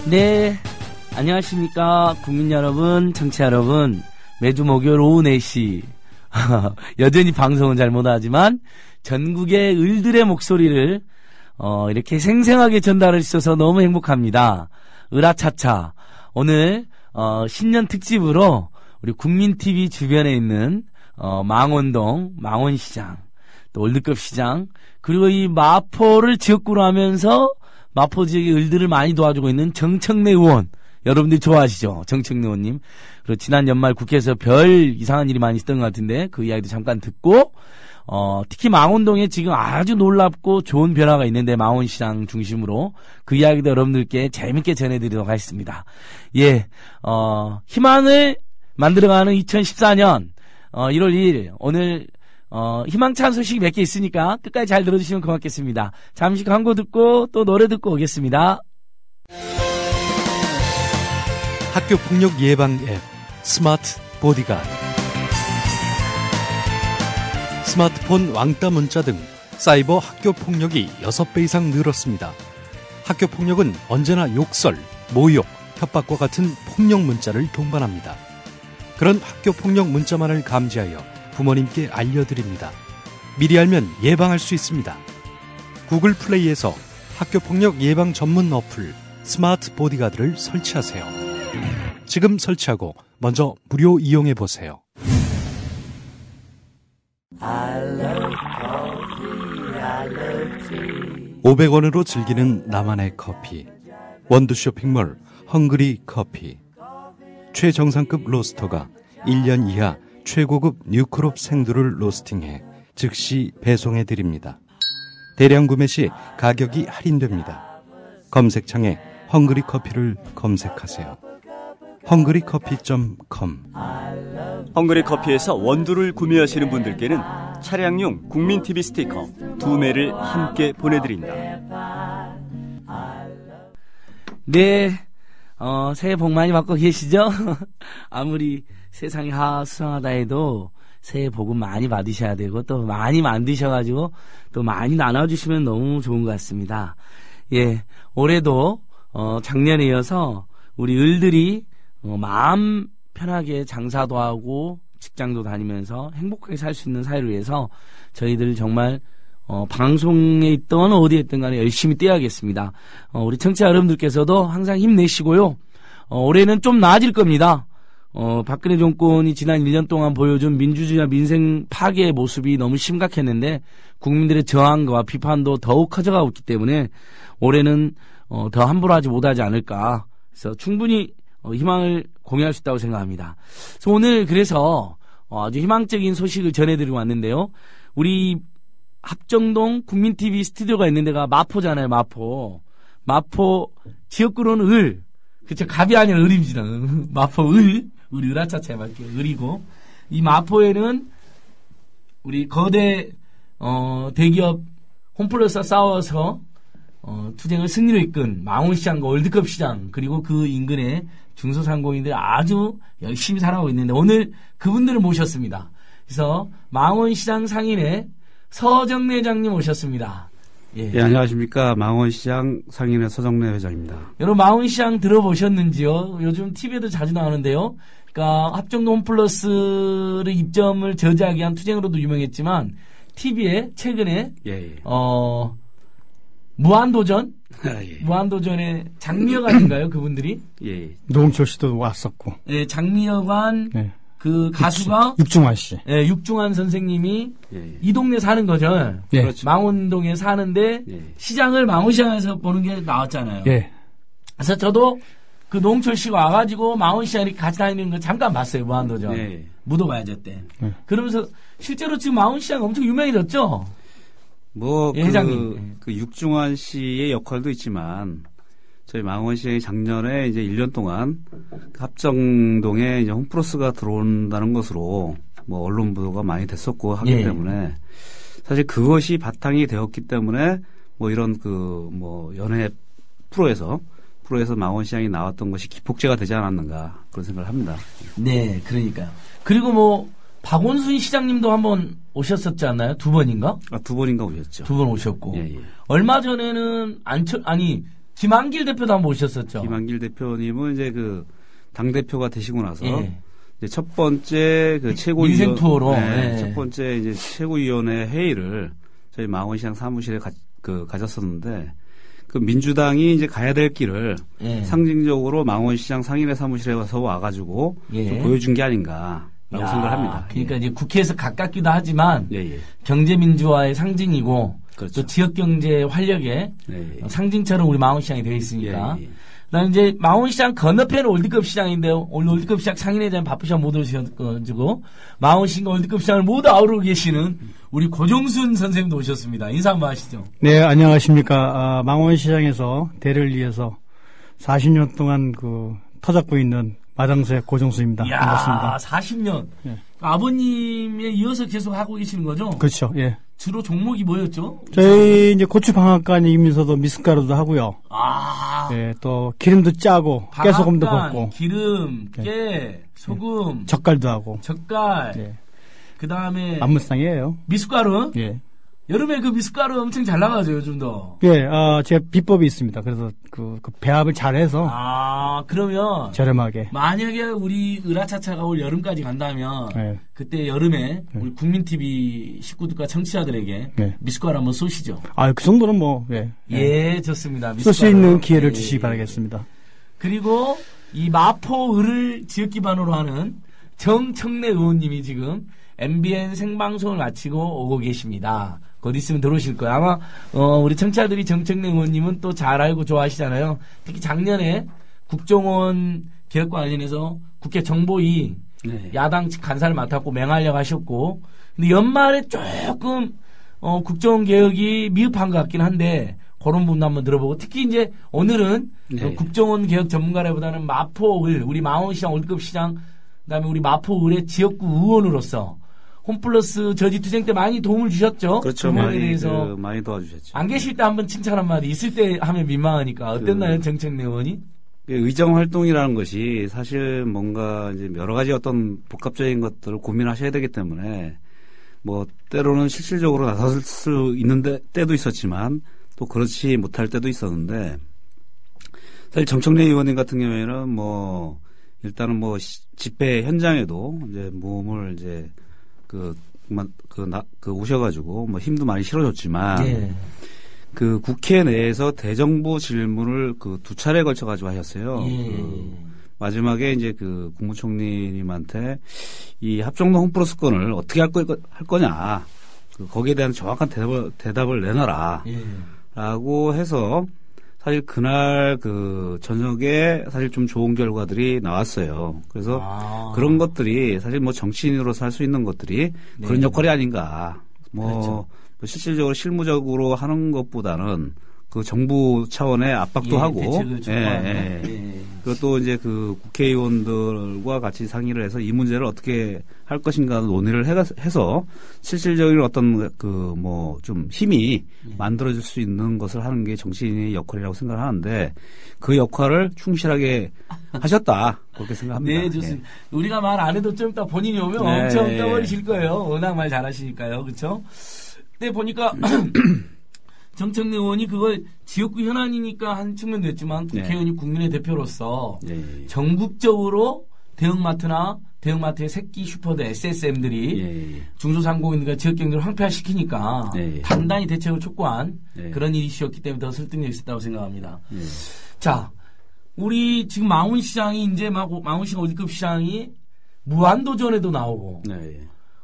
네, 안녕하십니까 국민 여러분, 청취자 여러분. 매주 목요일 오후 4시 여전히 방송은 잘 못하지만 전국의 을들의 목소리를 이렇게 생생하게 전달할 수 있어서 너무 행복합니다. 으라차차. 오늘 신년 특집으로 우리 국민TV 주변에 있는 망원동, 망원시장, 또 월드컵 시장, 그리고 이 마포를 지역구로 하면서 마포 지역의 을들을 많이 도와주고 있는 정청래 의원, 여러분들이 좋아하시죠? 정청래 의원님. 그리고 지난 연말 국회에서 별 이상한 일이 많이 있었던 것 같은데 그 이야기도 잠깐 듣고, 특히 망원동에 지금 아주 놀랍고 좋은 변화가 있는데, 망원시장 중심으로 그 이야기도 여러분들께 재밌게 전해드리도록 하겠습니다. 예, 희망을 만들어가는 2014년 1월 2일 오늘 희망찬 소식이 몇 개 있으니까 끝까지 잘 들어주시면 고맙겠습니다. 잠시 광고 듣고 또 노래 듣고 오겠습니다. 학교 폭력 예방 앱 스마트 보디가드. 스마트폰 왕따 문자 등 사이버 학교 폭력이 6배 이상 늘었습니다. 학교 폭력은 언제나 욕설, 모욕, 협박과 같은 폭력 문자를 동반합니다. 그런 학교 폭력 문자만을 감지하여 부모님께 알려드립니다. 미리 알면 예방할 수 있습니다. 구글 플레이에서 학교 폭력 예방 전문 어플 스마트 보디가드를 설치하세요. 지금 설치하고 먼저 무료 이용해 보세요. 500원으로 즐기는 나만의 커피. 원두 쇼핑몰 헝그리 커피. 최정상급 로스터가 1년 이하 최고급 뉴크롭 생두를 로스팅해 즉시 배송해드립니다. 대량 구매 시 가격이 할인됩니다. 검색창에 헝그리 커피를 검색하세요. 헝그리커피.com. 헝그리 커피에서 원두를 구매하시는 분들께는 차량용 국민TV 스티커 2매를 함께 보내드립니다. 네, 새해 복 많이 받고 계시죠? 아무리 세상이 수상하다 해도 새해 복은 많이 받으셔야 되고 또 많이 만드셔가지고 또 많이 나눠주시면 너무 좋은 것 같습니다. 예, 올해도 작년에 이어서 우리 을들이 마음 편하게 장사도 하고 직장도 다니면서 행복하게 살 수 있는 사회를 위해서 저희들 정말 방송에 있던 어디에 있든 간에 열심히 뛰어야겠습니다. 우리 청취자 여러분들께서도 항상 힘내시고요. 올해는 좀 나아질 겁니다. 박근혜 정권이 지난 1년 동안 보여준 민주주의와 민생 파괴의 모습이 너무 심각했는데 국민들의 저항과 비판도 더욱 커져가고 있기 때문에 올해는 더 함부로 하지 못하지 않을까. 그래서 충분히 희망을 공유할 수 있다고 생각합니다. 그래서 오늘 그래서 아주 희망적인 소식을 전해드리고 왔는데요. 우리 합정동 국민TV 스튜디오가 있는 데가 마포잖아요. 마포 지역구로는 을. 그쵸, 갑이 아니라 을입니다. 마포 을. 우리 으라차차에 맞게 을이고, 이 마포에는 우리 거대 대기업 홈플러스와 싸워서 투쟁을 승리로 이끈 망원시장과 월드컵 시장, 그리고 그 인근에 중소상공인들이 아주 열심히 살아가고 있는데 오늘 그분들을 모셨습니다. 그래서 망원시장 상인의 서정래 회장님 오셨습니다. 예. 예, 안녕하십니까. 망원시장 상인의 서정래 회장입니다. 여러분, 망원시장 들어보셨는지요? 요즘 TV에도 자주 나오는데요. 그러니까 합정동 홈플러스를 입점을 저지하기 위한 투쟁으로도 유명했지만 TV에 최근에 무한도전? 예. 무한도전의 장미여관인가요, 그분들이? 예. 노홍철 씨도 왔었고. 예, 장미여관, 예. 그 가수가 육중환 씨. 예, 육중환 선생님이 이 동네 사는 거죠. 예. 그렇죠. 망원동에 사는데 시장을 망원시장에서 보는 게 나왔잖아요. 예. 그래서 저도 그 노홍철 씨가 와가지고 망원시장 이렇게 같이 다니는 거 잠깐 봤어요, 무한도전. 무도가야제 때. 그러면서 실제로 지금 망원시장 엄청 유명해졌죠? 예, 회장님. 그 육중환 씨의 역할도 있지만 저희 망원시장이 작년에 이제 1년 동안 합정동에 이제 홈플러스가 들어온다는 것으로 뭐 언론 보도가 많이 됐었고 하기 때문에 사실 그것이 바탕이 되었기 때문에 뭐 이런 그 뭐 연예 프로에서 망원시장이 나왔던 것이 기폭제가 되지 않았는가 그런 생각을 합니다. 네, 그러니까요. 그리고 뭐 박원순 시장님도 한번 오셨었지 않나요? 2번인가? 2번인가 오셨죠. 2번 오셨고. 얼마 전에는 김한길 대표도 한번 오셨었죠. 김한길 대표님은 이제 그 당 대표가 되시고 나서 예. 이제 첫 번째 그 최고위원 인생 투어로 네, 예. 첫 번째 이제 최고위원회 회의를 저희 망원시장 사무실에 가졌었는데 그 민주당이 이제 가야 될 길을 예. 상징적으로 망원시장 상인회 사무실에 와가지고 예. 좀 보여준 게 아닌가라고 생각을 합니다. 그러니까 이제 국회에서 가깝기도 하지만 예. 경제민주화의 상징이고 그렇죠. 또 지역경제 활력의 상징처럼 우리 망원시장이 되어 있으니까. 예. 그다음에 이제 망원시장 건너편은 월드컵 시장인데요. 오늘 월드컵 시장 상인회장 바쁘셔 못 오셔가지고 망원시장 월드컵 시장을 모두 아우르고 계시는 우리 고종순 선생님도 오셨습니다. 인사 한번 하시죠. 네, 안녕하십니까. 망원시장에서 대를 이어서 40년 동안 터잡고 있는 마당새 고종수입니다. 이야, 반갑습니다. 40년. 예. 아버님에 이어서 계속 하고 계시는 거죠? 그렇죠. 예. 주로 종목이 뭐였죠? 저희 이제 고추방앗간이면서도 미숫가루도 하고요. 아. 예, 또 기름도 짜고 깨소금도 볶고 기름, 깨, 소금, 젓갈도 하고. 젓갈. 예. 그다음에 만물상이에요. 미숫가루. 예. 여름에 그 미숫가루 엄청 잘 나가죠, 요즘도. 예, 제가 비법이 있습니다. 그래서 그 배합을 잘해서 그러면 저렴하게. 만약에 우리 으라차차가 올 여름까지 간다면 예. 그때 여름에 우리 국민TV 식구들과 청취자들에게 예. 미숫가루 한번 쏘시죠. 그 정도는 뭐 예, 좋습니다. 쏠 수 있는 기회를 주시기 바라겠습니다. 그리고 이 마포을을 지역 기반으로 하는 정청래 의원님이 지금 MBN 생방송을 마치고 오고 계십니다. 곧 있으면 들어오실 거예요. 아마 우리 청취자들이 정청래 의원님은 또 잘 알고 좋아하시잖아요. 특히 작년에 국정원 개혁과 관련해서 국회 정보위 야당 측 간사를 맡았고 맹활약 하셨고, 근데 연말에 조금 국정원 개혁이 미흡한 것 같긴 한데 그런 부분도 한번 들어보고, 특히 이제 오늘은 국정원 개혁 전문가라보다는 마포을, 우리 망원시장 월드컵 시장, 그다음에 우리 마포을의 지역구 의원으로서 홈플러스 저지투쟁 때 많이 도움을 주셨죠. 그렇죠. 많이 도와주셨죠. 안 계실 때 한번 칭찬 한마디, 있을 때 하면 민망하니까 어땠나요, 정청래 의원이? 의정 활동이라는 것이 사실 뭔가 이제 여러 가지 어떤 복합적인 것들을 고민하셔야 되기 때문에 뭐 때로는 실질적으로 나설 수 있는 때도 있었지만 또 그렇지 못할 때도 있었는데, 사실 정청래 의원님 같은 경우에는 뭐 일단은 뭐 집회 현장에도 이제 몸을 이제 오셔가지고 뭐 힘도 많이 실어줬지만 그 국회 내에서 대정부 질문을 두 차례에 걸쳐 가지고 하셨어요. 마지막에 이제 국무총리님한테 이 합정동 홈플러스 건을 어떻게 할 거냐, 거기에 대한 정확한 대답을 내놔라. 라고 해서 사실 그날 저녁에 사실 좀 좋은 결과들이 나왔어요. 그래서 그런 것들이 사실 뭐 정치인으로서 할 수 있는 것들이 그런 역할이 아닌가. 그렇죠. 실질적으로 실무적으로 하는 것보다는 정부 차원의 압박도 하고, 그것도 이제 국회의원들과 같이 상의를 해서 이 문제를 어떻게 할 것인가 논의를 해서 실질적인 어떤 좀 힘이 만들어질 수 있는 것을 하는 게 정치인의 역할이라고 생각을 하는데, 그 역할을 충실하게 하셨다, 그렇게 생각합니다. 네, 좋습니다. 우리가 말 안 해도 좀 이따 본인이 오면 엄청 떠버리실 거예요. 워낙 말 잘하시니까요, 그렇죠? 근데 보니까 정청래 의원이 그걸 지역구 현안이니까 한 측면도 있지만 국회의원이 국민의 대표로서 전국적으로 대형마트의 새끼 슈퍼들 SSM들이 중소상공인과 지역경제를 황폐화시키니까 단단히 대책을 촉구한 그런 이슈였기 때문에 더 설득력이 있었다고 생각합니다. 자, 우리 지금 망원시장이 이제 망원시장 월드컵 시장이 무한도전에도 나오고,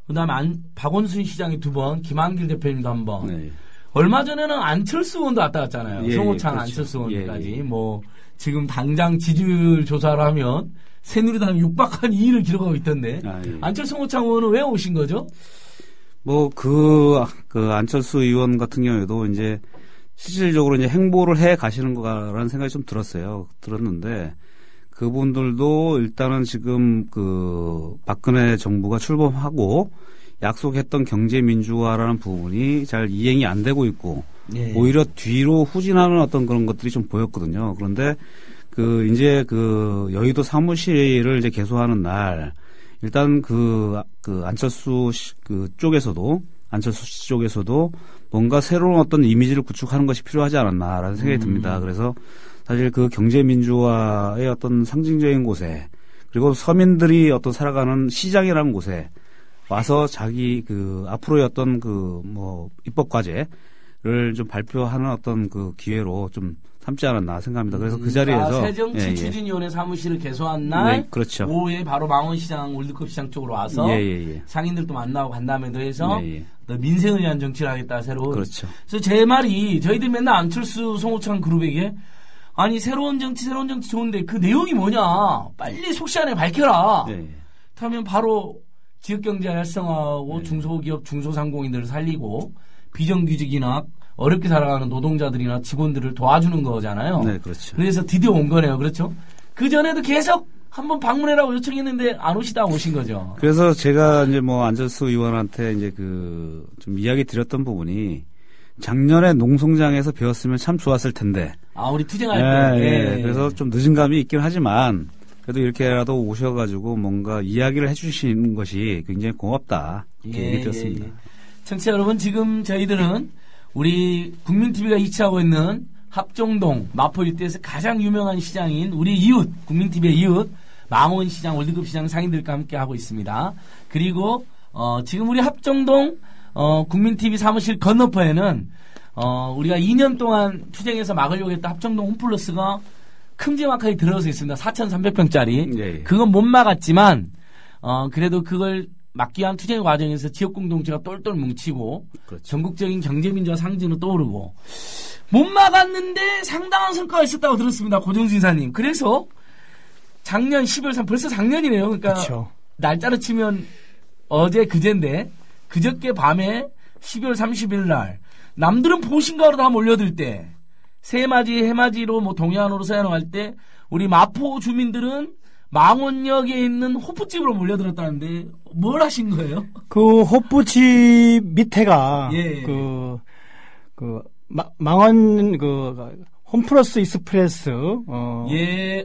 그다음에 박원순 시장이 2번, 김한길 대표님도 1번. 얼마 전에는 안철수 의원도 왔다 갔잖아요. 송호창, 그렇죠. 안철수 의원까지. 뭐 지금 당장 지지율 조사를 하면 새누리당이 육박한 2위를 기록하고 있던데. 안철수 송호창 의원은 왜 오신 거죠? 뭐 안철수 의원 같은 경우에도 이제 실질적으로 이제 행보를 해 가시는 거라는 생각이 좀 들었는데, 그분들도 일단은 지금 박근혜 정부가 출범하고 약속했던 경제 민주화라는 부분이 잘 이행이 안 되고 있고, 오히려 뒤로 후진하는 어떤 그런 것들이 좀 보였거든요. 그런데 이제 여의도 사무실을 이제 개소하는 날, 일단 안철수 쪽에서도 안철수 씨 쪽에서도 뭔가 새로운 어떤 이미지를 구축하는 것이 필요하지 않았나라는 생각이 듭니다. 그래서 사실 그 경제민주화의 어떤 상징적인 곳에 그리고 서민들이 어떤 살아가는 시장이라는 곳에 와서 자기 그 앞으로의 어떤 그 뭐 입법 과제를 좀 발표하는 어떤 그 기회로 좀 삼지 않았나 생각합니다. 그래서 그 자리에서 새정치추진위원회 사무실을 개소한 날 네, 그렇죠. 오후에 바로 망원시장 월드컵 시장 쪽으로 와서 상인들도 만나고 간 다음에도 해서 민생을 위한 정치를 하겠다 새로. 그렇죠. 그래서 제 말이 저희들 맨날 안철수 송호창 그룹에게 아니 새로운 정치 좋은데 그 내용이 뭐냐 빨리 속시간에 밝혀라. 하면 바로 지역경제 활성화하고 중소기업 중소상공인들을 살리고 비정규직이나 어렵게 살아가는 노동자들이나 직원들을 도와주는 거잖아요. 네, 그렇죠. 그래서 드디어 온 거네요. 그렇죠? 그 전에도 계속 한번 방문해라고 요청했는데 안 오시다 오신 거죠. 그래서 제가 이제 뭐 안철수 의원한테 이제 그 좀 이야기 드렸던 부분이 작년에 농성장에서 배웠으면 참 좋았을 텐데. 아, 우리 투쟁할 때. 그래서 좀 늦은 감이 있긴 하지만 그래도 이렇게라도 오셔가지고 뭔가 이야기를 해주시는 것이 굉장히 고맙다. 이렇게 얘기 드렸습니다. 청취자 여러분, 지금 저희들은 우리 국민TV가 이치하고 있는 합정동 마포 일대에서 가장 유명한 시장인 우리 이웃, 국민TV의 이웃 망원시장 월드컵 시장 상인들과 함께 하고 있습니다. 그리고 지금 우리 합정동 국민TV 사무실 건너편에는 우리가 2년 동안 투쟁해서 막으려고 했던 합정동 홈플러스가 큼지막하게 들어서 있습니다. 4,300평짜리. 그건 못 막았지만 그래도 그걸 막기 위한 투쟁 과정에서 지역 공동체가 똘똘 뭉치고 그렇죠. 전국적인 경제민주화 상징으로 떠오르고 못 막았는데 상당한 성과가 있었다고 들었습니다. 고정수 이사님. 그래서 작년 12월 3일 벌써 작년이네요. 그러니까 그쵸. 날짜로 치면 어제 그제인데 그저께 밤에 12월 30일 날 남들은 보신가로 다 몰려들 때 새해맞이 해맞이로 뭐 동해안으로 서해안으로 갈 때 우리 마포 주민들은 망원역에 있는 호프집으로 몰려들었다는데 뭘 하신 거예요? 그 호프집 밑에가 망원 홈플러스 익스프레스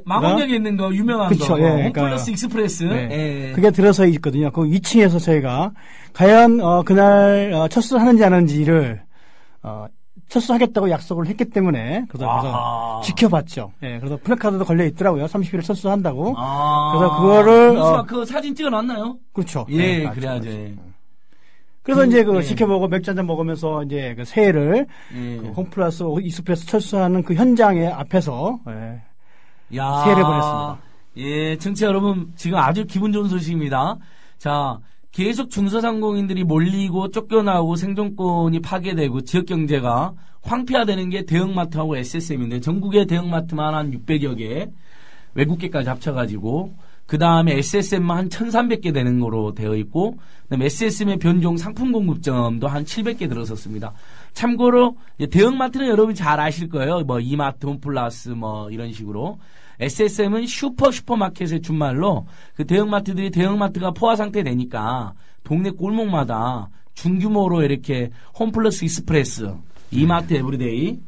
망원역에 있는 거 유명한 그쵸, 거 홈플러스 익스프레스 그게 들어서 있거든요. 그 2층에서 저희가 과연 그날 철수하는지 안 하는지를 철수하겠다고 약속을 했기 때문에 그래서 지켜봤죠. 그래서 플래카드도 걸려 있더라고요. 30일 철수한다고. 그래서 그거를 그 사진 찍어놨나요? 그렇죠. 그래야죠. 그래서 이제 지켜보고 맥주 한잔 먹으면서 이제 그 새해를 그 홈플러스 익스프레스 철수하는 그 현장의 앞에서 새해를 보냈습니다. 청취자 여러분 지금 아주 기분 좋은 소식입니다. 자. 계속 중소상공인들이 몰리고 쫓겨나고 생존권이 파괴되고 지역경제가 황폐화되는 게 대형마트하고 SSM인데 전국의 대형마트만 한 600여 개, 외국계까지 합쳐가지고 그 다음에 SSM만 한 1,300개 되는 거로 되어 있고 그다음에 SSM의 변종 상품 공급점도 한 700개 들어섰습니다. 참고로 대형마트는 여러분 잘 아실 거예요. 뭐 이마트, 홈플러스 뭐 이런 식으로. SSM은 슈퍼마켓의 준말로 그 대형마트들이 대형마트가 포화 상태 되니까 동네 골목마다 중규모로 이렇게 홈플러스 익스프레스, 이마트 에브리데이,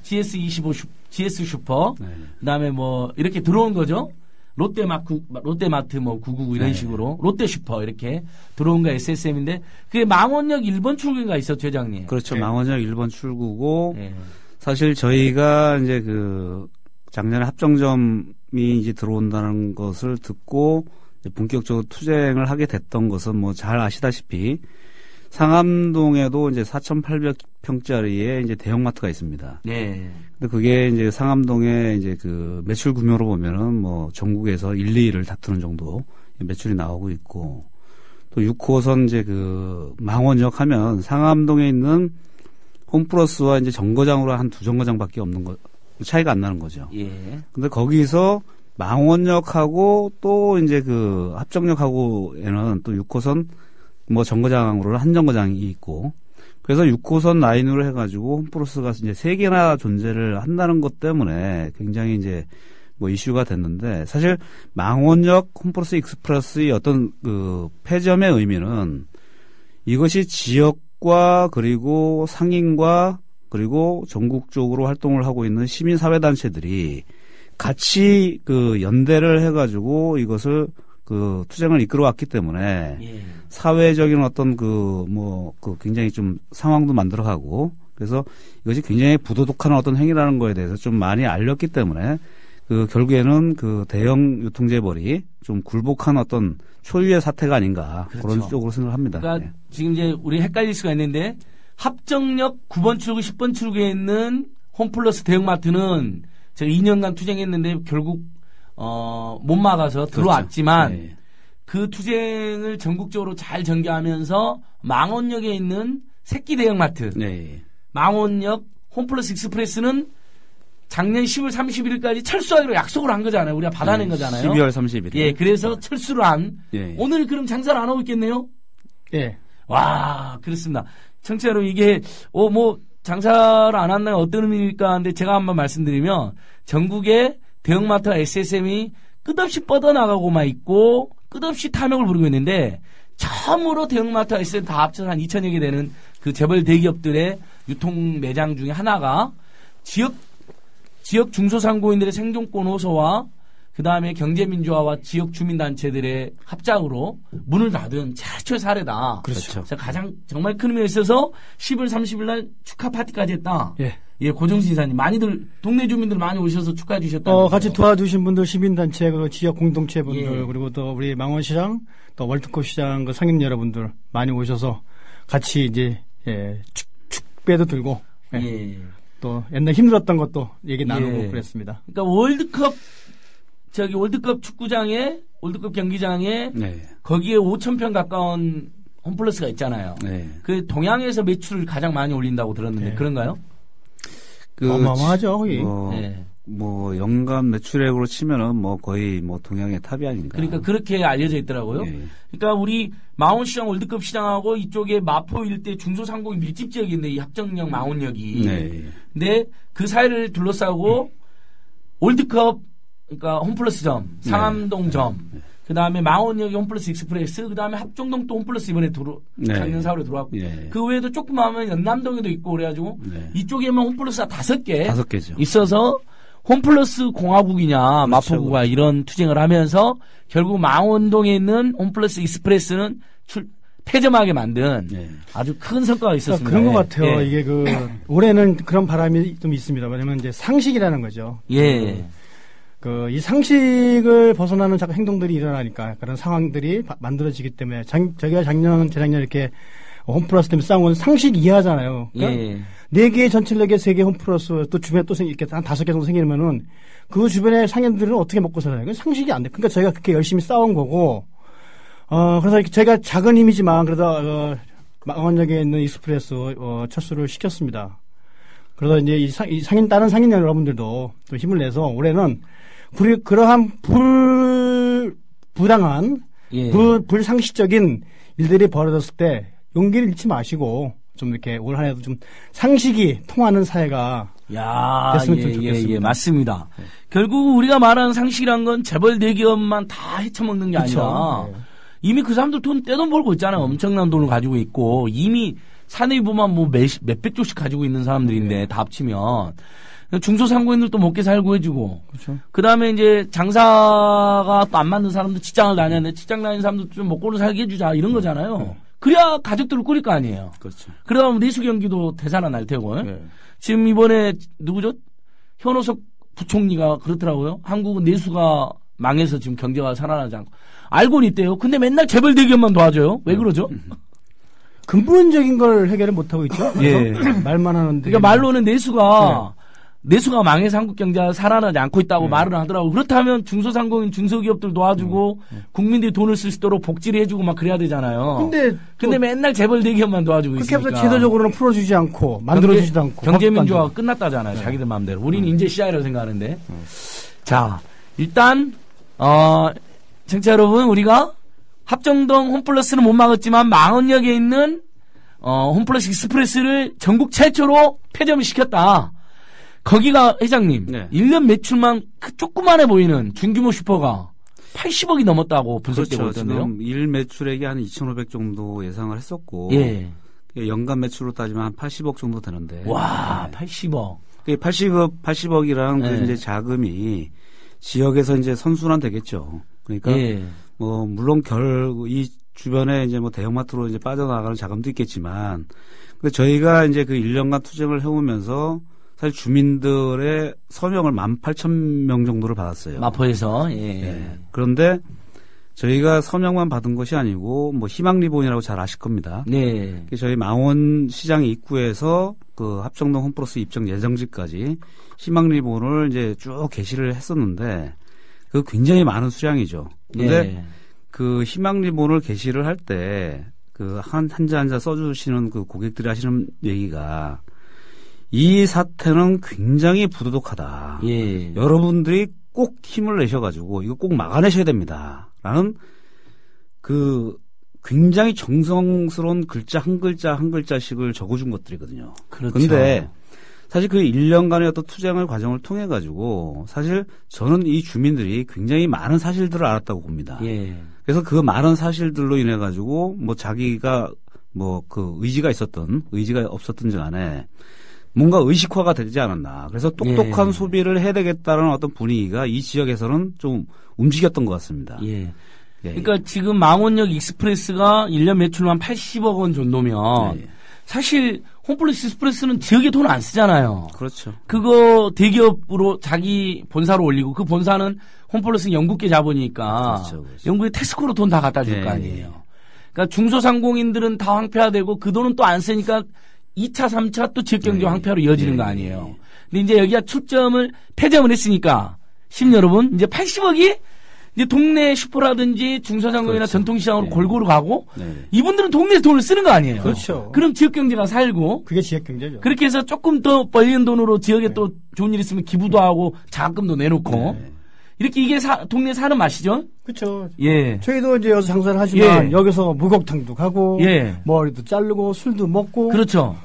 GS25 GS 슈퍼, 그다음에 뭐 이렇게 들어온 거죠. 롯데마트 뭐 999 이런 식으로 롯데 슈퍼 이렇게 들어온 거 SSM인데 그게 망원역 1번 출구인가 있었죠, 회장님? 그렇죠. 망원역 1번 출구고 사실 저희가 이제 그 작년에 합정점이 이제 들어온다는 것을 듣고 본격적으로 투쟁을 하게 됐던 것은 뭐 잘 아시다시피 상암동에도 이제 4,800평짜리의 이제 대형마트가 있습니다. 근데 그게 이제 상암동에 이제 그 매출 규모로 보면은 뭐 전국에서 1, 2위를 다투는 정도 매출이 나오고 있고 또 6호선 이제 그 망원역 하면 상암동에 있는 홈플러스와 이제 정거장으로 한 2정거장밖에 없는 거 차이가 안 나는 거죠. 근데 거기서 망원역하고 또 이제 그 합정역하고에는 또 6호선 뭐 정거장으로 한 정거장이 있고 그래서 6호선 라인으로 해가지고 홈플러스가 이제 3개나 존재를 한다는 것 때문에 굉장히 이제 뭐 이슈가 됐는데 사실 망원역 홈플러스 익스프레스의 어떤 그 폐점의 의미는 이것이 지역과 그리고 상인과 그리고 전국적으로 활동을 하고 있는 시민사회단체들이 같이 그 연대를 해가지고 이것을 그 투쟁을 이끌어왔기 때문에 사회적인 어떤 굉장히 좀 상황도 만들어가고 그래서 이것이 굉장히 부도덕한 어떤 행위라는 거에 대해서 좀 많이 알렸기 때문에 결국에는 대형 유통재벌이 좀 굴복한 어떤 초유의 사태가 아닌가 그렇죠. 그런 쪽으로 생각을 합니다. 그러니까 지금 이제 우리 헷갈릴 수가 있는데 합정역 9번 출구 10번 출구에 있는 홈플러스 대형마트는 제가 2년간 투쟁했는데 결국 못 막아서 들어왔지만 그렇죠. 네. 그 투쟁을 전국적으로 잘 전개하면서 망원역에 있는 새끼 대형마트 네. 망원역 홈플러스 익스프레스는 작년 10월 31일까지 철수하기로 약속을 한 거잖아요. 우리가 받아낸 거잖아요. 12월 30일. 예, 그래서 철수를 한. 예. 오늘 그럼 장사를 안 하고 있겠네요? 예. 와, 그렇습니다. 청취자로 이게, 장사를 안 한다면 어떤 의미일까 하는데 제가 한번 말씀드리면 전국의 대형마트와 SSM이 끝없이 뻗어나가고만 있고 끝없이 탐욕을 부리고 있는데 처음으로 대형마트와 SSM 다 합쳐서 한 2천여 개 되는 그 재벌 대기업들의 유통 매장 중에 하나가 지역 중소상공인들의 생존권 호소와 그 다음에 경제민주화와 지역 주민단체들의 합작으로 문을 닫은 최초의 사례다. 그렇죠. 그래서 가장 정말 큰 의미가 있어서 10월 30일 날 축하 파티까지 했다. 예. 예, 고정신 이사님 많이들 동네 주민들 많이 오셔서 축하해 주셨다. 같이 도와주신 분들 시민단체 그리고 지역 공동체 분들 예. 그리고 또 우리 망원시장 또 월드컵 시장 상인 여러분들 많이 오셔서 같이 이제 축배도 들고 예. 또 옛날 힘들었던 것도 얘기 나누고 예. 그랬습니다. 그러니까 월드컵 축구장에 월드컵 경기장에 네. 거기에 5,000평 가까운 홈플러스가 있잖아요. 네. 그 동양에서 매출을 가장 많이 올린다고 들었는데 네. 그런가요? 어마어마하죠, 거기. 네. 연간 매출액으로 치면은 거의 동양의 탑이 아닌가. 그러니까 그렇게 알려져 있더라고요. 네. 그러니까 우리 망원시장 월드컵 시장하고 이쪽에 마포 일대 중소상공인 밀집 지역인데 이 합정역 망원역이. 네. 근데 그 사이를 둘러싸고 월드컵 그러니까 홈플러스점, 상암동점, 그 다음에 망원역이 홈플러스 익스프레스, 그 다음에 합정동 또 홈플러스 이번에 작년 4월에 들어왔고, 네. 그 외에도 조금 하면 연남동에도 있고 그래가지고 네. 이쪽에만 홈플러스가 5개 5개죠. 있어서 홈플러스 공화국이냐 그렇죠. 마포구가 이런 투쟁을 하면서 결국 망원동에 있는 홈플러스 익스프레스는 폐점하게 만든 네. 아주 큰 성과가 있었습니다. 그런 것 같아요. 예. 이게 올해는 그런 바람이 좀 있습니다. 왜냐면 이제 상식이라는 거죠. 예. 이 상식을 벗어나는 자꾸 행동들이 일어나니까 그런 상황들이 만들어지기 때문에 저희가 재작년 이렇게 홈플러스 때문에 싸운 건 상식 이하잖아요. 그러니까 예. 4개 전철역에 3개 홈플러스 또 주변에 또 이렇게 한 5개 정도 생기면은 그 주변의 상인들은 어떻게 먹고 살아요? 그건 상식이 안 돼. 그러니까 저희가 그렇게 열심히 싸운 거고, 그래서 저희가 작은 힘이지만 그래도 망원역에 있는 익스프레스 철수를 시켰습니다. 그래서 이제 다른 상인 여러분들도 또 힘을 내서 올해는 그러한 부당한 예. 불상식적인 일들이 벌어졌을 때 용기를 잃지 마시고 좀 이렇게 올 한 해도 좀 상식이 통하는 사회가 됐으면 좀 좋겠습니다. 예, 맞습니다. 결국 우리가 말하는 상식이란 건 재벌 대기업만 다 헤쳐먹는 게 아니라 네. 이미 그 사람들 떼돈 벌고 있잖아요. 엄청난 돈을 가지고 있고 이미 사내위 보면 몇백 조씩 가지고 있는 사람들인데 다 합치면 중소상공인들도 먹게 살고 해주고 그렇죠. 그다음에 이제 장사가 또 안 맞는 사람도 직장을 다녔는데 직장 다니는 사람도 좀 먹고는 살게 해주자 이런 거잖아요. 그래야 가족들을 꾸릴 거 아니에요. 그렇죠. 그러다 보면 내수 경기도 되살아날 테고. 네. 지금 이번에 누구죠? 현호석 부총리가 그렇더라고요. 한국은 내수가 망해서 지금 경제가 살아나지 않고. 알고는 있대요. 근데 맨날 재벌 대기업만 도와줘요. 왜 그러죠? 근본적인 걸 해결을 못하고 있죠. 예. 말만 하는데. 그러니까 말로는 내수가 망해서 한국 경제가 살아나지 않고 있다고 말을 하더라고. 그렇다면 중소상공인 중소기업들 도와주고 국민들이 돈을 쓸 수 있도록 복지를 해주고 막 그래야 되잖아요. 근데 맨날 재벌 대기업만 도와주고 그렇게 있으니까. 해서 제도적으로는 풀어주지 않고 만들어주지도 않고. 경제민주화가 끝났다잖아요. 자기들 마음대로. 우리는 이제 시작이라고 생각하는데. 자, 일단 청취자 여러분, 우리가 합정동 홈플러스는 못 막았지만 망원역에 있는 홈플러스 익스프레스를 전국 최초로 폐점을 시켰다. 거기가 회장님, 네. 1년 매출만 그 조그만해 보이는 중규모 슈퍼가 80억이 넘었다고 분석되고 그렇죠. 있던데요. 지금 일 매출액이 한 2,500 정도 예상을 했었고 예. 연간 매출로 따지면 한 80억 정도 되는데. 와, 네. 80억. 80억이랑 네. 그 이제 자금이 지역에서 이제 선순환 되겠죠. 그러니까 예. 물론 이 주변에 이제 뭐 대형마트로 이제 빠져나가는 자금도 있겠지만, 근데 저희가 이제 그 1년간 투쟁을 해오면서 사실 주민들의 서명을 18,000명 정도를 받았어요. 마포에서. 예. 네. 그런데 저희가 서명만 받은 것이 아니고 뭐 희망 리본이라고 잘 아실 겁니다. 네. 저희 망원시장 입구에서 그 합정동 홈플러스 입점 예정지까지 희망 리본을 이제 쭉 게시를 했었는데 그 굉장히 많은 수량이죠. 근데 네. 그 희망 리본을 게시를 할 때 그 한자 한자 써주시는 그 고객들이 하시는 얘기가 이 사태는 굉장히 부도덕하다. 예. 여러분들이 꼭 힘을 내셔가지고 이거 꼭 막아내셔야 됩니다. 라는 그 굉장히 정성스러운 글자 한 글자씩을 적어준 것들이거든요. 그렇죠. 근데 사실 그 1년간의 어떤 투쟁의 과정을 통해 가지고 사실 저는 이 주민들이 굉장히 많은 사실들을 알았다고 봅니다. 예. 그래서 그 많은 사실들로 인해 가지고 뭐 자기가 뭐 그 의지가 없었든지 간에 뭔가 의식화가 되지 않았나. 그래서 똑똑한 예. 소비를 해야 되겠다는 어떤 분위기가 이 지역에서는 좀 움직였던 것 같습니다. 예. 예. 그러니까 지금 망원역 익스프레스가 1년 매출만 80억 원 정도면 예. 사실 홈플러스 익스프레스는 지역에 돈 안 쓰잖아요. 그렇죠. 그거 대기업으로 자기 본사로 올리고 그 본사는 홈플러스는 영국계 자본이니까 그렇죠. 영국에 테스코로 돈 다 갖다 줄 거 예. 아니에요. 그러니까 중소상공인들은 다 황폐화되고 그 돈은 또 안 쓰니까 2차, 3차 또 지역경제 황폐화로 이어지는 거 아니에요. 근데 이제 여기가 출점을 폐점을 했으니까 시민 여러분 이제 80억이 이제 동네 슈퍼라든지 중소상공이나 그렇죠. 전통시장으로 네. 골고루 가고 네. 이분들은 동네에서 돈을 쓰는 거 아니에요. 그렇죠. 그럼 지역경제가 살고 그게 지역경제죠. 그렇게 해서 조금 더 벌리는 돈으로 지역에 또 좋은 일 있으면 기부도 하고 자금도 내놓고 네. 이렇게 이게 동네 사는 맛이죠. 그렇죠. 예. 저희도 이제 여기서 장사를 하지만 예. 여기서 목욕탕도 가고 예. 머리도 자르고 술도 먹고 그렇죠.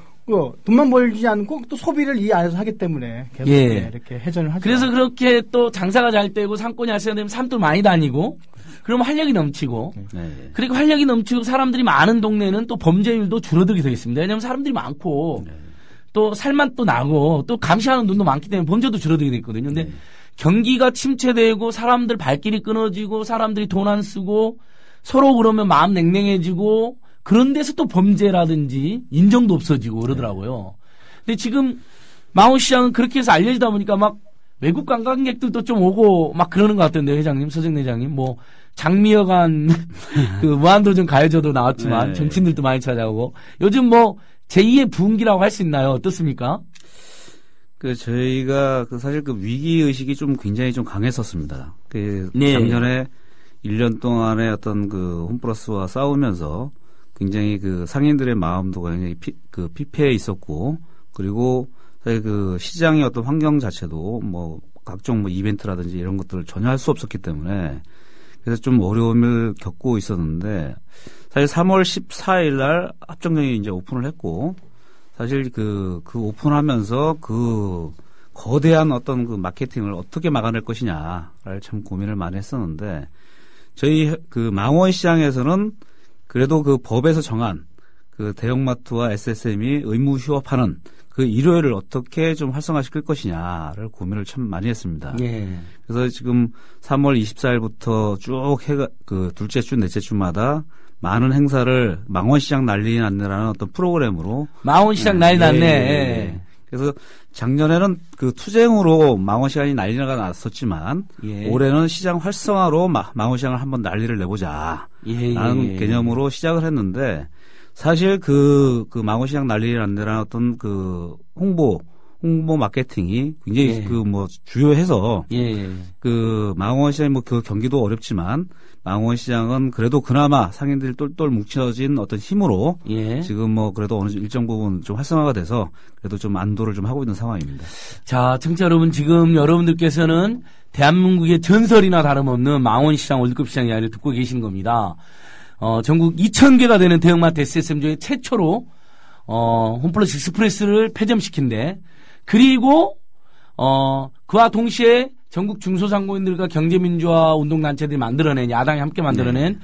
돈만 벌지 않고 또 소비를 이 안에서 하기 때문에 계속 예. 이렇게 회전을 하죠. 그래서 그렇게 또 장사가 잘 되고 상권이 활성화되면 사람도 많이 다니고 그러면 활력이 넘치고 네. 그리고 활력이 넘치고 사람들이 많은 동네는 또 범죄율도 줄어들게 되겠습니다. 왜냐하면 사람들이 많고 또 살만 또 나고 또 감시하는 눈도 많기 때문에 범죄도 줄어들게 되거든요. 근데 경기가 침체되고 사람들 발길이 끊어지고 사람들이 돈 안 쓰고 서로 그러면 마음 냉랭해지고 그런 데서 또 범죄라든지 인정도 없어지고 그러더라고요. 근데 지금 망원시장은 그렇게 해서 알려지다 보니까 막 외국 관광객들도 좀 오고 막 그러는 것 같던데요, 회장님, 서정 회장님. 뭐 장미여관 그 무한도전 가요제도 나왔지만 네. 정치인들도 많이 찾아오고 요즘 뭐 제2의 부흥기라고 할 수 있나요? 어떻습니까? 그 저희가 그 사실 그 위기 의식이 좀 굉장히 좀 강했었습니다. 그 네. 작년에 1년 동안의 어떤 그 홈플러스와 싸우면서 굉장히 그 상인들의 마음도 굉장히 피폐해 있었고 그리고 사실 그 시장의 어떤 환경 자체도 뭐 각종 뭐 이벤트라든지 이런 것들을 전혀 할 수 없었기 때문에 그래서 좀 어려움을 겪고 있었는데 사실 3월 14일 날 합정역이 이제 오픈을 했고 사실 그 오픈하면서 그 거대한 어떤 그 마케팅을 어떻게 막아낼 것이냐를 참 고민을 많이 했었는데 저희 그 망원시장에서는 그래도 그 법에서 정한 그 대형마트와 SSM이 의무 휴업하는 그 일요일을 어떻게 좀 활성화시킬 것이냐를 고민을 참 많이 했습니다. 예. 그래서 지금 3월 24일부터 쭉 해가 그 둘째 주, 넷째 주마다 많은 행사를 망원시장 난리 났네라는 어떤 프로그램으로 망원시장 난리 났네. 예. 그래서 작년에는 그 투쟁으로 망원시장이 난리가 났었지만 예. 올해는 시장 활성화로 망원시장을 한번 난리를 내보자 라는 개념으로 시작을 했는데 사실 그 망원시장 난리 났네라는 어떤 그 홍보 마케팅이 굉장히 예. 그 뭐 주요해서 예. 그 망원시장이 뭐 그 경기도 어렵지만 망원시장은 그래도 그나마 상인들이 똘똘 뭉쳐진 어떤 힘으로 예. 지금 뭐 그래도 어느 일정 부분 좀 활성화가 돼서 그래도 좀 안도를 좀 하고 있는 상황입니다. 자, 청취자 여러분, 지금 여러분들께서는 대한민국의 전설이나 다름없는 망원시장 월드컵 시장 이야기를 듣고 계신 겁니다. 전국 2,000개가 되는 대형마트 SSM 중에 최초로 홈플러스 익스프레스를 폐점시킨데 그리고 그와 동시에 전국 중소상공인들과 경제민주화 운동단체들이 만들어낸 야당이 함께 만들어낸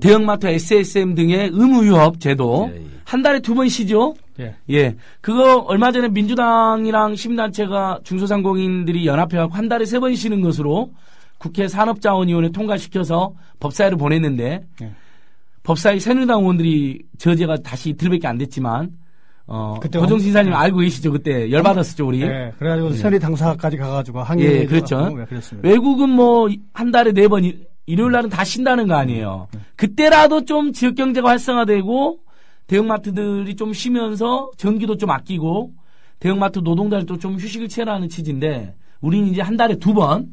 대형마트 SSM 등의 의무휴업 제도 한 달에 2번 쉬죠. 예. 예. 그거 얼마 전에 민주당이랑 시민단체가 중소상공인들이 연합해갖고 한 달에 3번 쉬는 것으로 국회 산업자원위원회 통과시켜서 법사위로 보냈는데 법사위 새누리당 의원들이 저제가 다시 이틀밖에 안 됐지만 고정신 이사님 알고 계시죠? 그때 열받았었죠, 우리. 네. 그래가지고 새누리 당사까지 가가지고 항의. 예, 그렇죠. 그랬습니다. 외국은 뭐 한 달에 4번 일요일 날은 다 쉰다는 거 아니에요. 그때라도 좀 지역 경제가 활성화되고 대형마트들이 좀 쉬면서 전기도 좀 아끼고 대형마트 노동자들도 좀 휴식을 취하라는 취지인데 우리는 이제 한 달에 2번.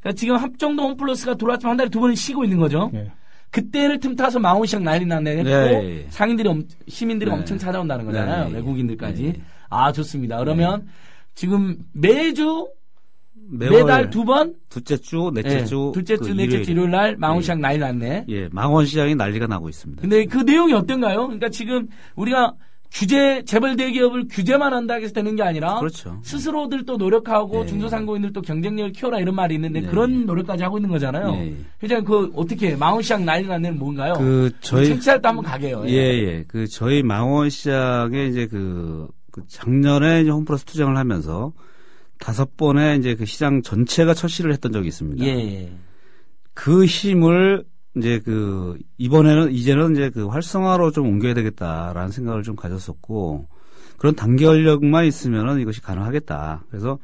그러니까 지금 합정동 홈플러스가 들어왔지만 한 달에 2번은 쉬고 있는 거죠. 네. 그때를 틈타서 망원시장 난리 났네. 네. 상인들이 시민들이 네. 엄청 찾아온다는 거잖아요. 네. 외국인들까지. 네. 아, 좋습니다. 그러면 지금 매달 2번? 둘째 주, 넷째 주. 둘째 주, 넷째 주 일요일 날 망원시장 난리 났네. 예, 망원시장이 난리가 나고 있습니다. 근데 그 내용이 어떤가요? 그러니까 지금 우리가 재벌 대기업을 규제만 한다고 해서 되는 게 아니라 그렇죠. 스스로들 또 노력하고 네. 중소상공인들 또 경쟁력을 키워라 이런 말이 있는데 네. 그런 노력까지 하고 있는 거잖아요. 네. 회장님 어떻게 망원시장 난리 났는 뭔가요? 저희 청취할 때 한번 가게요. 예. 저희 망원시장에 이제 작년에 이제 홈플러스 투쟁을 하면서 5번의 이제 그 시장 전체가 철시를 했던 적이 있습니다. 예. 그 힘을 이제 이제는 이제 활성화로 좀 옮겨야 되겠다라는 생각을 좀 가졌었고, 그런 단결력만 있으면은 이것이 가능하겠다. 그래서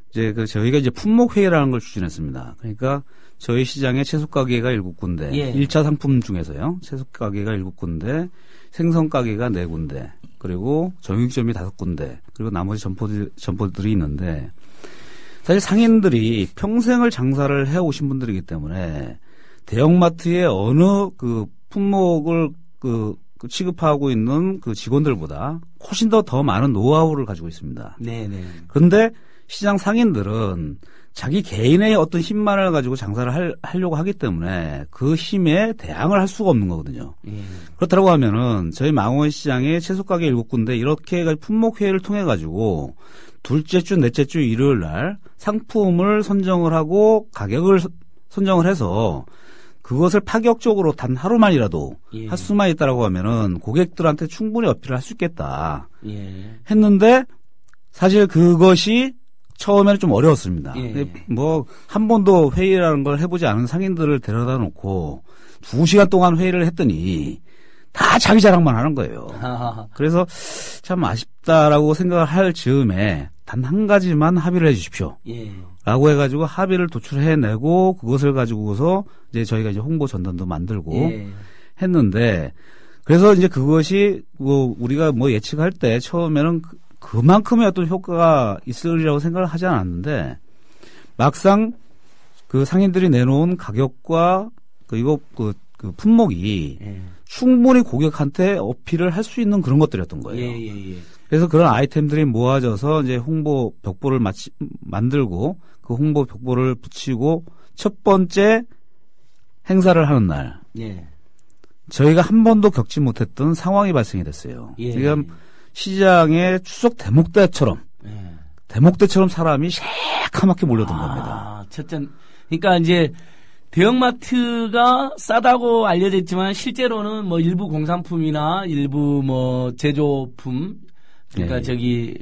이제 저희가 이제 품목회의라는 걸 추진했습니다. 그러니까 저희 시장에 채소가게가 7군데, 예. 1차 상품 중에서요. 채소가게가 7군데, 생선가게가 4군데, 그리고 정육점이 5군데, 그리고 나머지 점포들이 있는데, 사실 상인들이 평생을 장사를 해오신 분들이기 때문에 대형마트의 어느 품목을 취급하고 있는 직원들보다 훨씬 더 많은 노하우를 가지고 있습니다. 네네. 그런데 시장 상인들은 자기 개인의 어떤 힘만을 가지고 장사를 하려고 하기 때문에 그 힘에 대항을 할 수가 없는 거거든요. 그렇다고 하면은 저희 망원시장에 채소가게 7군데 이렇게 품목회의를 통해 가지고 둘째 주, 넷째 주 일요일 날 상품을 선정을 하고 가격을 선정을 해서 그것을 파격적으로 단 하루만이라도 할 수만 있다라고 하면은 고객들한테 충분히 어필을 할 수 있겠다. 했는데 사실 그것이 처음에는 좀 어려웠습니다. 한 번도 회의라는 걸 해보지 않은 상인들을 데려다 놓고 2시간 동안 회의를 했더니 다 자기 자랑만 하는 거예요. 그래서 참 아쉽다라고 생각을 할 즈음에 단 한 가지만 합의를 해 주십시오. 라고 해가지고 합의를 도출해내고 그것을 가지고서 이제 저희가 이제 홍보 전단도 만들고 했는데, 그래서 이제 그것이 우리가 예측할 때 처음에는 그만큼의 어떤 효과가 있으리라고 생각을 하지 않았는데, 막상 상인들이 내놓은 가격과 그리고 품목이 충분히 고객한테 어필을 할 수 있는 그런 것들이었던 거예요. 그래서 그런 아이템들이 모아져서 이제 홍보 벽보를 만들고 그 홍보 벽보를 붙이고 첫 번째 행사를 하는 날, 저희가 한 번도 겪지 못했던 상황이 발생이 됐어요. 지금 시장에 추석 대목대처럼 사람이 새카맣게 몰려든 겁니다. 그러니까 이제 대형마트가 싸다고 알려져 있지만 실제로는 일부 공산품이나 일부 제조품, 그러니까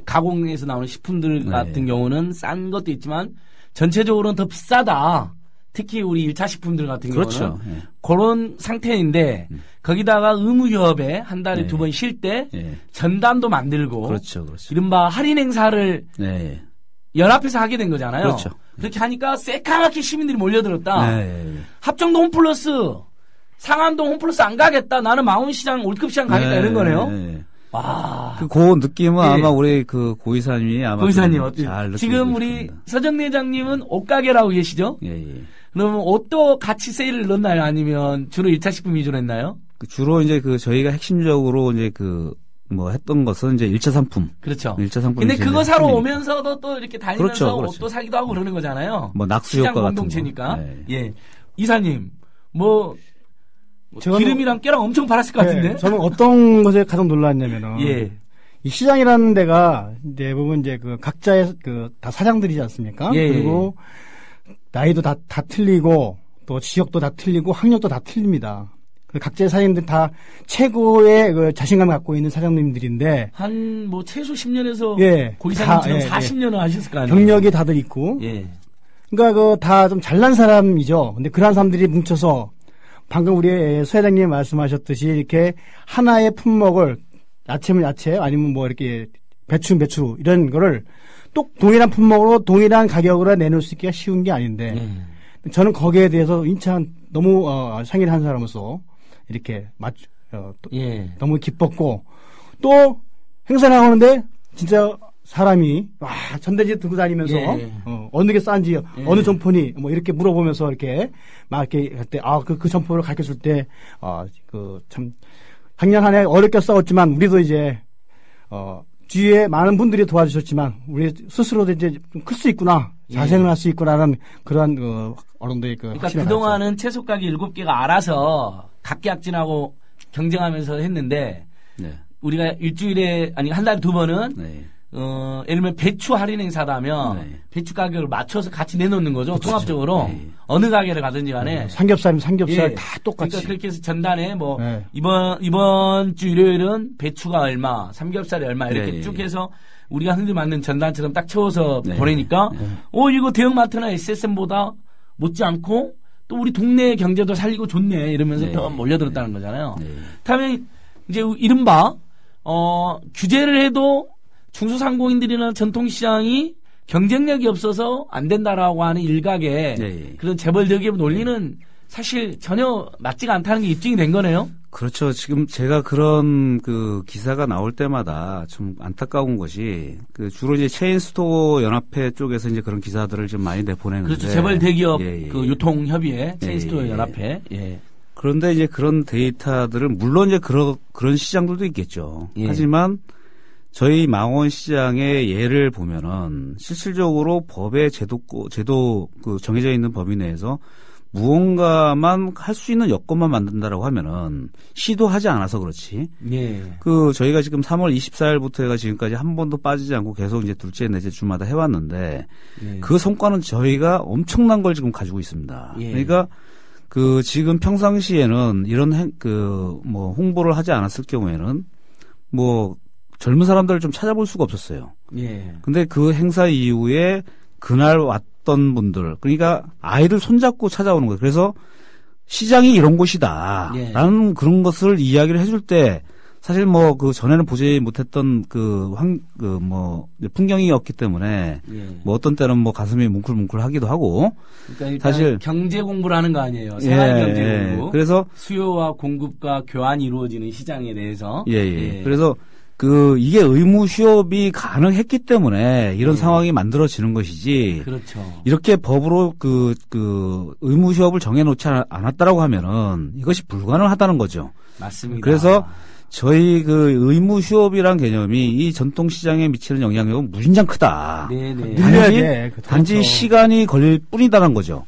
가공에서 나오는 식품들 같은 경우는 싼 것도 있지만 전체적으로는 더 비싸다. 특히 우리 1차 식품들 같은 경우는 그런 상태인데 거기다가 의무협에 한 달에 2번 쉴 때 전담도 만들고 이른바 할인 행사를 연합해서 하게 된 거잖아요. 그렇게 하니까 새까맣게 시민들이 몰려들었다. 합정동 홈플러스, 상암동 홈플러스 안 가겠다. 나는 망원시장 올급시장 가겠다 이런 거네요. 와. 그 느낌은 아마 우리 고이사님이 아마 고이사님 잘 지금 우리 서정래 회장님은 옷가게라고 계시죠? 그러면 옷도 같이 세일을 넣나요? 아니면 주로 1차 식품 위주로 했나요? 주로 이제 저희가 핵심적으로 이제 했던 것은 이제 1차 상품. 그렇죠. 1차 상품. 근데 그거 사러 오면서도 또 이렇게 다니면서 옷도 사기도 하고 그러는 거잖아요. 낙수 시장 효과 공동체니까. 이사님, 기름이랑 깨랑 엄청 팔았을 것 같은데? 저는 어떤 것에 가장 놀랐냐면은. 이 시장이라는 데가 대부분 이제 각자의 다 사장들이지 않습니까? 그리고 나이도 다 틀리고 또 지역도 다 틀리고 학력도 다 틀립니다. 각자의 사장님들 다 최고의 자신감을 갖고 있는 사장님들인데 한 최소 10년에서 고이사님처럼 40년을 하셨을 거 아니에요. 경력이 다들 있고. 그러니까 다 좀 잘난 사람이죠. 근데 그런 사람들이 뭉쳐서 방금 우리 소회장님이 말씀하셨듯이 이렇게 하나의 품목을 야채면 야채 아니면 뭐 이렇게 배추 이런 거를 또 동일한 품목으로 동일한 가격으로 내놓을 수 있기가 쉬운 게 아닌데 저는 거기에 대해서 인천 너무 상의를 한 사람으로서 이렇게 너무 기뻤고 또 행사를 하는데 진짜 사람이 와 전대지 들고 다니면서 어느 게 싼지 어느 점포니 뭐 이렇게 물어보면서 이렇게 막 이렇게 할 때 그 점포를 가르쳐 줄 때 참 작년 한 해 어렵게 싸웠지만 우리도 이제 주위에 많은 분들이 도와주셨지만 우리 스스로도 이제 좀 클 수 있구나 자생을 할 수 있구나라는 그런 어른들의 그러니까 그동안은 채소 가게 7개가 알아서 각계약진하고 경쟁하면서 했는데 우리가 일주일에 아니 한 달에 2번은 예를 들면 배추 할인 행사다 하면 배추 가격을 맞춰서 같이 내놓는 거죠. 그렇죠. 통합적으로 어느 가게를 가든지 간에 삼겹살이면 삼겹살 다 똑같이. 그러니까 그렇게 해서 전단에 뭐 이번 주 일요일은 배추가 얼마, 삼겹살이 얼마 이렇게 쭉 해서 우리가 흔히 만든 전단처럼 딱 채워서 보내니까 이거 대형마트나 SSM보다 못지않고 또 우리 동네 경제도 살리고 좋네 이러면서 더 몰려들었다는 거잖아요. 다음에 이제 이른바 규제를 해도 중소상공인들이나 전통시장이 경쟁력이 없어서 안 된다라고 하는 일각의 그런 재벌 대기업 논리는 사실 전혀 맞지가 않다는 게 입증이 된 거네요. 그렇죠. 지금 제가 그런 그 기사가 나올 때마다 좀 안타까운 것이 주로 이제 체인스토어 연합회 쪽에서 이제 그런 기사들을 좀 많이 내보내는데. 그렇죠. 재벌 대기업 그 유통협의회 체인스토어 연합회. 그런데 이제 그런 데이터들을 물론 이제 그런 시장들도 있겠죠. 하지만 저희 망원시장의 예를 보면은 실질적으로 법의 제도 정해져 있는 범위 내에서 무언가만 할 수 있는 여건만 만든다라고 하면은 시도하지 않아서 그렇지. 저희가 지금 3월 24일부터 해가 지금까지 한 번도 빠지지 않고 계속 이제 둘째 넷째 주마다 해왔는데 그 성과는 저희가 엄청난 걸 지금 가지고 있습니다. 그러니까 지금 평상시에는 이런 홍보를 하지 않았을 경우에는 젊은 사람들을 좀 찾아볼 수가 없었어요. 근데 그 행사 이후에 그날 왔던 분들, 그러니까 아이들 손잡고 찾아오는 거예요. 그래서 시장이 이런 곳이다. 라는 그런 것을 이야기를 해줄 때 사실 전에는 보지 못했던 풍경이었기 때문에 어떤 때는 가슴이 뭉클뭉클 하기도 하고. 그러니까 사실 경제 공부를 하는 거 아니에요. 생활 경제 공부. 그래서 수요와 공급과 교환이 이루어지는 시장에 대해서. 그래서 이게 의무 휴업이 가능했기 때문에 이런 상황이 만들어지는 것이지. 그렇죠. 이렇게 법으로 의무 휴업을 정해놓지 않았다라고 하면은 이것이 불가능하다는 거죠. 맞습니다. 그래서 저희 의무 휴업이란 개념이 이 전통시장에 미치는 영향력은 무진장 크다. 단지 시간이 걸릴 뿐이다는 거죠.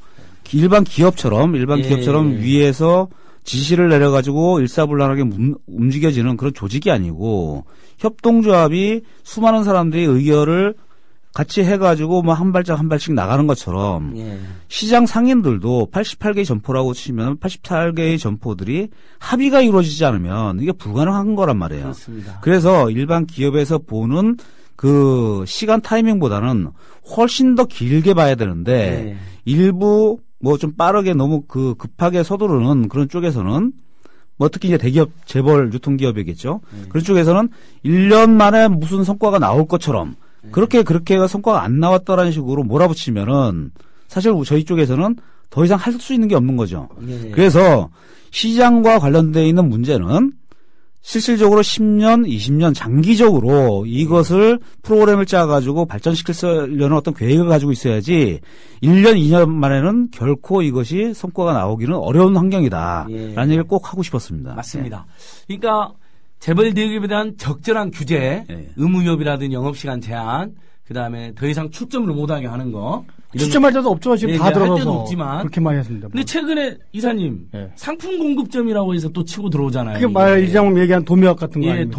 일반 기업처럼 위에서 지시를 내려가지고 일사불란하게 움직여지는 그런 조직이 아니고 협동조합이 수많은 사람들이 의견을 같이 해가지고 한 발짝 한 발씩 나가는 것처럼 시장 상인들도 88개의 점포라고 치면 88개의 점포들이 합의가 이루어지지 않으면 이게 불가능한 거란 말이에요. 그렇습니다. 그래서 일반 기업에서 보는 시간 타이밍보다는 훨씬 더 길게 봐야 되는데 일부 좀 빠르게 너무 급하게 서두르는 그런 쪽에서는 특히 이제 대기업, 재벌, 유통기업이겠죠. 그런 쪽에서는 1년 만에 무슨 성과가 나올 것처럼 그렇게 성과가 안 나왔다라는 식으로 몰아붙이면은 사실 저희 쪽에서는 더 이상 할 수 있는 게 없는 거죠. 그래서 시장과 관련되어 있는 문제는 실질적으로 10년, 20년 장기적으로 이것을 프로그램을 짜가지고 발전시키려는 어떤 계획을 가지고 있어야지 1년, 2년 만에는 결코 이것이 성과가 나오기는 어려운 환경이다. 라는 얘기를 꼭 하고 싶었습니다. 맞습니다. 그러니까 재벌 대기업에 대한 적절한 규제, 의무휴업이라든지 영업시간 제한, 그다음에 더 이상 출점을 못하게 하는 거. 출점할 때도 없죠. 지금 다 들어가서. 할 때도 없지만. 그렇게 많이 했습니다. 근데 최근에 이사님 상품 공급점이라고 해서 또 치고 들어오잖아요. 그게 이장님 얘기한 도매업 같은 거 아닙니까?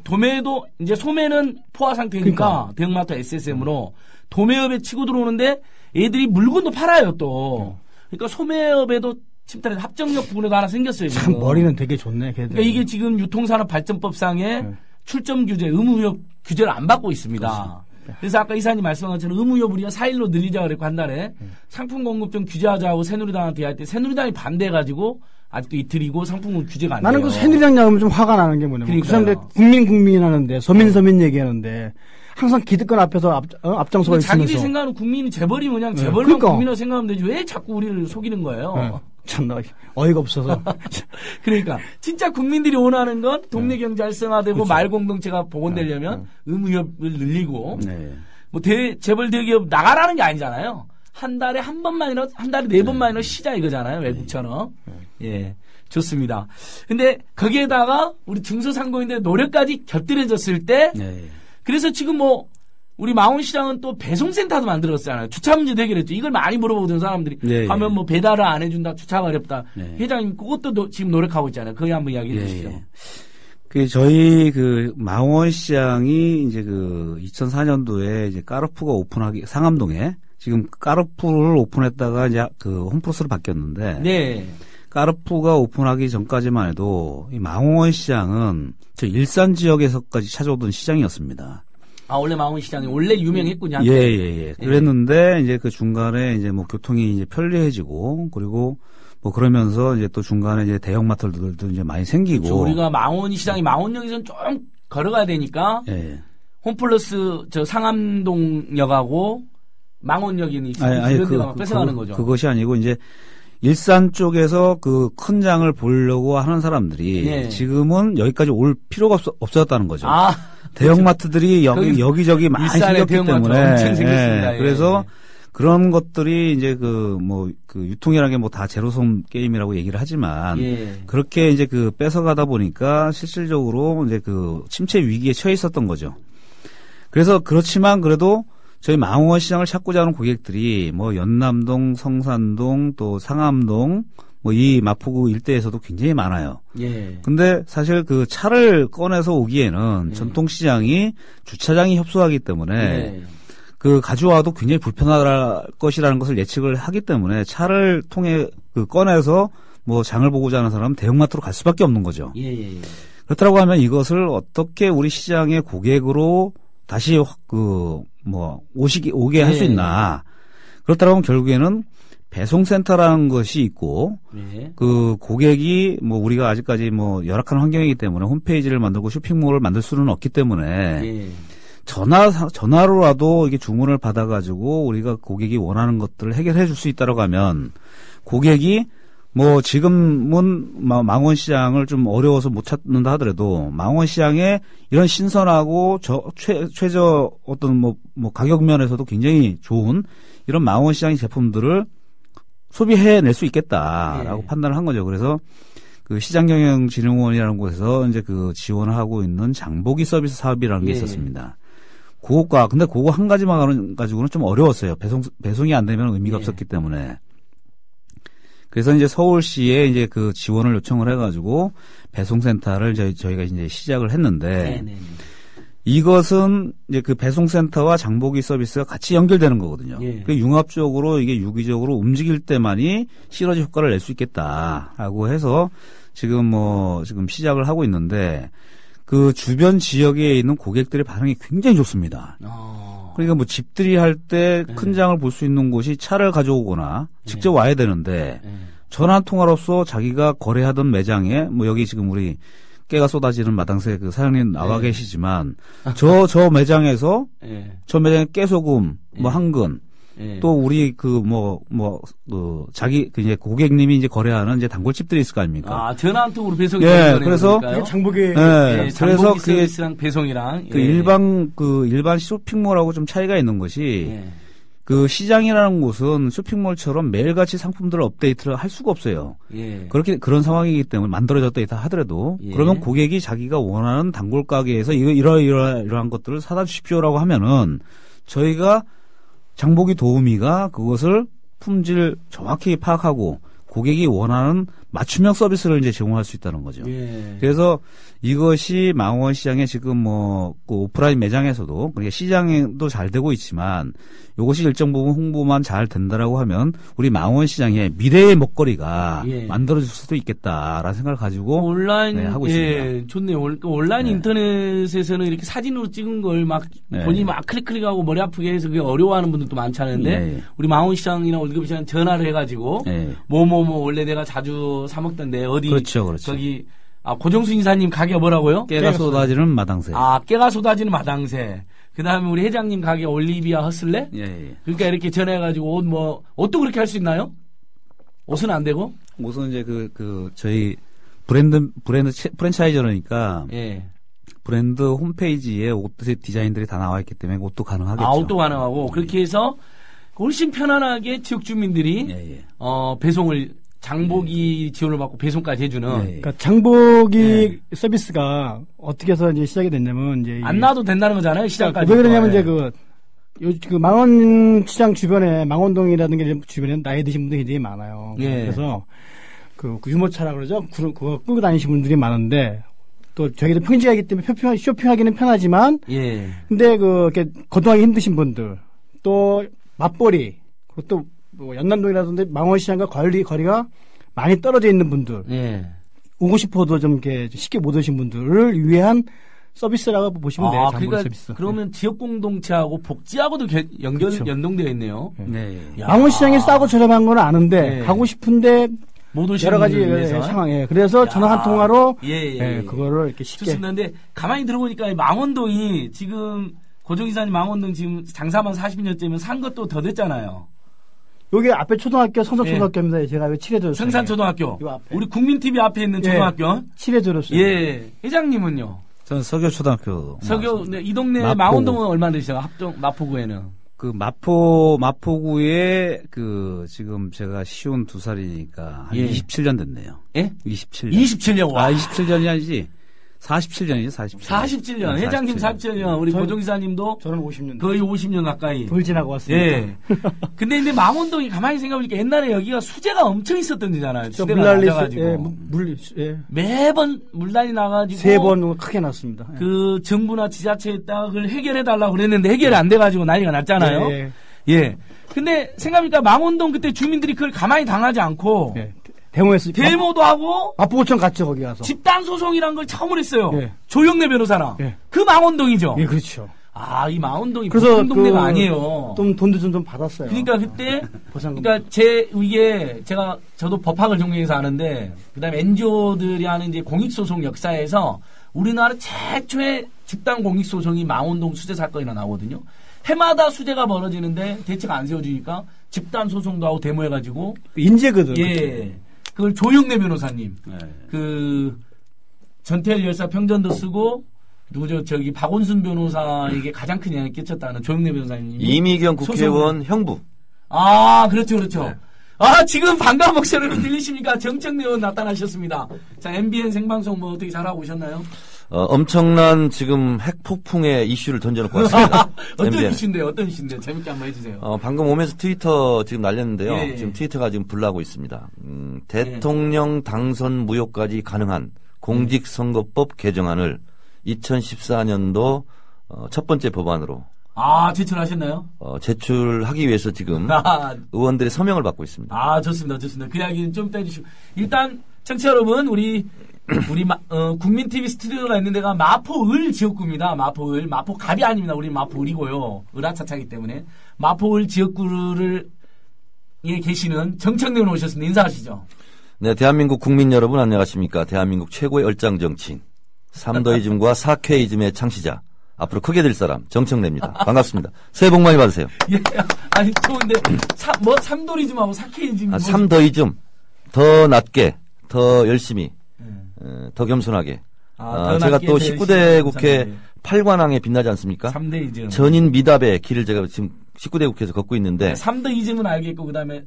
도매도 이제 소매는 포화 상태니까 대형마트 SSM으로 도매업에 치고 들어오는데 애들이 물건도 팔아요 또. 그러니까 소매업에도 침탈에 합정역 부분에도 하나 생겼어요. 참 지금. 머리는 되게 좋네. 그러니까 이게 지금 유통산업발전법상에 출점 규제, 의무휴업 규제를 안 받고 있습니다. 그렇습니다. 그래서 아까 이사님 말씀한 것처럼 의무휴업 우리가 4일로 늘리자 그랬고 한 달에 상품 공급 좀 규제하자고 새누리당한테 할 때 새누리당이 반대해가지고 아직도 이틀이고 상품은 규제가 안 돼요. 나는 그 새누리당 야구면 좀 화가 나는 게 뭐냐면 그 사람들 국민 하는데 서민 얘기하는데 항상 기득권 앞에서 앞장서가 있으면서 자기들이 생각하는 국민이 재벌이 그냥 재벌만 그러니까. 국민이라고 생각하면 되지 왜 자꾸 우리를 속이는 거예요. 참 어이가 없어서. 그러니까 진짜 국민들이 원하는 건 동네 경제 활성화되고 그렇죠. 마을 공동체가 복원되려면 의무협을 늘리고 네. 뭐 재벌 대기업 나가라는 게 아니잖아요. 한 달에 한 번만이라도 한 달에 4번만이라도 쉬자 이거잖아요. 외국처럼. 예. 좋습니다. 근데 거기에다가 우리 중소상공인들의 노력까지 곁들여졌을 때 네. 그래서 지금 뭐 우리 망원시장은 또 배송센터도 만들었잖아요. 주차 문제도 해결했죠. 이걸 많이 물어보던 사람들이 네, 가면 뭐 배달을 안 해준다, 주차가 어렵다. 네. 회장님 그것도 지금 노력하고 있잖아요. 그거 한번 이야기해 주시죠. 예. 그 저희 그 망원시장이 이제 그 2004년도에 이제 까르푸가 오픈하기 상암동에 지금 까르푸를 오픈했다가 이제 그 홈프로스로 바뀌었는데 네. 까르푸가 오픈하기 전까지만 해도 이 망원시장은 저 일산 지역에서까지 찾아오던 시장이었습니다. 아, 원래 망원시장이 원래 유명했군요. 예. 그랬는데 이제 그 중간에 이제 뭐 교통이 이제 편리해지고 그리고 뭐 그러면서 이제 또 중간에 이제 대형마트들도 이제 많이 생기고. 그렇죠. 우리가 망원시장이 망원역에서는 좀 걸어가야 되니까. 예. 홈플러스 저 상암동역하고 망원역이 이런 데가 뺏어가는 거죠. 그것이 아니고 이제 일산 쪽에서 그 큰 장을 보려고 하는 사람들이 네. 지금은 여기까지 올 필요가 없어졌다는 거죠. 아, 대형마트들이 여기저기 많이 생겼기 때문에. 엄청 생겼습니다. 예. 그래서 그런 것들이 이제 그 유통이라는 게 뭐 다 제로섬 게임이라고 얘기를 하지만 그렇게 이제 그 뺏어가다 보니까 실질적으로 이제 그 침체 위기에 처해 있었던 거죠. 그래서 그렇지만 그래도 저희 망원시장을 찾고자 하는 고객들이 뭐 연남동, 성산동, 또 상암동, 뭐 이 마포구 일대에서도 굉장히 많아요. 예. 근데 사실 그 차를 꺼내서 오기에는 전통시장이 주차장이 협소하기 때문에 그 가져와도 굉장히 불편할 것이라는 것을 예측을 하기 때문에 차를 통해 그 꺼내서 뭐 장을 보고자 하는 사람은 대형마트로 갈 수밖에 없는 거죠. 예. 그렇다고 하면 이것을 어떻게 우리 시장의 고객으로 다시 오게 할 수 있나. 그렇다고 하면 결국에는 배송센터라는 것이 있고, 그 고객이 뭐 우리가 아직까지 뭐 열악한 환경이기 때문에 홈페이지를 만들고 쇼핑몰을 만들 수는 없기 때문에 전화로라도 이게 주문을 받아가지고 우리가 고객이 원하는 것들을 해결해 줄 수 있다라고 하면 고객이 뭐 지금은 망원시장을 좀 어려워서 못 찾는다 하더라도 망원시장에 이런 신선하고 최저 어떤 뭐 가격 면에서도 굉장히 좋은 이런 망원시장 제품들을 소비해낼 수 있겠다라고 판단을 한 거죠. 그래서 그 시장경영진흥원이라는 곳에서 이제 그 지원을 하고 있는 장보기 서비스 사업이라는 게 있었습니다. 근데 그거 한 가지만 가지고는 좀 어려웠어요. 배송이 안 되면 의미가 없었기 때문에. 그래서 이제 서울시에 이제 그 지원을 요청을 해가지고 배송센터를 저희가 이제 시작을 했는데 이것은 이제 그 배송센터와 장보기 서비스가 같이 연결되는 거거든요. 그 융합적으로 이게 유기적으로 움직일 때만이 시너지 효과를 낼 수 있겠다라고 해서 지금 시작을 하고 있는데 그 주변 지역에 있는 고객들의 반응이 굉장히 좋습니다. 그러니까 뭐 집들이 할 때 큰 장을 볼 수 있는 곳이 차를 가져오거나 직접 와야 되는데 전화 한 통화로서 자기가 거래하던 매장에 뭐 여기 지금 우리 깨가 쏟아지는 마당새 그 사장님 나와 계시지만 저 매장에서 저 매장에 깨소금 뭐 한근 또 우리 자기 이제 고객님이 이제 거래하는 이제 단골집들이 있을 거 아닙니까? 아, 전화 한 통으로 배송이 그래서 장보기 그래서 서비스랑 배송이랑 그 일반 쇼핑몰하고 좀 차이가 있는 것이 그 시장이라는 곳은 쇼핑몰처럼 매일같이 상품들을 업데이트를 할 수가 없어요. 그런 상황이기 때문에 만들어졌다 있다 하더라도 그러면 고객이 자기가 원하는 단골 가게에서 이러한 것들을 사다 주십시오라고 하면은 저희가 장보기 도우미가 그것을 품질 정확히 파악하고 고객이 원하는 맞춤형 서비스를 이제 제공할 수 있다는 거죠. 그래서 이것이 망원시장에 지금 그 오프라인 매장에서도 그러니까 시장도 잘 되고 있지만 이것이 일정 부분 홍보만 잘 된다라고 하면 우리 망원시장의 미래의 먹거리가 만들어질 수도 있겠다라는 생각을 가지고 온라인 하고 있습니다. 좋네요. 온라인 인터넷에서는 이렇게 사진으로 찍은 걸 막 본인이 막 클릭하고 머리 아프게 해서 그게 어려워하는 분들도 많잖은데 우리 망원시장이나 월드컵시장 전화를 해가지고 원래 내가 자주 또 사 먹던데 어디 그렇죠. 저기 고정수 인사님 가게 뭐라고요? 깨가 쏟아지는 마당새. 깨가 쏟아지는 마당새. 그다음에 우리 회장님 가게 올리비아 허슬레? 예. 그러니까 이렇게 전해가지고 옷도 그렇게 할 수 있나요? 옷은 안 되고? 옷은 이제 저희 브랜드 프랜차이저니까 예. 브랜드 홈페이지에 옷 디자인들이 다 나와 있기 때문에 옷도 가능하겠죠. 옷도 가능하고 그렇게 해서 훨씬 편안하게 지역 주민들이 배송을 장보기 지원을 받고 배송까지 해주는. 그러니까 장보기 서비스가 어떻게 해서 이제 시작이 됐냐면 이제 안 놔도 된다는 거잖아요. 시장까지. 왜 그러냐면 이제 그 망원 시장 주변에 망원동이라는 게 주변에 나이 드신 분들이 굉장히 많아요. 그래서 그 유모차라 그러죠. 그거 끌고 다니시는 분들이 많은데 또 저희도 평지하기 때문에 쇼핑하기는 편하지만 근데 이렇게 거동하기 힘드신 분들 또 맞벌이 그것도 뭐 연남동이라든지 망원시장과 거리가 많이 떨어져 있는 분들 오고 싶어도 좀 이렇게 쉽게 못 오신 분들을 위한 서비스라고 보시면 돼요. 장보기 그러니까 서비스. 그러면 지역 공동체하고 복지하고도 연동되어 있네요. 망원시장이 싸고 저렴한 건 아는데 가고 싶은데 여러 가지 상황에 그래서 전화 한 통화로 그거를 이렇게 쉽게. 좋습니다. 근데 가만히 들어보니까 망원동이 지금 고정이사님 망원동 지금 장사만 40년째면 산 것도 더 됐잖아요. 여기 앞에 초등학교 성산초등학교입니다. 제가 왜 칠해줬어요. 성산초등학교. 우리 국민TV 앞에 있는 초등학교. 칠해줬어요. 회장님은요? 저는 서교초등학교. 이 동네 망원동은 얼마 되시죠? 마포구에는. 마포구에 지금 제가 시온 2살이니까 한 27년 됐네요. 예? 27년. 27년. 와. 27년이 아니지. 47년이죠, 47년. 회장님 47년. 우리 고정기사님도 저는 50년. 거의 50년 가까이. 돌진하고 왔습니다. 근데 망원동이 가만히 생각해보니까 옛날에 여기가 수재가 엄청 있었던 데잖아요. 물난리 나가지고. 매번 물난리 나가지고. 3번 크게 났습니다. 정부나 지자체에다가 그걸 해결해달라고 그랬는데 해결이 안 돼가지고 난리가 났잖아요. 근데 생각해보니까 망원동 그때 주민들이 그걸 가만히 당하지 않고. 데모도 하고 마포구청 갔죠 거기 가서 집단 소송이란 걸 처음으로 했어요. 조영래 변호사랑 그 망원동이죠. 그렇죠. 이 망원동이 보통 동네가 아니에요. 돈도 좀 받았어요. 그러니까 그때 그러니까 저도 법학을 전공해서 아는데 그다음에 NGO들이 하는 이제 공익 소송 역사에서 우리나라 최초의 집단 공익 소송이 망원동 수재 사건이나 나오거든요. 해마다 수재가 벌어지는데 대책 안 세워주니까 집단 소송도 하고 데모해가지고 인재거든. 그걸 조영래 변호사님, 전태일 열사 평전도 쓰고 누구죠? 박원순 변호사에게 가장 큰 영향을 끼쳤다는 조영래 변호사님. 이미경 국회의원 형부. 그렇죠. 지금 반가운 목소리로 들리십니까? 정청래 의원 나타나셨습니다. 자, MBN 생방송 어떻게 잘하고 오셨나요? 엄청난 지금 핵폭풍의 이슈를 던져놓고 왔습니다. 어떤 이슈인데요? 재밌게 한번 해주세요. 방금 오면서 트위터 지금 날렸는데요. 지금 트위터가 지금 불나고 있습니다. 대통령 당선 무효까지 가능한 공직선거법 개정안을 2014년도 첫 번째 법안으로 제출하셨나요? 제출하기 위해서 지금 의원들의 서명을 받고 있습니다. 좋습니다. 그 이야기는 좀 이따 해주시고 일단 청취자 여러분 우리 국민TV 스튜디오가 있는 데가 마포을 지역구입니다. 마포갑이 아닙니다. 우리 마포을이고요. 을하차차기 때문에 마포을 지역구에 계시는 정청래 의원 오셨습니다. 인사하시죠. 네, 대한민국 국민 여러분 안녕하십니까? 대한민국 최고의 얼짱 정치인, 삼더이즘과 사케이즘의 창시자, 앞으로 크게 될 사람 정청래입니다. 반갑습니다. 새해 복 많이 받으세요. 좋은데 삼도리즘하고 사케이즘. 삼더이즘 더 낮게, 더 열심히. 더 겸손하게. 제가 또 19대 국회 8관왕에 빛나지 않습니까? 3대이즘. 전인 미답의 길을 제가 지금 19대 국회에서 걷고 있는데. 3대이즘은 알겠고, 그 다음에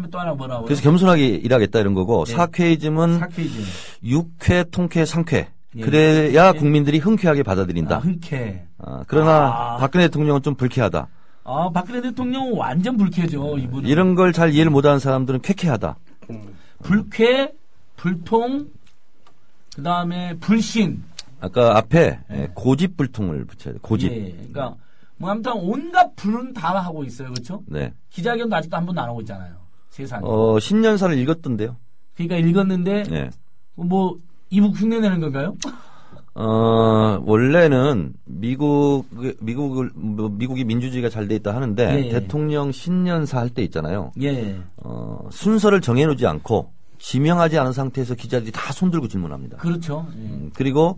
또 하나 뭐라고요? 그래서 겸손하게 일하겠다 이런 거고, 사케이즘은 6회, 통쾌, 상쾌. 그래야 국민들이 흔쾌하게 받아들인다. 흔쾌. 그러나 박근혜 대통령은 좀 불쾌하다. 박근혜 대통령은 완전 불쾌죠, 이분은. 이런 걸 잘 이해를 못하는 사람들은 쾌쾌하다. 불쾌, 불통, 그 다음에 불신. 아까 앞에 고집불통을 붙여야 돼. 고집. 그러니까 아무튼 온갖 불은 다 하고 있어요, 그렇죠? 네. 기자회견도 아직도 한 번도 안 하고 있잖아요. 세상에. 신년사를 읽었던데요. 그러니까 읽었는데 이북 흉내내는 건가요? 원래는 미국이 민주주의가 잘 돼 있다 하는데 대통령 신년사 할 때 있잖아요. 순서를 정해놓지 않고 지명하지 않은 상태에서 기자들이 다 손들고 질문합니다. 그렇죠. 그리고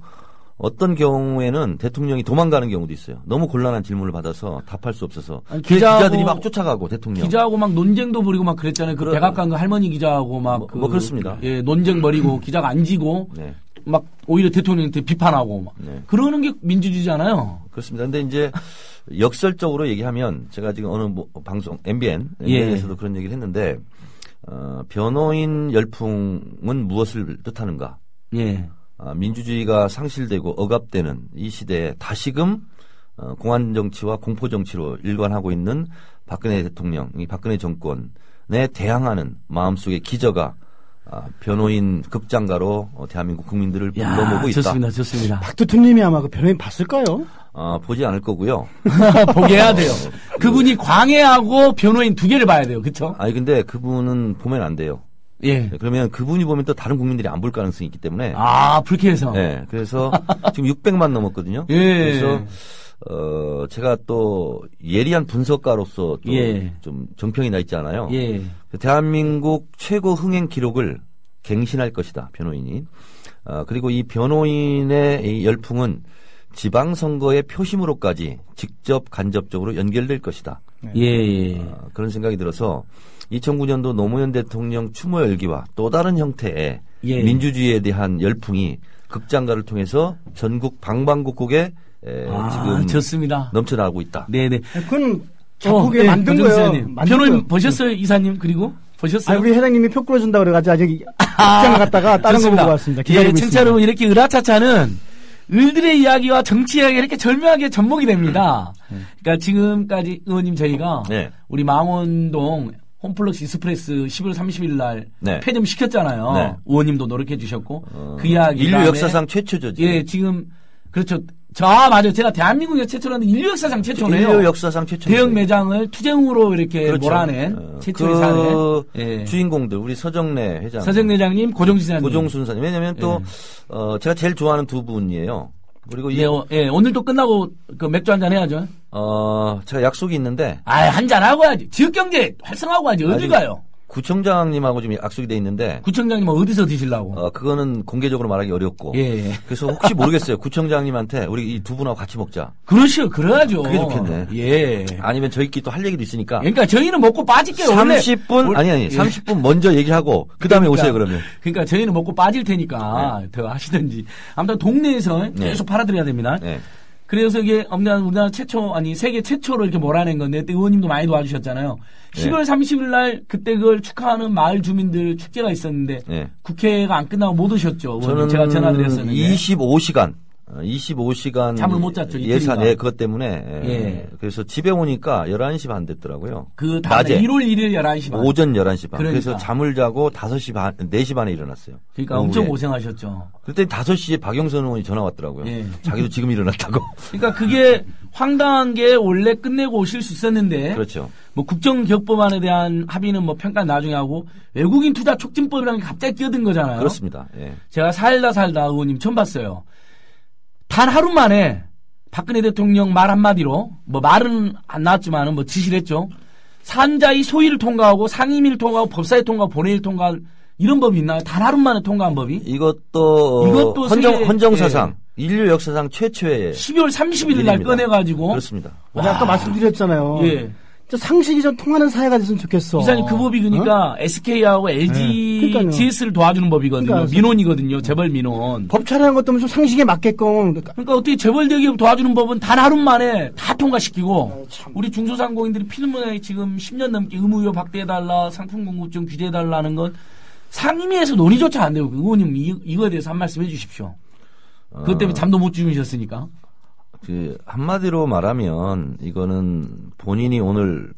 어떤 경우에는 대통령이 도망가는 경우도 있어요. 너무 곤란한 질문을 받아서 답할 수 없어서 기자들이 막 쫓아가고 대통령. 기자하고 막 논쟁도 벌이고 막 그랬잖아요. 그 백악관 그 할머니 기자하고 막 그렇습니다. 예, 논쟁 벌이고 기자가 안 지고 네. 막 오히려 대통령한테 비판하고 막 네. 그러는 게 민주주의잖아요. 그렇습니다. 근데 이제 역설적으로 얘기하면 제가 지금 어느 방송 MBN에서도 예. 그런 얘기를 했는데 변호인 열풍은 무엇을 뜻하는가? 예. 민주주의가 상실되고 억압되는 이 시대에 다시금 공안 정치와 공포 정치로 일관하고 있는 박근혜 대통령, 이 박근혜 정권에 대항하는 마음속의 기저가 변호인 극장가로 대한민국 국민들을 불러모으고 있다. 좋습니다, 좋습니다. 박 대통령이 아마 그 변호인 봤을까요? 보지 않을 거고요. 보게 해야 돼요. 그분이 광해하고 변호인 두 개를 봐야 돼요, 그렇죠? 아니 근데 그분은 보면 안 돼요. 예. 그러면 그분이 보면 또 다른 국민들이 안 볼 가능성이 있기 때문에. 불쾌해서. 네. 그래서 지금 600만 넘었거든요. 예. 그래서 제가 또 예리한 분석가로서 또 예. 좀 정평이 나 있지 않아요. 예. 대한민국 최고 흥행 기록을 갱신할 것이다. 변호인이. 그리고 이 변호인의 이 열풍은 지방선거의 표심으로까지 직접 간접적으로 연결될 것이다. 예. 그런 생각이 들어서 2009년도 노무현 대통령 추모 열기와 또 다른 형태의 예. 민주주의에 대한 열풍이 극장가를 통해서 전국 방방곡곡에 지금 좋습니다. 넘쳐나고 있다. 네네. 그건 작곡에 만든 거예요. 변호인 보셨어요, 이사님? 그리고 보셨어요? 우리 회장님이 표 끌어준다 그래가지고 아직 극장 갔다가 다른 거 보고 왔습니다. 기다리고 있습니다. 진짜로 여러분 이렇게 으라차차는 을들의 이야기와 정치 이야기가 이렇게 절묘하게 접목이 됩니다. 그러니까 지금까지 의원님 저희가 네. 우리 망원동 홈플러스 익스프레스 11월 30일 날 네. 폐점 시켰잖아요. 네. 의원님도 노력해 주셨고 그 이야기 인류 그다음에 역사상 최초죠. 지금. 예, 지금 그렇죠. 맞아요. 제가 대한민국에 최초라는 인류 역사상 최초네요. 인류 역사상 최초. 대형 매장을 투쟁으로 이렇게 그렇죠. 몰아낸 최초의 사례. 예. 주인공들 우리 서정래 회장, 서정회장님, 고종순사님. 고종순사님. 왜냐하면 또 제가 제일 좋아하는 두 분이에요. 그리고 오늘도 끝나고 그 맥주 한잔 해야죠. 제가 약속이 있는데. 한잔 하고 해야지. 지역경제 활성화하고 해야지. 어디 가요? 구청장님하고 지금 약속이 돼 있는데. 구청장님은 어디서 드시려고? 그거는 공개적으로 말하기 어렵고. 예. 그래서 혹시 모르겠어요. 구청장님한테 우리 이 두 분하고 같이 먹자. 그러시오. 그래야죠. 그게 좋겠네. 예. 아니면 저희끼리 또 할 얘기도 있으니까. 그러니까 저희는 먹고 빠질게요. 30분? 아니. 30분 먼저 얘기하고, 그 다음에 오세요, 그러면. 그러니까 저희는 먹고 빠질 테니까 더 하시든지. 아무튼 동네에서 계속 팔아드려야 됩니다. 네. 그래서 이게 우리나라 최초, 세계 최초로 이렇게 몰아낸 건데, 그때 의원님도 많이 도와주셨잖아요. 12월 30일 날 그때 그걸 축하하는 마을 주민들 축제가 있었는데, 국회가 안 끝나고 못 오셨죠. 저는 제가 전화드렸었는데. 25시간 잠을 못 잤죠. 예산 그것 때문에 그래서 집에 오니까 11시 반 됐더라고요. 그 다음에 1월 1일 11시 반. 오전 11시 반. 그러니까. 그래서 잠을 자고 5시 반, 4시 반에 일어났어요. 그러니까 엄청 고생하셨죠. 그때 5시에 박영선 의원이 전화 왔더라고요. 자기도 지금 일어났다고. 그러니까 그게 황당한 게 원래 끝내고 오실 수 있었는데. 그렇죠. 뭐 국정기획법안에 대한 합의는 뭐 평가 나중에 하고 외국인 투자 촉진법이라는 게 갑자기 끼어든 거잖아요. 그렇습니다. 예. 제가 살다 의원님 처음 봤어요. 단 하루 만에 박근혜 대통령 말 한마디로 뭐 말은 안 나왔지만은 뭐 지시를 했죠. 산자의 소위를 통과하고 상임위를 통과하고 법사위 통과하고 본회의를 통과할 이런 법이 있나요? 단 하루 만에 통과한 법이? 이것도 헌정사상 인류 역사상 최초의 12월 30일 날 꺼내가지고 그렇습니다. 아까 말씀드렸잖아요. 예. 상식이 좀 통하는 사회가 됐으면 좋겠어. 이사님 그 법이 그러니까 SK하고 LG GS를 도와주는 법이거든요. 그러니까 민원이거든요. 재벌 민원. 법 처리하는 것도 좀 상식에 맞게끔. 그러니까 어떻게 재벌 대기업 도와주는 법은 단 하루 만에 다 통과시키고 우리 중소상공인들이 필문에 지금 10년 넘게 의무료 박대해달라 상품 공급증 규제해달라는 건 상임위에서 논의조차 안 되고 의원님 이거에 대해서 한 말씀 해주십시오. 그것 때문에 잠도 못 주무셨으니까. 한마디로 말하면 이거는 본인이 오늘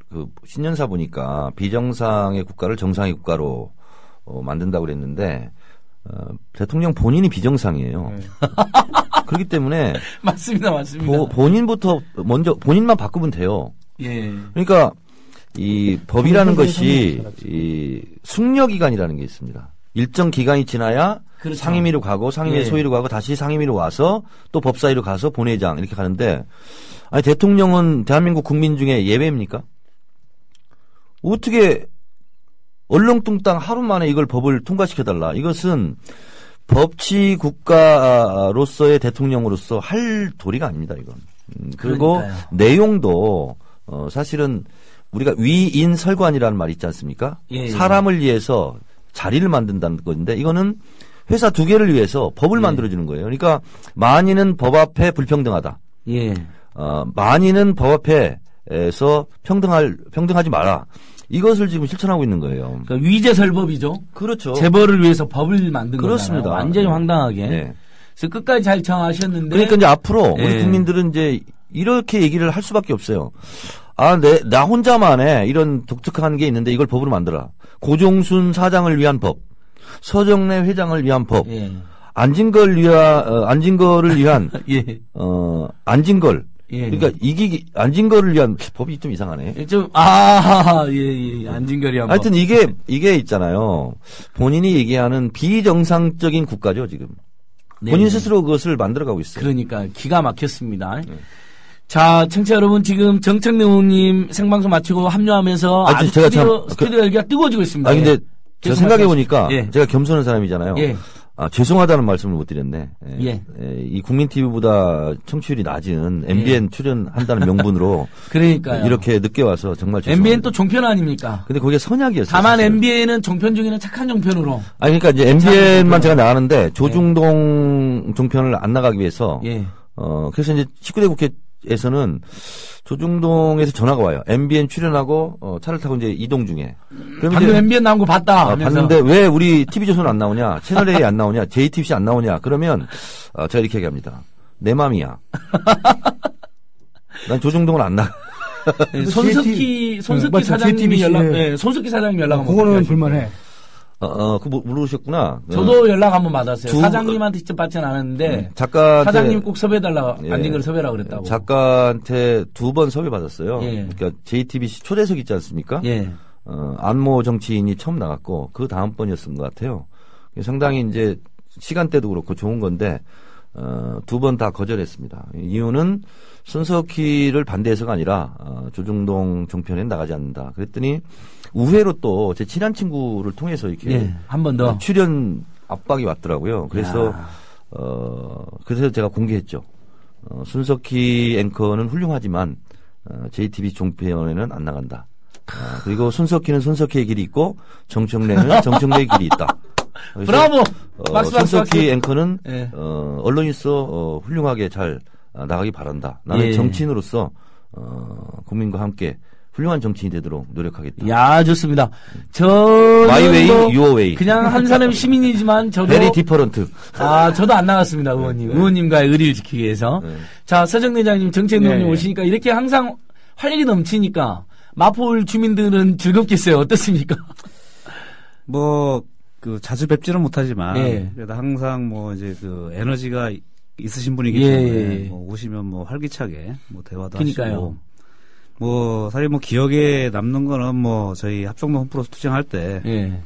신년사 보니까 비정상의 국가를 정상의 국가로 만든다고 그랬는데 대통령 본인이 비정상이에요. 그렇기 때문에 맞습니다. 본인부터 먼저 본인만 바꾸면 돼요. 예. 그러니까 이 법이라는 것이 이 숙려 기간이라는 게 있습니다. 일정 기간이 지나야 그렇죠. 상임위로 가고 상임위 소위로 가고 다시 상임위로 와서 또 법사위로 가서 본회의장 이렇게 가는데 아니 대통령은 대한민국 국민 중에 예외입니까? 어떻게 얼렁뚱땅 하루 만에 이걸 법을 통과시켜달라. 이것은 법치 국가로서의 대통령으로서 할 도리가 아닙니다, 이건. 그리고 그러니까요. 내용도, 사실은 우리가 위인설관이라는 말이 있지 않습니까? 예. 사람을 위해서 자리를 만든다는 건데, 이거는 회사 두 개를 위해서 법을 만들어주는 거예요. 그러니까, 만인은 법 앞에 불평등하다. 예. 만인은 법 앞에서 평등하지 마라. 이것을 지금 실천하고 있는 거예요. 그러니까 위제설법이죠. 그렇죠. 재벌을 위해서 법을 만든 그렇습니다. 거잖아요. 완전히 황당하게. 네. 그래서 끝까지 잘 정하셨는데. 그러니까 이제 앞으로 예. 우리 국민들은 이제 이렇게 얘기를 할 수밖에 없어요. 나 혼자만의 이런 독특한 게 있는데 이걸 법으로 만들어. 고종순 사장을 위한 법, 서정래 회장을 위한 법, 예. 안진걸을 위한 예. 안진걸. 예. 그러니까 안진걸을 위한 법이 좀 이상하네. 예. 안진걸이 한 번. 하여튼 이게 있잖아요. 본인이 얘기하는 비정상적인 국가죠, 지금. 네. 본인 스스로 그것을 만들어가고 있어요. 그러니까 기가 막혔습니다. 자, 청취자 여러분, 지금 정책래 의원님 생방송 마치고 합류하면서 아주 스튜디오 열기가 뜨거워지고 있습니다. 근데 제가 생각해보니까 예. 제가 겸손한 사람이잖아요. 예. 죄송하다는 말씀을 못 드렸네. 예. 이 국민TV보다 청취율이 낮은 MBN 출연한다는 명분으로 그러니까요. 이렇게 늦게 와서 정말 죄송합니다. MBN 또 종편 아닙니까? 근데 거기에 선약이었어요. 다만 사실은. MBN은 종편 중에는 착한 종편으로. 그러니까 이제 MBN만 제가 나가는데 조중동 종편을 안 나가기 위해서 예. 그래서 이제 19대 국회에서는 조중동에서 전화가 와요. MBN 출연하고 차를 타고 이제 이동 중에. 그럼 방금 이제 MBN 나온 거 봤다. 봤는데 왜 우리 TV조선 안 나오냐, 채널A 안 나오냐, JTBC 안 나오냐, 그러면 제가 이렇게 얘기합니다. 내 맘이야. 난 조중동은 안 나가. 손석희 맞죠. 사장님이 JTBC. 손석희 사장님 연락 한번 그거는 드려가지고. 불만해. 모르셨구나. 저도 연락 한번 받았어요. 사장님한테 직접 받지는 않았는데 작가한테 사장님 꼭 섭외해달라. 예. 안진걸 섭외라 그랬다고. 작가한테 2번 섭외 받았어요. 예. 그러니까 JTBC 초대석 있지 않습니까? 예. 안모 정치인이 처음 나갔고 그 다음 번이었던 것 같아요. 상당히 이제 시간대도 그렇고 좋은 건데 2번 다 거절했습니다. 이유는 손석희를 반대해서가 아니라 조중동 종편에 나가지 않는다. 그랬더니 우회로 또 제 친한 친구를 통해서 이렇게 한 번 더 출연 압박이 왔더라고요. 그래서 그래서 제가 공개했죠. 손석희 앵커는 훌륭하지만 JTBC 종편에는 안 나간다. 그리고 손석희는 손석희의 길이 있고 정청래는 정청래의 길이 있다. 브라보! 손석희 앵커는 예. 언론인으로서 훌륭하게 잘 나가기 바란다. 나는 예. 정치인으로서 국민과 함께 훌륭한 정치인이 되도록 노력하겠다. 야, 좋습니다. My way, your way. 그냥 한 사람 시민이지만 저도 Very different. 저도 안 나갔습니다, 의원님. 의원님과의 의리를 지키기 위해서. 자, 서정래 장님, 정책노님 오시니까 이렇게 항상 활력이 넘치니까 마포울 주민들은 즐겁겠어요. 어떻습니까? 자주 뵙지는 못하지만 예. 그래도 항상 이제 에너지가 있으신 분이기 때문에 오시면 활기차게 대화도 그러니까요. 하시고 사실 기억에 남는 거는 저희 합정동 홈플러스 투쟁할 때 예.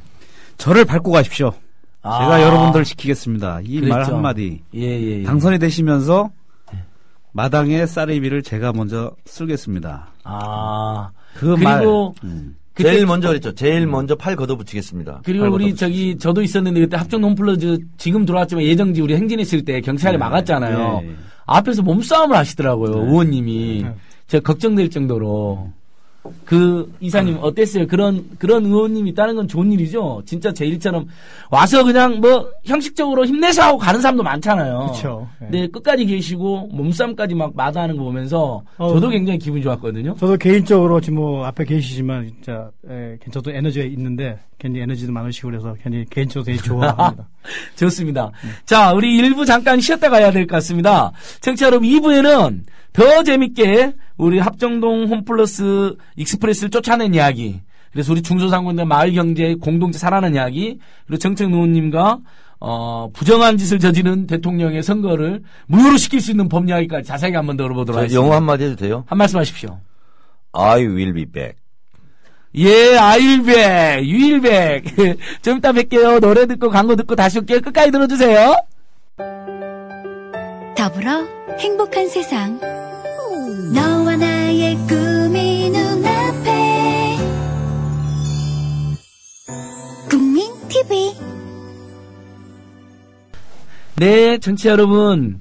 저를 밟고 가십시오. 제가 여러분들을 지키겠습니다. 이 말 한마디. 예. 당선이 되시면서 마당에 쌀이비를 제가 먼저 쓸겠습니다. 그리고 말. 제일 먼저 그랬죠. 제일 먼저 팔 걷어붙이겠습니다. 그리고 우리 저도 있었는데 그때 합정 홈플러스 지금 들어왔지만 예정지 우리 행진했을 때 경찰이 막았잖아요. 앞에서 몸싸움을 하시더라고요. 의원님이. 제가 걱정될 정도로. 이사님 어땠어요? 그런 의원님이 있다는 건 좋은 일이죠. 진짜 제 일처럼 와서 그냥 형식적으로 힘내서 하고 가는 사람도 많잖아요. 그렇죠. 근데 끝까지 계시고 몸싸움까지 막 마다하는 거 보면서 저도 굉장히 기분이 좋았거든요. 저도 개인적으로 지금 앞에 계시지만 진짜 저도 에너지가 있는데 굉장히 에너지도 많으시고 그래서 굉장히 개인적으로 되게 좋아합니다. 좋습니다. 자, 우리 1부 잠깐 쉬었다 가야 될 것 같습니다. 청취자 여러분 2부에는 더 재밌게 우리 합정동 홈플러스 익스프레스를 쫓아낸 이야기, 그래서 우리 중소상공인들 마을 경제 공동체 살아나는 이야기, 그리고 정책 의원님과 부정한 짓을 저지른 대통령의 선거를 무효로 시킬 수 있는 법 이야기까지 자세하게 한번 더 들어보도록 하겠습니다. 영어 한마디 해도 돼요? 한 말씀 하십시오. I will be back. 예, I'll back, you'll back. 좀 이따 뵐게요. 노래 듣고 광고 듣고 다시 올게요. 끝까지 들어주세요. 더불어 행복한 세상. 너와 나의 꿈이 눈앞에 네, 정치 여러분.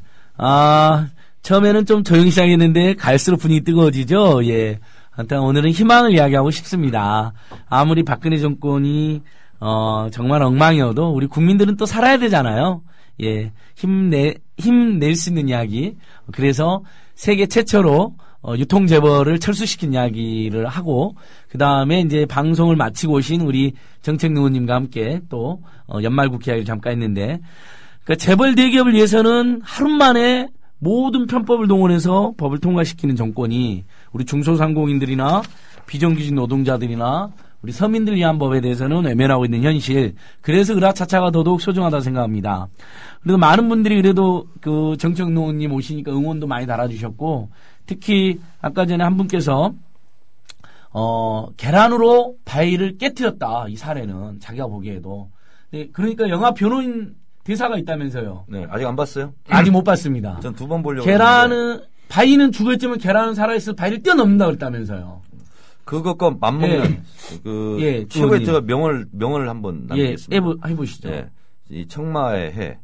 처음에는 좀 조용히 시작했는데 갈수록 분위기 뜨거워지죠. 예. 일단 오늘은 희망을 이야기하고 싶습니다. 아무리 박근혜 정권이 정말 엉망이어도 우리 국민들은 또 살아야 되잖아요. 예. 힘낼 수 있는 이야기. 그래서 세계 최초로 유통재벌을 철수시킨 이야기를 하고, 그 다음에 이제 방송을 마치고 오신 우리 정책능 의원님과 함께 또 연말국회 이야기를 잠깐 했는데, 그러니까 재벌 대기업을 위해서는 하루 만에 모든 편법을 동원해서 법을 통과시키는 정권이 우리 중소상공인들이나 비정규직 노동자들이나 우리 서민들 위한 법에 대해서는 외면하고 있는 현실. 그래서 으라차차가 더더욱 소중하다고 생각합니다. 그래도 많은 분들이 그래도 그 정책능 의원님 오시니까 응원도 많이 달아주셨고, 특히 아까 전에 한 분께서 계란으로 바위를 깨트렸다. 이 사례는 자기가 보기에도. 네, 그러니까 영화 변호인 대사가 있다면서요. 네, 아직 안 봤어요? 아직 못 봤습니다. 전 2번 보려고. 바위는 죽었지만 계란은 살아있어 바위를 뛰어넘는다 그랬다면서요. 그것과 맞먹는 최고의 제가 명언을 한번 남기겠습니다. 해보시죠. 예, 이 청마의 해.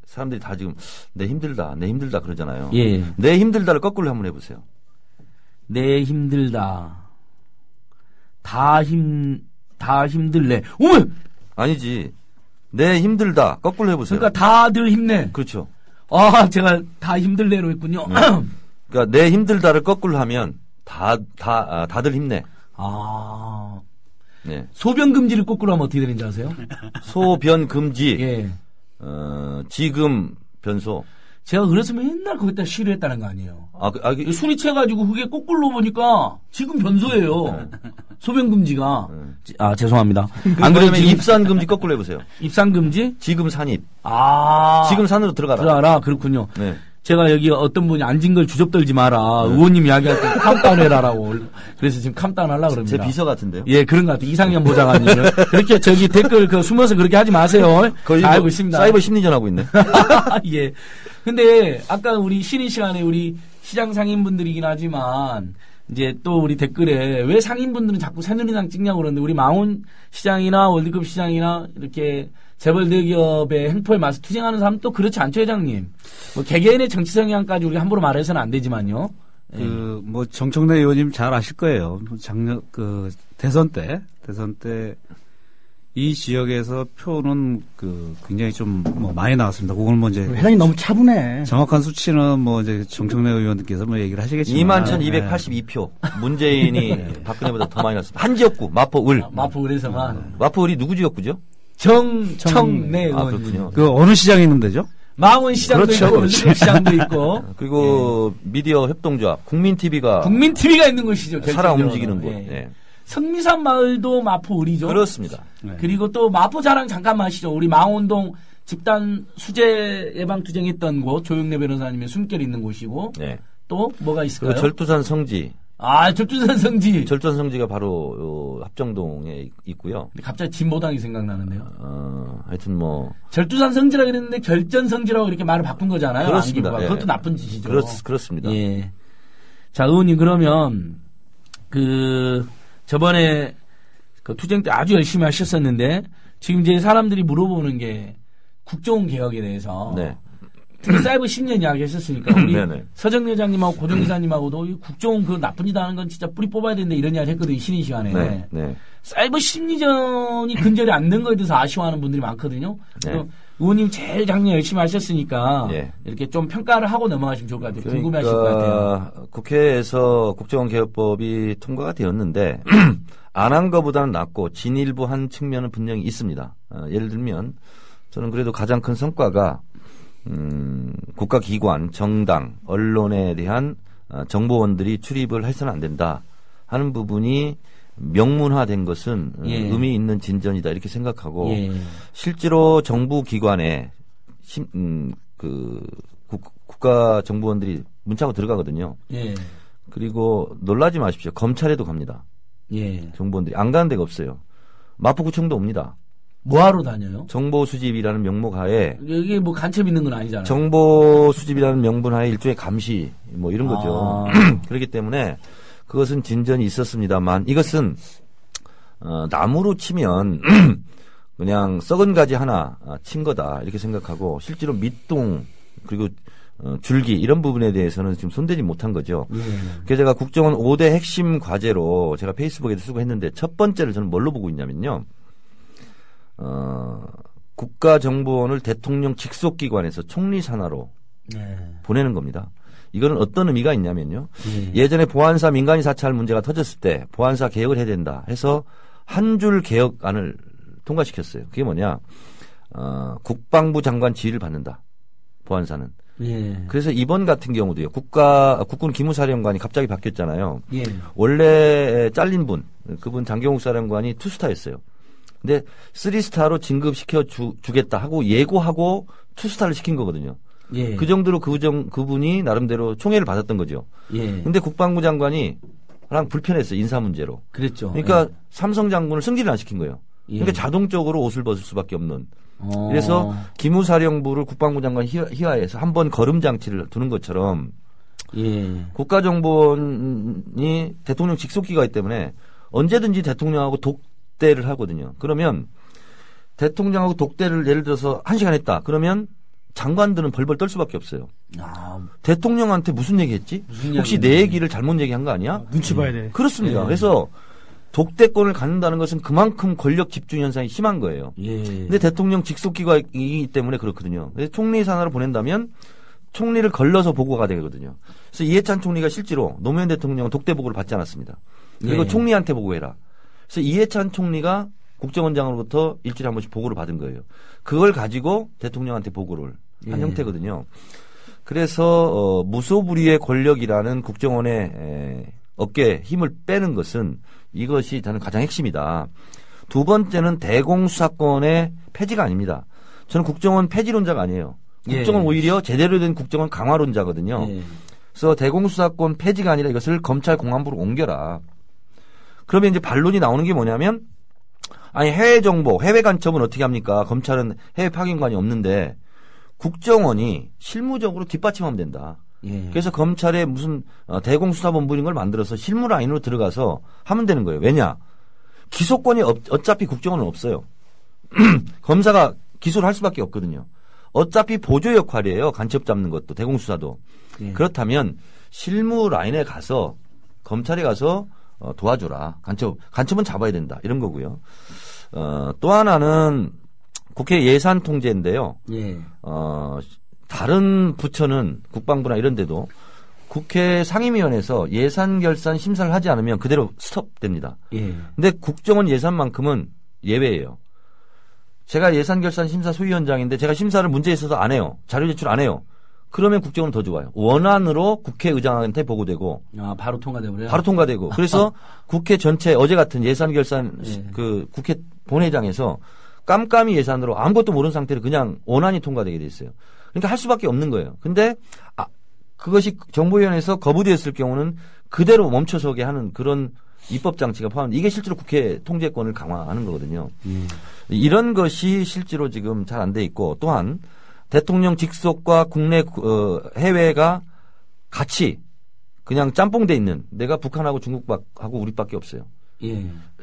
사람들이 다 지금 내 힘들다 그러잖아요. 예. 내 힘들다를 거꾸로 한번 해보세요. 내 힘들다. 다 힘들래. 어머! 아니지. 내 힘들다 거꾸로 해보세요. 그러니까 다들 힘내. 그렇죠. 제가 다 힘들래로 했군요. 그러니까 내 힘들다를 거꾸로 하면 다들 힘내. 네. 소변 금지를 거꾸로 하면 어떻게 되는지 아세요? 소변 금지. 예. 지금 변소. 제가 그래서 맨날 거기다 시위했다는 거 아니에요. 술이 채가지고 그게 거꾸로 보니까 지금 변소예요. 소변 금지가. 죄송합니다. 안 그러면 입산 금지 거꾸로 해보세요. 입산 금지? 지금 산입. 지금 산으로 들어가라. 그렇군요. 네. 제가 여기 어떤 분이 앉은 걸 주접떨지 마라. 의원님 이야기할 때 캄다운 해라라고. 그래서 지금 캄다운 하려고 그럽니다. 제 비서 같은데요? 예, 그런 것 같아요. 이상현 보좌관님. 그렇게 저기 댓글 숨어서 그렇게 하지 마세요. 거의 다 알고 있습니다. 사이버 심리전 하고 있네. 예. 근데 아까 우리 쉬는 시간에 우리 시장 상인분들이긴 하지만 이제 또 우리 댓글에 왜 상인분들은 자꾸 새누리당 찍냐고 그러는데 우리 망원 시장이나 월드컵 시장이나 이렇게 재벌 대기업의 행포에 맞서 투쟁하는 사람은 또 그렇지 않죠, 회장님? 뭐 개개인의 정치 성향까지 우리가 함부로 말해서는 안 되지만요. 정청래 의원님 잘 아실 거예요. 작년 대선 때 이 지역에서 표는 굉장히 좀 많이 나왔습니다. 그걸 이제 회장님 너무 차분해. 정확한 수치는 이제 정청래 의원님께서 얘기를 하시겠지만 21,282표. 문재인이 박근혜보다 더 많이 났습니다. 한 지역구 마포을. 마포을에서만. 마포을이 누구 지역구죠? 정청래 의원. 그렇군요. 어느 시장에 있는 데죠? 망원 시장도 있고 월드컵 시장도 있고. 그리고 미디어 협동조합 국민TV가 있는 곳이죠. 살아 움직이는 곳. 네. 성미산 마을도 마포을이죠. 그렇습니다. 그리고 또 마포 자랑 잠깐만 하시죠. 우리 망원동 집단 수재 예방 투쟁했던 곳 조영래 변호사님의 숨결 있는 곳이고. 네. 또 뭐가 있을까요? 절두산 성지. 절두산 성지. 절두산 성지가 바로 합정동에 있고요. 갑자기 진보당이 생각나는데요. 하여튼 절두산 성지라고 그랬는데 결전 성지라고 이렇게 말을 바꾼 거잖아요. 그렇습니다. 예. 그것도 나쁜 짓이죠. 그렇습니다. 예. 자, 의원님 그러면 저번에 투쟁 때 아주 열심히 하셨었는데 지금 이제 사람들이 물어보는 게 국정원 개혁에 대해서. 네. 특히 사이버 10년 이야기 했었으니까 우리 네네. 서정 여장님하고 고정 기사님하고도 이 국정원 나쁜 짓 하는 건 진짜 뿌리 뽑아야 되는데 이런 이야기 했거든요. 쉬는 시간에. 네. 사이버 심리전이 근절이 안 된 거에 대해서 아쉬워하는 분들이 많거든요. 네. 의원님 제일 작년 열심히 하셨으니까 이렇게 좀 평가를 하고 넘어가시면 좋을 것 같아요. 궁금해하실 것 같아요. 국회에서 국정원 개혁법이 통과가 되었는데 안 한 것보다는 낫고 진일보한 측면은 분명히 있습니다. 예를 들면 저는 그래도 가장 큰 성과가 국가기관, 정당, 언론에 대한 정보원들이 출입을 해서는 안 된다 하는 부분이 명문화된 것은 의미 있는 진전이다 이렇게 생각하고 실제로 정부 기관에 국가 정보원들이 문자가 들어가거든요. 그리고 놀라지 마십시오. 검찰에도 갑니다. 정보원들이 안 가는 데가 없어요. 마포구청도 옵니다. 뭐하러 다녀요? 정보 수집이라는 명목하에 여기 간첩 있는 건 아니잖아요. 정보 수집이라는 명분하에 일종의 감시 이런 거죠. 그렇기 때문에 그것은 진전이 있었습니다만 이것은 나무로 치면 그냥 썩은 가지 하나 친 거다 이렇게 생각하고 실제로 밑동 그리고 줄기 이런 부분에 대해서는 지금 손대지 못한 거죠. 그래서 제가 국정원 5대 핵심 과제로 제가 페이스북에도 쓰고 했는데 첫 번째를 저는 뭘로 보고 있냐면요. 국가정보원을 대통령 직속기관에서 총리 산하로 보내는 겁니다. 이거는 어떤 의미가 있냐면요. 예전에 보안사 민간인 사찰 문제가 터졌을 때 보안사 개혁을 해야 된다 해서 한 줄 개혁안을 통과시켰어요. 그게 뭐냐. 국방부 장관 지휘를 받는다. 보안사는. 그래서 이번 같은 경우도요. 국군 기무사령관이 갑자기 바뀌었잖아요. 원래 잘린 그분 장경욱 사령관이 투스타였어요. 근데 3스타로 진급시켜 주겠다 하고 예고하고 투스타를 시킨 거거든요. 그 정도로 그분이 나름대로 총애를 받았던 거죠. 근데 국방부 장관이 불편했어요. 인사 문제로. 그랬죠. 그러니까 삼성 장군을 승진을 안 시킨 거예요. 그러니까 자동적으로 옷을 벗을 수밖에 없는. 그래서 기무사령부를 국방부 장관 희화해서 한번 걸음 장치를 두는 것처럼 국가정보원이 대통령 직속기관이기 때문에 언제든지 대통령하고 독대를 하거든요. 그러면 대통령하고 독대를 예를 들어서 1시간 했다. 그러면 장관들은 벌벌 떨 수밖에 없어요. 대통령한테 무슨 얘기했지? 혹시 내 얘기를 잘못 얘기한 거 아니야? 눈치 봐야 돼. 그렇습니다. 그래서 독대권을 갖는다는 것은 그만큼 권력 집중 현상이 심한 거예요. 근데 대통령 직속기관이기 때문에 그렇거든요. 그래서 총리 산하로 보낸다면 총리를 걸러서 보고가 되거든요. 그래서 이해찬 총리가 실제로 노무현 대통령 독대 보고를 받지 않았습니다. 그리고 총리한테 보고해라. 그래서 이해찬 총리가 국정원장으로부터 일주일에 한 번씩 보고를 받은 거예요. 그걸 가지고 대통령한테 보고를 한 형태거든요. 그래서 무소불위의 권력이라는 국정원의 어깨에 힘을 빼는 것은 이것이 저는 가장 핵심이다. 두 번째는 대공수사권의 폐지가 아닙니다. 저는 국정원 폐지론자가 아니에요. 국정원 오히려 제대로 된 국정원 강화론자거든요. 그래서 대공수사권 폐지가 아니라 이것을 검찰 공안부로 옮겨라. 그러면 이제 반론이 나오는 게 뭐냐면 아니 해외 정보, 해외 간첩은 어떻게 합니까? 검찰은 해외 파견관이 없는데 국정원이 실무적으로 뒷받침하면 된다. 그래서 검찰에 무슨 대공수사본부인 걸 만들어서 실무 라인으로 들어가서 하면 되는 거예요. 왜냐? 기소권이 어차피 국정원은 없어요. 검사가 기소를 할 수밖에 없거든요. 어차피 보조 역할이에요. 간첩 잡는 것도 대공수사도. 그렇다면 실무 라인에 가서 검찰에 가서 도와줘라. 간첩은 잡아야 된다. 이런 거고요. 또 하나는 국회 예산 통제인데요. 다른 부처는 국방부나 이런 데도 국회 상임위원회에서 예산 결산 심사를 하지 않으면 그대로 스톱됩니다. 근데 국정원 예산만큼은 예외예요. 제가 예산 결산 심사 소위원장인데 제가 심사를 문제 있어서 안 해요. 자료 제출 안 해요. 그러면 국정원은 더 좋아요. 원안으로 국회의장한테 보고되고. 바로 통과되고요. 바로 통과되고. 그래서 국회 전체 어제 같은 예산 결산 그 국회 본회의장에서 깜깜이 예산으로 아무것도 모르는 상태로 그냥 원안이 통과되게 돼 있어요. 그러니까 할 수밖에 없는 거예요. 근데 그것이 정보위원회에서 거부되었을 경우는 그대로 멈춰서게 하는 그런 입법 장치가 포함돼 이게 실제로 국회 통제권을 강화하는 거거든요. 이런 것이 실제로 지금 잘 안 돼 있고 또한 대통령 직속과 국내 해외가 같이 그냥 짬뽕돼 있는 내가 북한하고 중국하고 우리밖에 없어요.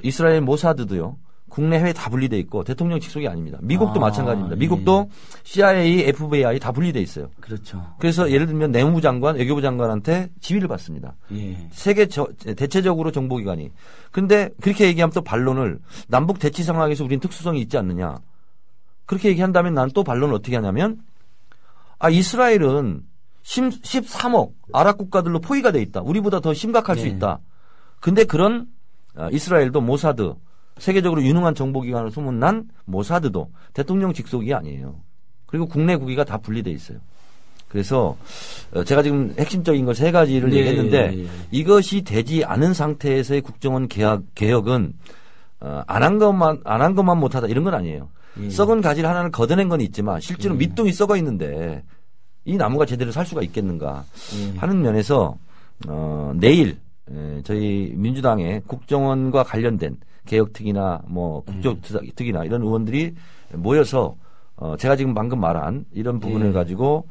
이스라엘 모사드도요. 국내 해외 다 분리돼 있고 대통령 직속이 아닙니다. 미국도 마찬가지입니다. 미국도 CIA, FBI 다 분리돼 있어요. 그렇죠. 그래서 예를 들면 내무부 장관, 외교부 장관한테 지휘를 받습니다. 세계 대체적으로 정보기관이. 근데 그렇게 얘기하면 또 반론을 남북 대치 상황에서 우리는 특수성이 있지 않느냐. 그렇게 얘기한다면 난 또 반론을 어떻게 하냐면 이스라엘은 13억 아랍 국가들로 포위가 돼 있다. 우리보다 더 심각할 수 있다. 근데 그런 이스라엘도 모사드 세계적으로 유능한 정보기관으로 소문난 모사드도 대통령 직속이 아니에요. 그리고 국내 국위가 다 분리돼 있어요. 그래서 제가 지금 핵심적인 걸 세 가지를 얘기했는데 이것이 되지 않은 상태에서의 국정원 개혁은 안 한 것만 못하다 이런 건 아니에요. 썩은 가지를 하나를 걷어낸 건 있지만 실제로 밑둥이 썩어 있는데 이 나무가 제대로 살 수가 있겠는가 하는 면에서 내일 저희 민주당의 국정원과 관련된 개혁특위나 뭐 국정특위나 이런 의원들이 모여서 제가 지금 방금 말한 이런 부분을 가지고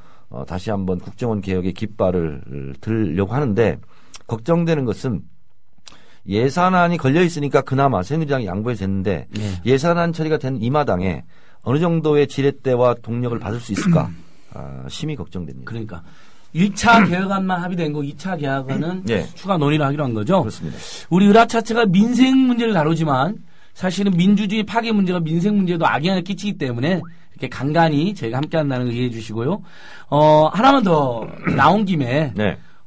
다시 한번 국정원 개혁의 깃발을 들려고 하는데 걱정되는 것은 예산안이 걸려 있으니까 그나마 새누리당이 양보해 줬는데 예산안 처리가 된 이 마당에 어느 정도의 지렛대와 동력을 받을 수 있을까? 심히 걱정됩니다. 그러니까 1차 개혁안만 합의된 거 2차 개혁안은 추가 논의를 하기로 한 거죠. 그렇습니다. 우리 의라차차가 민생 문제를 다루지만 사실은 민주주의 파괴 문제가 민생 문제에도 악영향을 끼치기 때문에 이렇게 간간히 저희가 함께 한다는 거 이해해 주시고요. 하나만 더 나온 김에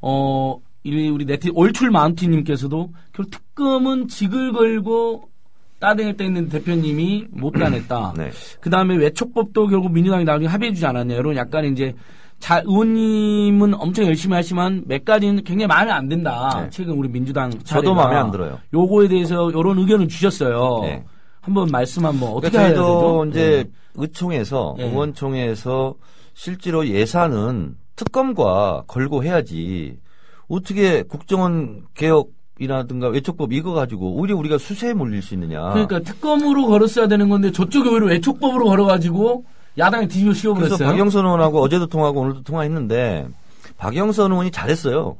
우리 네티 올출 마운틴님께서도 결국 특검은 직을 걸고 따댕을 떼는 대표님이 못 따냈다. 그 다음에 외촉법도 결국 민주당이 나중에 합의해주지 않았냐. 이런 약간 이제 의원님은 엄청 열심히 하시지만 몇 가지는 굉장히 마음에 안 든다. 최근 우리 민주당 저도 마음에 안 들어요. 요거에 대해서 이런 의견을 주셨어요. 한번 말씀 한번 어떻게 해야 되죠? 저희도 이제 의총에서 의원총회에서 실제로 예산은 특검과 걸고 해야지 어떻게 국정원 개혁이라든가 외촉법 이거 가지고 오히려 우리가 수세에 몰릴 수 있느냐. 그러니까 특검으로 걸었어야 되는 건데 저쪽에 오히려 외촉법으로 걸어가지고 야당이 뒤집어 씌워버렸어요. 그래서 박영선 의원하고 어제도 통화하고 오늘도 통화했는데 박영선 의원이 잘했어요.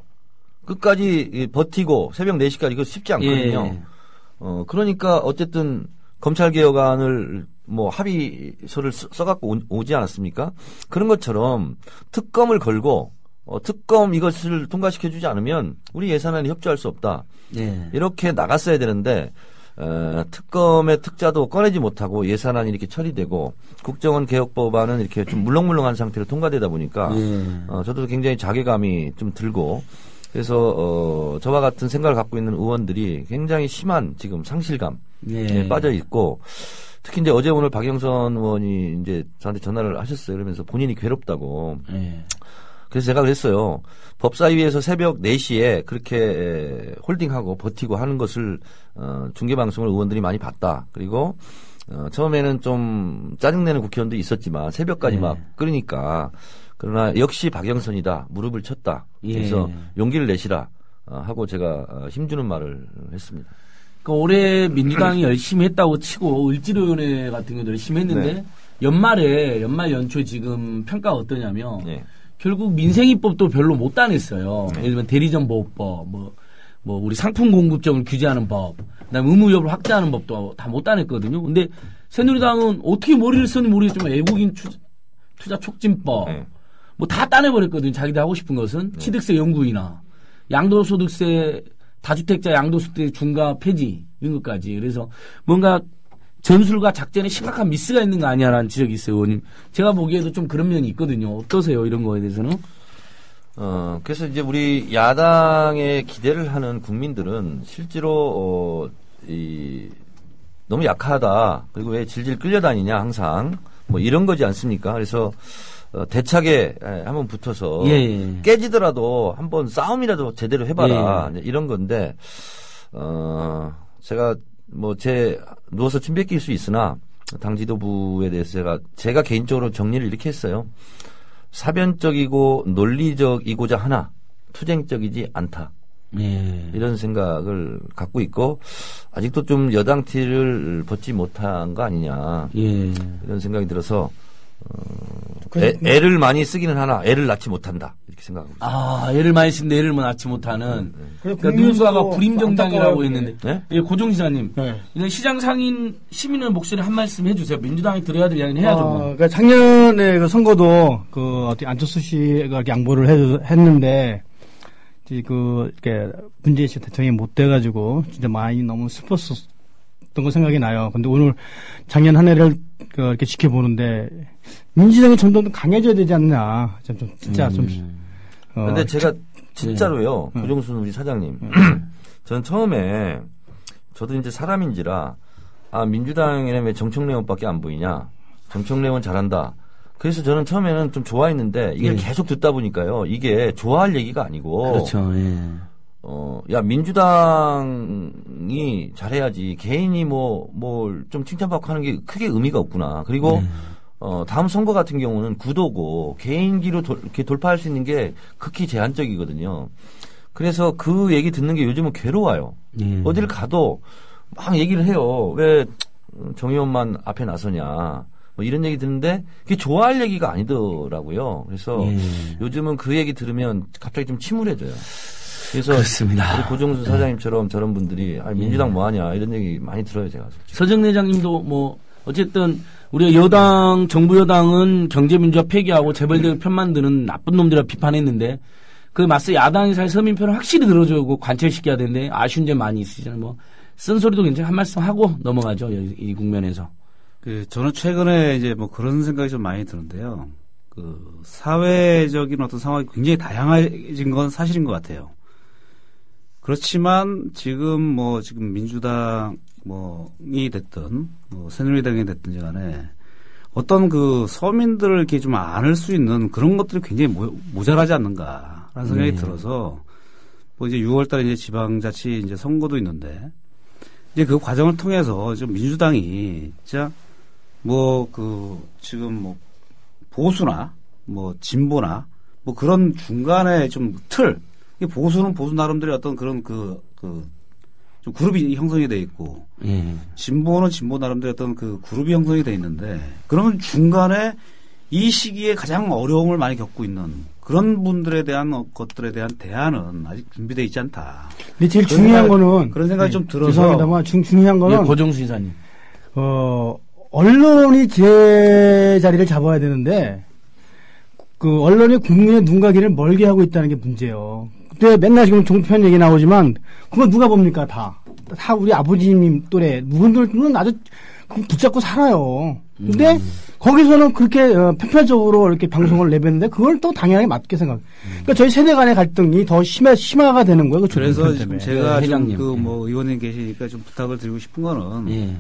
끝까지 버티고 새벽 4시까지 이거 쉽지 않거든요. 그러니까 어쨌든 검찰개혁안을 합의서를 써갖고 오지 않았습니까? 그런 것처럼 특검을 걸고 특검 이것을 통과시켜주지 않으면 우리 예산안에 협조할 수 없다. 이렇게 나갔어야 되는데 특검의 특자도 꺼내지 못하고 예산안이 이렇게 처리되고 국정원 개혁법안은 이렇게 좀 물렁물렁한 상태로 통과되다 보니까 저도 굉장히 자괴감이 좀 들고 그래서 저와 같은 생각을 갖고 있는 의원들이 굉장히 심한 지금 상실감에 빠져 있고 특히 이제 어제 오늘 박영선 의원이 이제 저한테 전화를 하셨어요. 그러면서 본인이 괴롭다고. 그래서 제가 그랬어요. 법사위에서 새벽 4시에 그렇게 홀딩하고 버티고 하는 것을 중계방송을 의원들이 많이 봤다. 그리고 처음에는 좀 짜증내는 국회의원도 있었지만 새벽까지 막 끓이니까 그러나 역시 박영선이다. 무릎을 쳤다. 그래서 용기를 내시라 하고 제가 힘주는 말을 했습니다. 그러니까 올해 민주당이 열심히 했다고 치고 을지로위원회 같은 경우도 열심히 했는데 연말 연초에 지금 평가가 어떠냐면 결국 민생이법도 별로 못 따냈어요. 예를 들면 대리점 보호법, 우리 상품 공급점을 규제하는 법, 그다음에 의무 여부를 확대하는 법도 다 못 따냈거든요. 근데 새누리당은 어떻게 머리를 썼는지 모르겠지만 외국인 투자 촉진법, 다 따내버렸거든요. 자기들 하고 싶은 것은 취득세 연구이나 양도소득세 다주택자 양도소득세 중과 폐지 이런 것까지. 그래서 뭔가 전술과 작전에 심각한 미스가 있는 거 아니야라는 지적이 있어요, 의원님. 제가 보기에도 좀 그런 면이 있거든요. 어떠세요, 이런 거에 대해서는? 그래서 이제 우리 야당에 기대를 하는 국민들은 실제로, 너무 약하다. 그리고 왜 질질 끌려다니냐, 항상. 이런 거지 않습니까? 그래서, 대차게 한번 붙어서 깨지더라도 한번 싸움이라도 제대로 해봐라. 이런 건데, 제가 누워서 침 뱉길 수 있으나 당 지도부에 대해서 제가 개인적으로 정리를 이렇게 했어요. 사변적이고 논리적이고자 하나 투쟁적이지 않다. 이런 생각을 갖고 있고 아직도 좀 여당 티를 벗지 못한 거 아니냐. 이런 생각이 들어서 애를 많이 쓰기는 하나 애를 낳지 못한다 이렇게 생각합니다. 애를 많이 쓰는데 애를 낳지 못하는. 그러니까 누군가가 불임정당이라고 했는데. 고종 시장님, 시장 상인 시민의 목소리 한 말씀 해주세요. 민주당이 들어야 될 이야기는 해야죠. 그러니까 작년에 그 선거도 어떻게 안철수 씨가 양보를 했는데 이렇게 문재인 씨 대통령이 못 돼가지고 진짜 많이 너무 슬펐었던 거 생각이 나요. 근데 오늘 작년 한 해를 이렇게 지켜보는데 민주당이 좀 더 강해져야 되지 않나. 진짜 좀. 근데 제가 진짜로요. 고종순 우리 사장님. 저는 처음에 저도 이제 사람인지라 민주당에는 왜 정청래원밖에 안 보이냐. 정청래원 잘한다. 그래서 저는 처음에는 좀 좋아했는데 이게 계속 듣다 보니까요. 이게 좋아할 얘기가 아니고. 그렇죠. 민주당이 잘해야지 개인이 좀 칭찬받고 하는 게 크게 의미가 없구나. 그리고 다음 선거 같은 경우는 구도고 개인기로 이렇게 돌파할 수 있는 게 극히 제한적이거든요. 그래서 그 얘기 듣는 게 요즘은 괴로워요. 어딜 가도 막 얘기를 해요. 왜 정 의원만 앞에 나서냐. 이런 얘기 듣는데 그게 좋아할 얘기가 아니더라고요. 그래서 요즘은 그 얘기 들으면 갑자기 좀 침울해져요. 그래서 그렇습니다. 우리 고종수 사장님처럼 저런 분들이 민주당 뭐하냐 이런 얘기 많이 들어요 제가. 서정래 회장님도 뭐 어쨌든 우리가 여당 정부 여당은 경제민주화 폐기하고 재벌들 편만 드는 나쁜 놈들이라 비판했는데 그 맞서 야당이 사실 서민편을 확실히 들어주고 관철시켜야 되는데 아쉬운 점 많이 있으시잖아요. 뭐 쓴소리도 괜찮아 한 말씀 하고 넘어가죠 이 국면에서. 저는 최근에 이제 뭐 그런 생각이 좀 많이 드는데요. 그 사회적인 어떤 상황이 굉장히 다양해진 건 사실인 것 같아요. 그렇지만 지금 민주당 이 됐든 새누리당이 됐든지 간에 어떤 그 서민들을 이렇게 좀 안을 수 있는 그런 것들이 굉장히 모자라지 않는가라는 생각이 들어서 이제 6월 달에 이제 지방자치 이제 선거도 있는데 이제 그 과정을 통해서 좀 민주당이 진짜 지금 보수나 진보나 그런 중간에 좀 틀, 보수는 보수 나름대로 어떤 그런 좀 그룹이 형성이 돼 있고, 진보는 진보 나름대로 어떤 그 그룹이 형성이 돼 있는데, 그러면 중간에 이 시기에 가장 어려움을 많이 겪고 있는 그런 분들에 대한 것들에 대한 대안은 아직 준비되어 있지 않다. 근데 제일 중요한 거는 그런 생각이 좀 들어서. 죄송합니다만 중요한 거는 고정수 이사님. 언론이 제자리를 잡아야 되는데, 그 언론이 국민의 눈과 귀를 멀게 하고 있다는 게 문제예요. 그때 맨날 지금 종편 얘기 나오지만 그건 누가 봅니까 다 우리 아버지님 또래 누군들은 아주 붙잡고 살아요. 근데 거기서는 그렇게 편파적으로 이렇게 방송을 내뱉는데 그걸 또 당연하게 맞게 생각. 그러니까 저희 세대 간의 갈등이 더 심화가 되는 거예요. 그래서 지금 제가 좀 의원님 계시니까 좀 부탁을 드리고 싶은 거는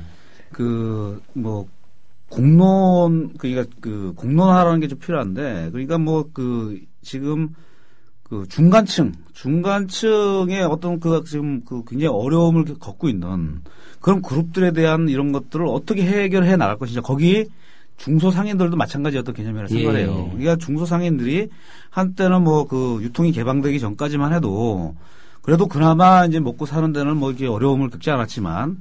공론, 그러니까 공론화라는 게 좀 필요한데, 그러니까 지금 중간층의 어떤 지금 굉장히 어려움을 겪고 있는 그런 그룹들에 대한 이런 것들을 어떻게 해결해 나갈 것인지, 거기 중소상인들도 마찬가지 어떤 개념이라 생각해요. 그러니까 중소상인들이 한때는 유통이 개방되기 전까지만 해도 그래도 그나마 이제 먹고 사는 데는 이렇게 어려움을 겪지 않았지만,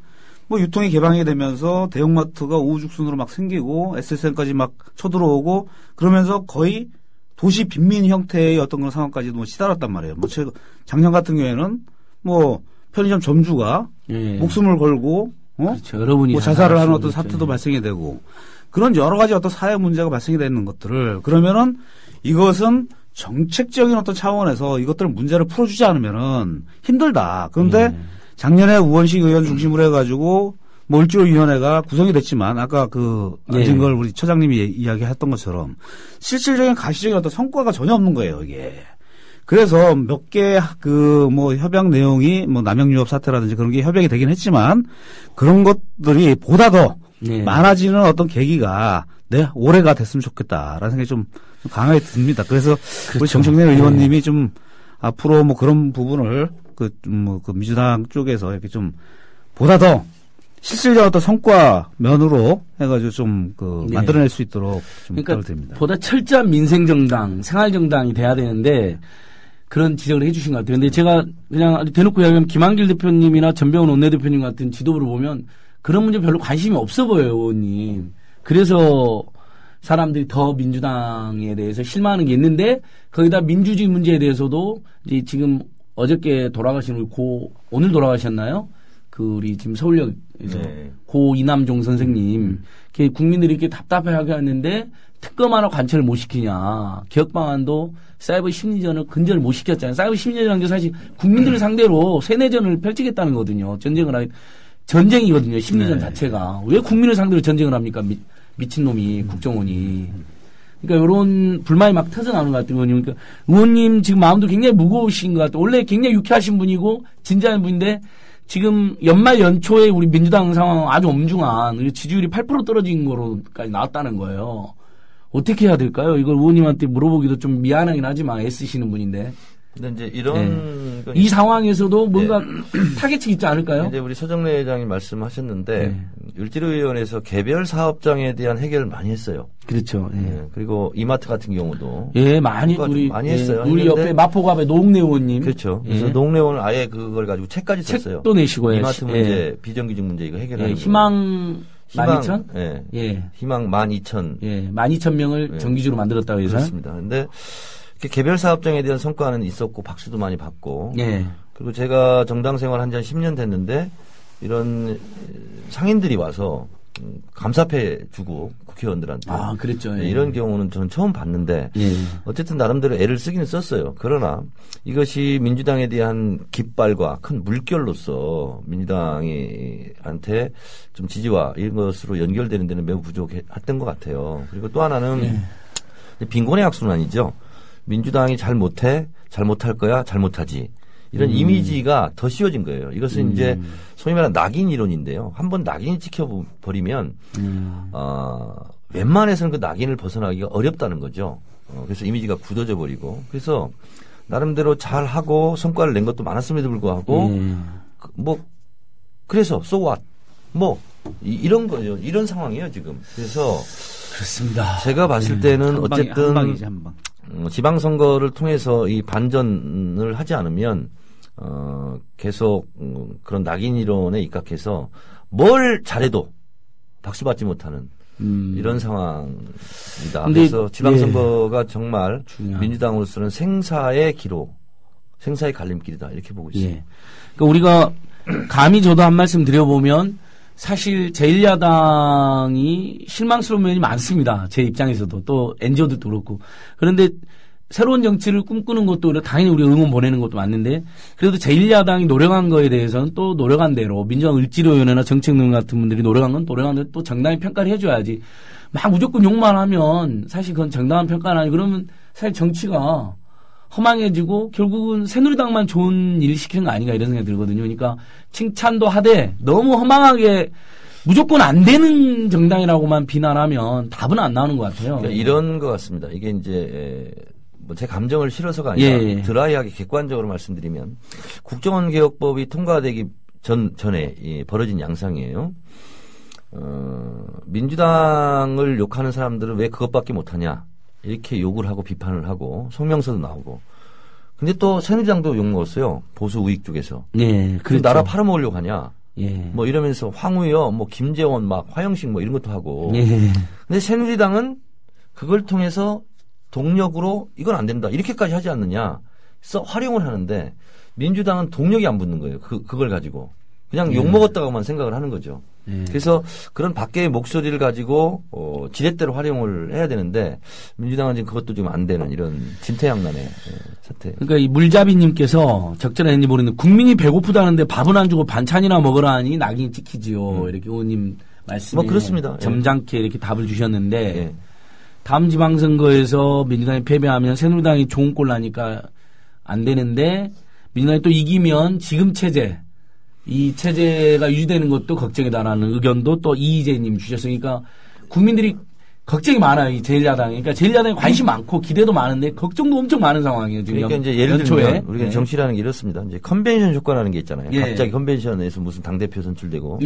유통이 개방이 되면서 대형마트가 우후죽순으로 막 생기고 SSN까지 막 쳐들어오고 그러면서 거의 도시 빈민 형태의 어떤 그런 상황까지도 시달았단 말이에요. 작년 같은 경우에는 편의점 점주가 목숨을 걸고 그렇죠. 여러분이 자살을 하는 어떤 사태도 발생이 되고 그런 여러 가지 어떤 사회 문제가 발생이 되는 것들을 그러면은 이것은 정책적인 어떤 차원에서 이것들 문제를 풀어주지 않으면은 힘들다. 그런데 작년에 우원식 의원 중심으로 해가지고 을지로위원회가 구성이 됐지만 아까 앉은 걸 우리 처장님이 이야기했던 것처럼 실질적인 가시적인 어떤 성과가 전혀 없는 거예요 이게. 그래서 몇 개 협약 내용이 남양유업 사태라든지 그런 게 협약이 되긴 했지만 그런 것들이 보다 더 많아지는 어떤 계기가 올해가 됐으면 좋겠다라는 생각이 좀 강하게 듭니다. 그래서 우리 정청래 의원님이 좀 앞으로 그런 부분을 민주당 쪽에서 이렇게 좀 보다 더 실질적 어떤 성과 면으로 해가지고 좀 만들어낼 수 있도록 좀 부탁을 드립니다. 보다 철저한 민생정당, 생활정당이 돼야 되는데 그런 지적을 해주신 것 같아요. 근데 제가 그냥 아주 대놓고 이야기하면 김한길 대표님이나 전병훈 원내대표님 같은 지도부를 보면 그런 문제 별로 관심이 없어 보여요, 의원님. 그래서 사람들이 더 민주당에 대해서 실망하는 게 있는데 거기다 민주주의 문제에 대해서도 이제 지금 어저께 돌아가신 우리 오늘 돌아가셨나요? 우리 지금 서울역에서 고 이남종 선생님, 국민들이 이렇게 답답해하게 하는데 특검 하나 관철을 못 시키냐. 개혁 방안도 사이버 심리전을 근절을 못 시켰잖아요. 사이버 심리전이라는 게 사실 국민들을 상대로 세뇌전을 펼치겠다는 거거든요. 전쟁이거든요. 심리전 자체가. 왜 국민을 상대로 전쟁을 합니까? 미친놈이, 국정원이. 그러니까 이런 불만이 막 터져나오는 것 같아요, 의원님. 그러니까 의원님 지금 마음도 굉장히 무거우신 것 같아요. 원래 굉장히 유쾌하신 분이고 진지한 분인데 지금 연말 연초에 우리 민주당 상황 아주 엄중한 지지율이 8% 떨어진 거로까지 나왔다는 거예요. 어떻게 해야 될까요? 이걸 의원님한테 물어보기도 좀 미안하긴 하지만 애쓰시는 분인데. 근데 이제 이런 이 상황에서도 뭔가 타겟이 있지 않을까요? 이제 우리 서정래 회장이 말씀하셨는데 을지로위원회에서 개별 사업장에 대한 해결을 많이 했어요. 그렇죠. 그리고 이마트 같은 경우도 많이 했어요. 우리 옆에 마포갑의 노웅래 의원님. 그렇죠. 그래서 노웅래 의원은 아예 그걸 가지고 책까지 썼어요. 책도 내시고요. 이마트 문제, 비정규직 문제 이거 해결하는 희망 12,000? 희망 12,000. 12,000명을 정규직으로 만들었다고 해서. 그렇습니다. 근데 개별 사업장에 대한 성과는 있었고 박수도 많이 받고. 예. 그리고 제가 정당 생활 한 지 한 10년 됐는데 이런 상인들이 와서 감사패 주고 국회의원들한테. 아, 그랬죠. 예. 이런 경우는 저는 처음 봤는데 예. 어쨌든 나름대로 애를 쓰기는 썼어요. 그러나 이것이 민주당에 대한 깃발과 큰 물결로서 민주당한테 좀 지지와 이런 것으로 연결되는 데는 매우 부족했던 것 같아요. 그리고 또 하나는 빈곤의 악순환이죠. 민주당이 잘못해, 잘못할 거야, 잘못하지. 이런 이미지가 더 씌워진 거예요. 이것은 이제 소위 말하는 낙인 이론인데요. 한번 낙인이 찍혀버리면 웬만해서는 그 낙인을 벗어나기가 어렵다는 거죠. 그래서 이미지가 굳어져 버리고. 그래서 나름대로 잘하고 성과를 낸 것도 많았음에도 불구하고 그래서 so what 이런 거예요. 이런 상황이에요 지금. 그래서 그렇습니다. 제가 봤을 때는 어쨌든 한 방이지, 한 방. 지방선거를 통해서 이 반전을 하지 않으면 계속 그런 낙인 이론에 입각해서 뭘 잘해도 박수 받지 못하는 이런 상황이다. 그래서 지방선거가 정말 중요한. 민주당으로서는 생사의 기로, 생사의 갈림길이다 이렇게 보고 있습니다. 예. 그러니까 우리가 감히 저도 한 말씀 드려보면 사실 제1야당이 실망스러운 면이 많습니다. 제 입장에서도 또 NGO들도 그렇고. 그런데 새로운 정치를 꿈꾸는 것도 당연히 우리가 응원 보내는 것도 맞는데 그래도 제1야당이 노력한 거에 대해서는 또 노력한 대로 민주당 을지로위원회나 정책능 같은 분들이 노력한 건 노력한 대로 또 정당히 평가를 해줘야지. 막 무조건 욕만 하면 사실 그건 정당한 평가는 아니고 그러면 사실 정치가 허망해지고 결국은 새누리당만 좋은 일 시키는 거 아닌가 이런 생각이 들거든요. 그러니까 칭찬도 하되 너무 허망하게 무조건 안 되는 정당이라고만 비난하면 답은 안 나오는 것 같아요. 그러니까 이런 것 같습니다. 이게 이제 제 감정을 실어서가 아니라 드라이하게 객관적으로 말씀드리면 국정원 개혁법이 통과되기 전에 벌어진 양상이에요. 민주당을 욕하는 사람들은 왜 그것밖에 못하냐 이렇게 욕을 하고 비판을 하고 성명서도 나오고. 근데 또 새누리당도 욕먹었어요. 보수 우익 쪽에서. 네, 그렇죠. 나라 팔아먹으려고 하냐. 예. 이러면서 황우여, 김재원, 화영식 이런 것도 하고. 예. 근데 새누리당은 그걸 통해서 동력으로 이건 안 된다. 이렇게까지 하지 않느냐. 활용을 하는데 민주당은 동력이 안 붙는 거예요. 그걸 가지고. 그냥 욕먹었다고만 생각을 하는 거죠. 그래서 그런 밖의 목소리를 가지고 지렛대로 활용을 해야 되는데 민주당은 지금 그것도 지금 안 되는 이런 진퇴양난의 사태. 그러니까 이 물잡이님께서 적절했는지 모르겠는데 국민이 배고프다는데 밥은 안 주고 반찬이나 먹으라 하니 낙인이 찍히지요. 이렇게 의원님 말씀에 그렇습니다. 점잖게 이렇게 답을 주셨는데 다음 지방선거에서 민주당이 패배하면 새누리당이 좋은 꼴 나니까 안 되는데 민주당이 또 이기면 지금 체제 이 체제가 유지되는 것도 걱정이다라는 의견도 또 이희재님 주셨으니까 국민들이 걱정이 많아요. 이 제1야당이. 그러니까 제1야당에 관심이 많고 기대도 많은데 걱정도 엄청 많은 상황이에요. 지금 그러니까 이제 예를 들면 우리가 정치라는 게 이렇습니다. 이제 컨벤션 효과라는 게 있잖아요. 갑자기 컨벤션에서 무슨 당대표 선출되고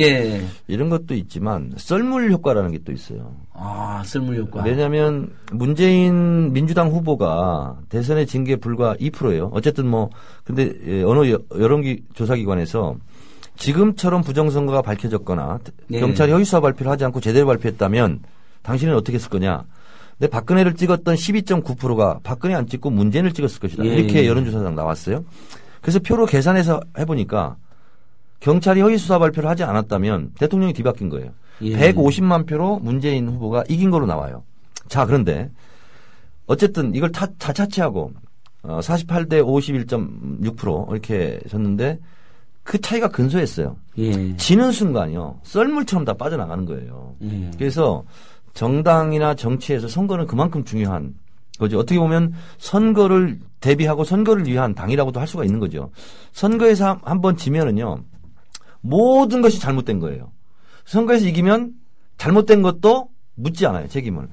이런 것도 있지만 썰물 효과라는 게 또 있어요. 아, 썰물 효과. 왜냐하면 문재인 민주당 후보가 대선의 징계 불과 2%예요. 어쨌든 근데 어느 여론조사기관에서 지금처럼 부정선거가 밝혀졌거나 경찰이 허위수사 발표를 하지 않고 제대로 발표했다면 당신은 어떻게 했을 거냐. 근데 박근혜를 찍었던 12.9%가 박근혜 안 찍고 문재인을 찍었을 것이다. 이렇게 여론조사상 나왔어요. 그래서 표로 계산해서 해보니까 경찰이 허위수사 발표를 하지 않았다면 대통령이 뒤바뀐 거예요. 150만 표로 문재인 후보가 이긴 걸로 나와요. 자, 그런데 어쨌든 이걸 다 차치하고 48대 51.6% 이렇게 졌는데 그 차이가 근소했어요. 지는 순간이요. 썰물처럼 다 빠져나가는 거예요. 그래서 정당이나 정치에서 선거는 그만큼 중요한 거죠. 어떻게 보면 선거를 대비하고 선거를 위한 당이라고도 할 수가 있는 거죠. 선거에서 한번 지면은요. 모든 것이 잘못된 거예요. 선거에서 이기면 잘못된 것도 묻지 않아요. 책임을.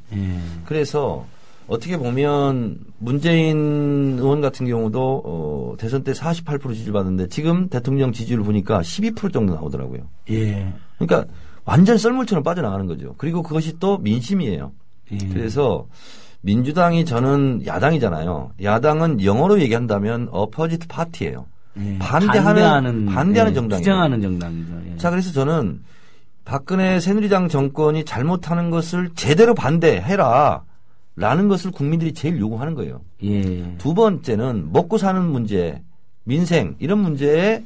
그래서 어떻게 보면 문재인 의원 같은 경우도 대선 때 48% 지지를 받는데 지금 대통령 지지율을 보니까 12% 정도 나오더라고요. 그러니까 완전 썰물처럼 빠져나가는 거죠. 그리고 그것이 또 민심이에요. 그래서 민주당이 저는 야당이잖아요. 야당은 영어로 얘기한다면 어퍼지트 파티예요. 반대하는 정당이에요. 투쟁하는 정당이죠. 자, 그래서 저는 박근혜 새누리당 정권이 잘못하는 것을 제대로 반대해라. 라는 것을 국민들이 제일 요구하는 거예요. 예. 두 번째는 먹고 사는 문제, 민생 이런 문제에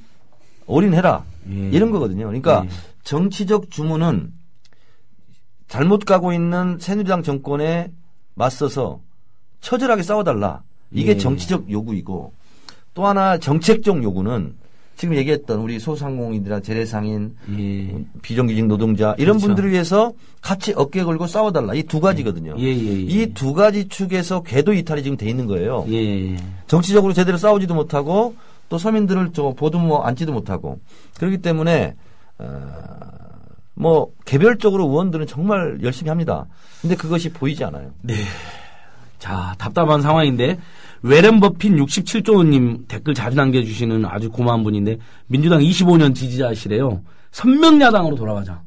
올인해라. 예. 이런 거거든요. 그러니까 예. 정치적 주문은 잘못 가고 있는 새누리당 정권에 맞서서 처절하게 싸워달라. 이게 예. 정치적 요구이고 또 하나 정책적 요구는 지금 얘기했던 우리 소상공인들이나 재래상인, 예. 비정규직 노동자 이런 그렇죠. 분들을 위해서 같이 어깨 걸고 싸워달라. 이 두 가지거든요. 예, 예, 예. 이 두 가지 축에서 궤도 이탈이 지금 돼 있는 거예요. 예. 정치적으로 제대로 싸우지도 못하고 또 서민들을 보듬어 앉지도 못하고 그렇기 때문에 뭐 개별적으로 의원들은 정말 열심히 합니다. 근데 그것이 보이지 않아요. 네. 자, 답답한 상황인데 웨런 버핏 67조 원님 댓글 자주 남겨주시는 아주 고마운 분인데 민주당 25년 지지자시래요. 선명야당으로 돌아가자.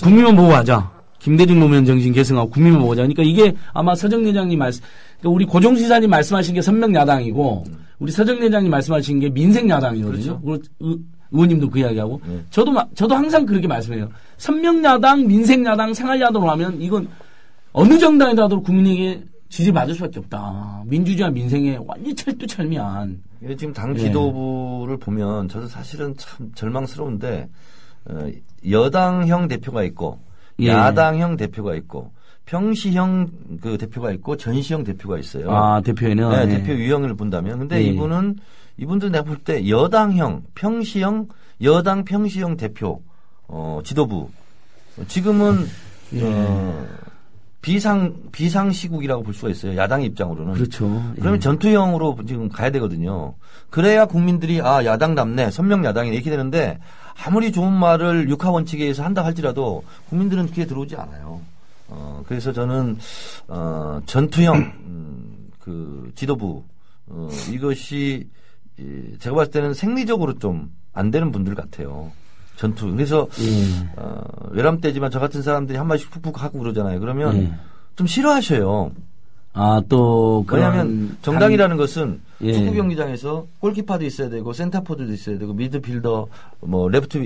국민만 보고 가자. 김대중 노무현 정신 계승하고 국민만 보고 가자. 그러니까 이게 아마 서정 회장님 그러니까 우리 고종수 지사님 말씀하신 게 선명야당이고 우리 서정 회장님 말씀하신 게 민생야당이거든요. 그렇죠. 의원님도 그 이야기하고 저도 항상 그렇게 말씀해요. 선명야당, 민생야당, 생활야당으로 하면 이건 어느 정당이라도 국민에게 지지받을 수밖에 없다. 민주주의와 민생에 완전히 철두철미한. 지금 당 지도부를 보면 저도 사실은 참 절망스러운데 여당형 대표가 있고 예. 야당형 대표가 있고 평시형 그 대표가 있고 전시형 대표가 있어요. 아, 대표에는 네, 대표 유형을 본다면 근데 이분들 내가 볼 때 여당 평시형 대표 지도부 지금은 비상시국이라고 볼 수가 있어요. 야당의 입장으로는. 그렇죠. 그러면 전투형으로 지금 가야 되거든요. 그래야 국민들이 야당답네, 선명야당이네 이렇게 되는데 아무리 좋은 말을 육하원칙에 의해서 한다 할지라도 국민들은 귀에 들어오지 않아요. 그래서 저는 전투형 그 지도부 이것이 제가 봤을 때는 생리적으로 좀 안 되는 분들 같아요. 전투. 그래서 외람되지만 저 같은 사람들이 한 마디씩 푹푹 하고 그러잖아요. 그러면 좀 싫어하셔요. 아, 또 왜냐하면 정당이라는 것은 예. 축구 경기장에서 골키퍼도 있어야 되고 센터포드도 있어야 되고 미드필더 뭐 레프트